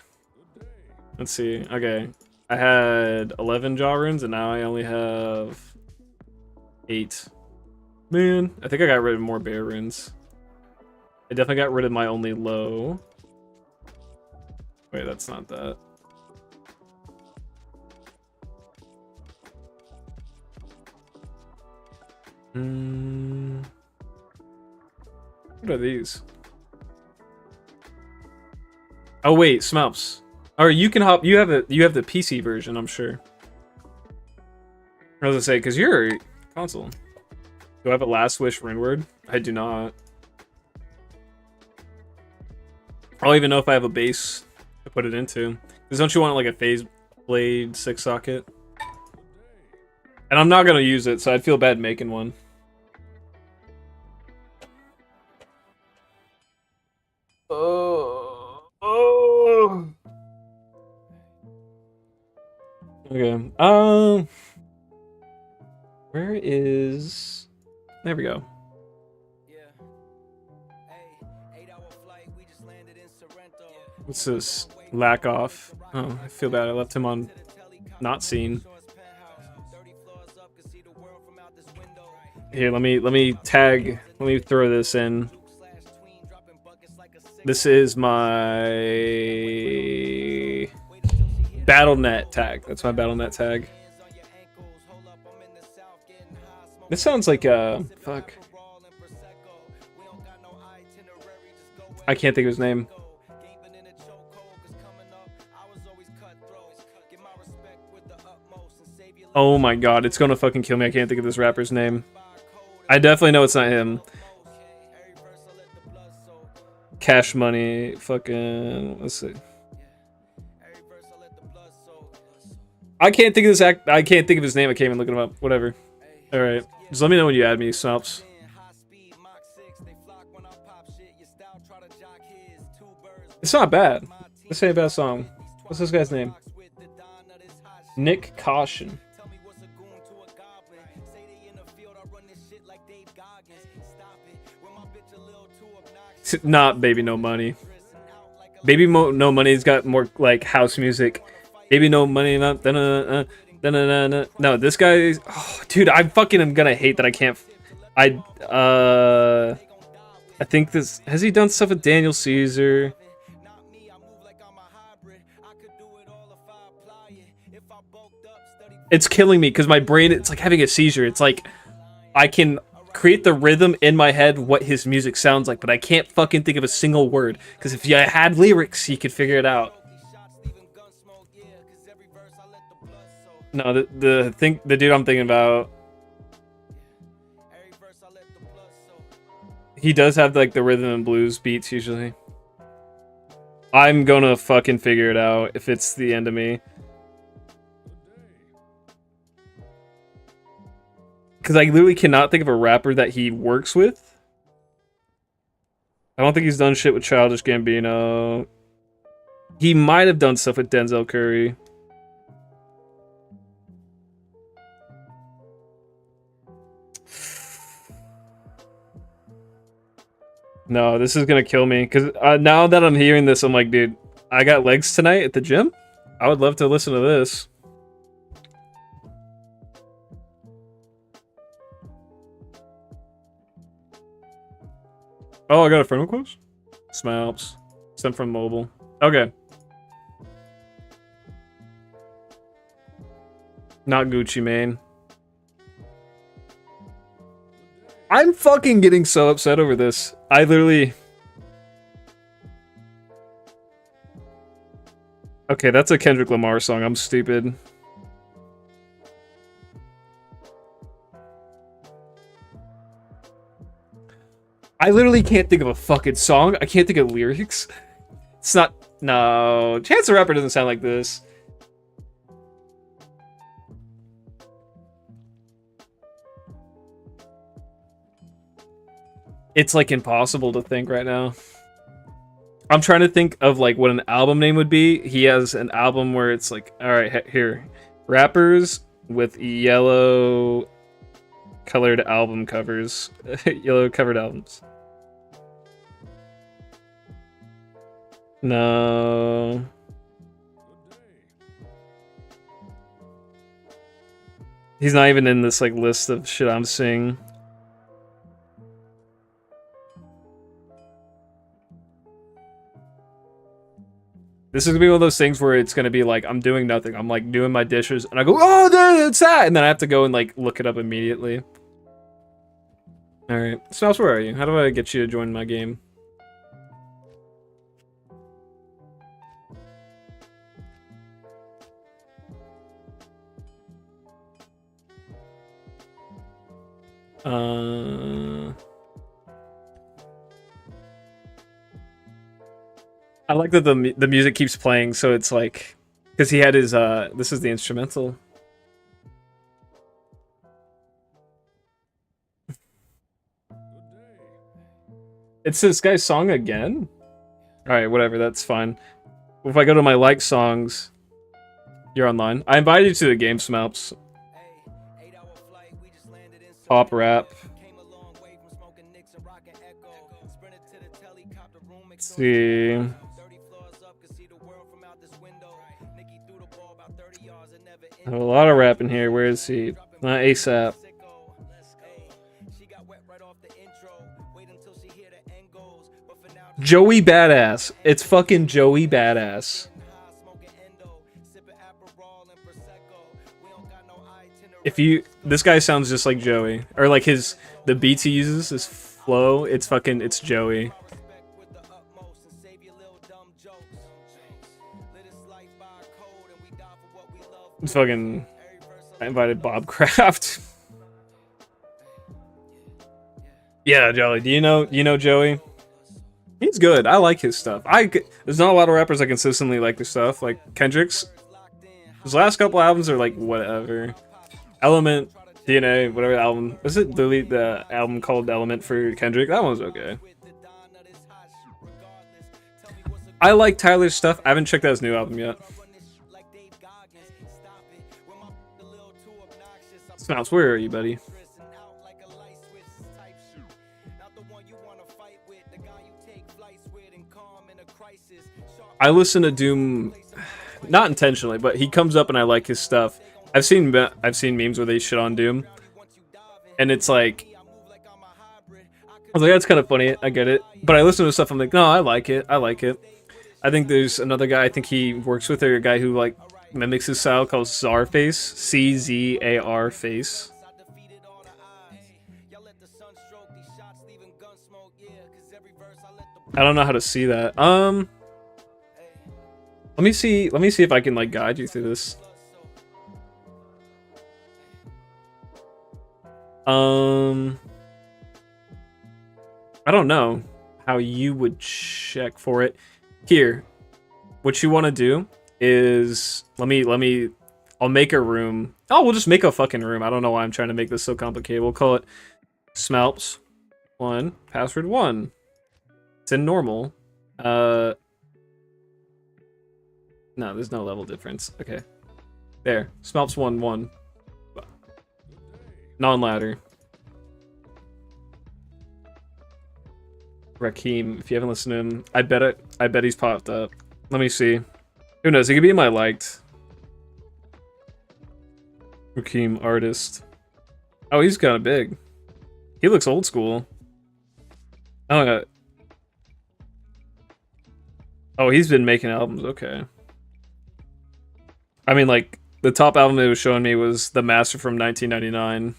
Let's see. Okay. I had 11 jaw runes, and now I only have 8. Man, I think I got rid of more bear runes. I definitely got rid of my only low. Wait, that's not that. What are these? Oh wait, Smelps. Or you can hop. You have the PC version, I'm sure. I was gonna say, because you're a console. Do I have a last wish rune word? I do not. I don't even know if I have a base to put it into. Because don't you want like a phase blade 6 socket? And I'm not gonna use it, so I'd feel bad making one. Oh. Okay. Where is? There we go. What's this? Lack off. Oh, I feel bad. I left him on not seen. Here, let me tag. Let me throw this in. This is my BattleNet tag. That's my BattleNet tag. This sounds like fuck. I can't think of his name. Oh my god, it's gonna fucking kill me. I can't think of this rapper's name. I definitely know it's not him. Cash Money, fucking, let's see. I can't think of this act. I can't think of his name. I can't even look him up. Whatever. All right, just let me know when you add me, Snops. It's not bad. This ain't a bad song. What's this guy's name? Nick Caution. Not Baby No Money. Baby No Money's got more like house music. Baby No Money. No, this guy is. Oh, dude, I fucking am gonna hate that I can't. I think this. Has he done stuff with Daniel Caesar? It's killing me because my brain. It's like having a seizure. It's like I can create the rhythm in my head what his music sounds like, but I can't fucking think of a single word, because if you had lyrics you could figure it out. No, the dude I'm thinking about, he does have like the rhythm and blues beats usually. I'm gonna fucking figure it out if it's the end of me. Because I literally cannot think of a rapper that he works with. I don't think he's done shit with Childish Gambino. He might have done stuff with Denzel Curry. No, this is gonna kill me. Because now that I'm hearing this, I'm like, dude, I got legs tonight at the gym? I would love to listen to this. Oh, I got a friend request? Smaps. Sent from mobile. Okay. Not Gucci Mane. I'm fucking getting so upset over this. I literally... Okay, that's a Kendrick Lamar song. I'm stupid. I literally can't think of a fucking song. I can't think of lyrics. It's not... No. Chance the Rapper doesn't sound like this. It's like impossible to think right now. I'm trying to think of like what an album name would be. He has an album where it's like, all right, here, rappers with yellow colored album covers, yellow covered albums. No. He's not even in this like list of shit I'm seeing. This is gonna be one of those things where it's gonna be like I'm doing nothing. I'm like doing my dishes and I go, oh, it's that, and then I have to go and like look it up immediately. All right, Smells, where are you? How do I get you to join my game? I like that the music keeps playing, so it's like, because he had his this is the instrumental. It's this guy's song again? Alright, whatever, that's fine. If I go to my like songs, you're online. I invited you to the game, Smelps. Pop rap. Let's see. I have a lot of rap in here. Where is he? Not ASAP. Joey Badass. It's fucking Joey Badass. If you... This guy sounds just like Joey. Or like the beats he uses, his flow, it's fucking... It's Joey. It's fucking... I invited Bob Kraft. Yeah, Jolly. Do you know Joey? He's good. I like his stuff. There's not a lot of rappers I consistently like their stuff. Like Kendrick's. His last couple albums are like whatever. Element, DNA, whatever album. Was it literally the album called Element for Kendrick? That one was okay. I like Tyler's stuff. I haven't checked out his new album yet. Smells, where are you, buddy? I listen to Doom, not intentionally, but he comes up and I like his stuff. I've seen memes where they shit on Doom, and it's like, I was like, that's kind of funny. I get it, but I listen to stuff. I'm like, no, I like it. I like it. I think there's another guy. I think he works with a guy who like mimics his style called Czarface, CZAR face. I don't know how to see that. Let me see if I can like guide you through this. I don't know how you would check for it. Here, what you want to do is I'll make a room. Oh, we'll just make a fucking room. I don't know why I'm trying to make this so complicated. We'll call it Smelps 1, password 1. It's in normal. No, there's no level difference. Okay. There. Smelps 1, 1. Non-ladder. Rakim, if you haven't listened to him, I bet he's popped up. Let me see. Who knows? He could be in my liked. Rakim, artist. Oh, he's kind of big. He looks old school. Oh, Oh, he's been making albums. Okay. I mean, like, the top album it was showing me was The Master from 1999.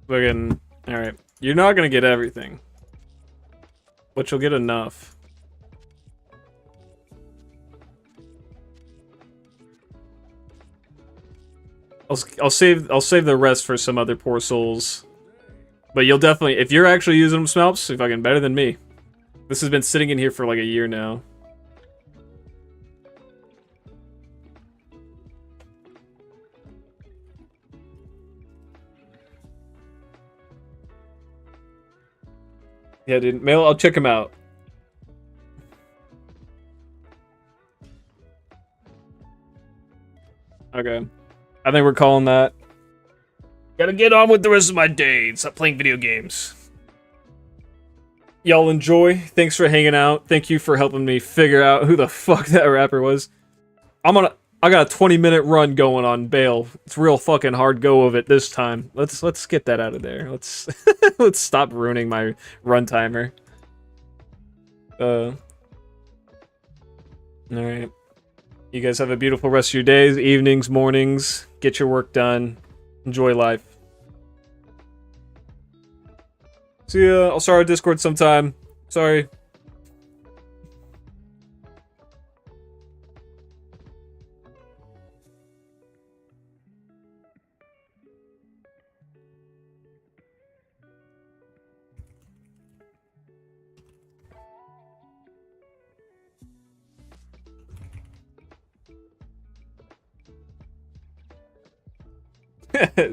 Fucking, alright. You're not gonna get everything. But you'll get enough. I'll save the rest for some other poor souls. But you'll definitely, if you're actually using them, Smelps, you're fucking better than me. This has been sitting in here for like a year now. Yeah, dude. Mail, I'll check him out. Okay. I think we're calling that. Gotta get on with the rest of my day and stop playing video games. Y'all enjoy. Thanks for hanging out. Thank you for helping me figure out who the fuck that rapper was. I got a 20-minute run going on Baal. It's real fucking hard go of it this time. Let's get that out of there. Let's let's stop ruining my run timer. Alright. You guys have a beautiful rest of your days, evenings, mornings. Get your work done. Enjoy life. See ya. I'll start our Discord sometime. Sorry.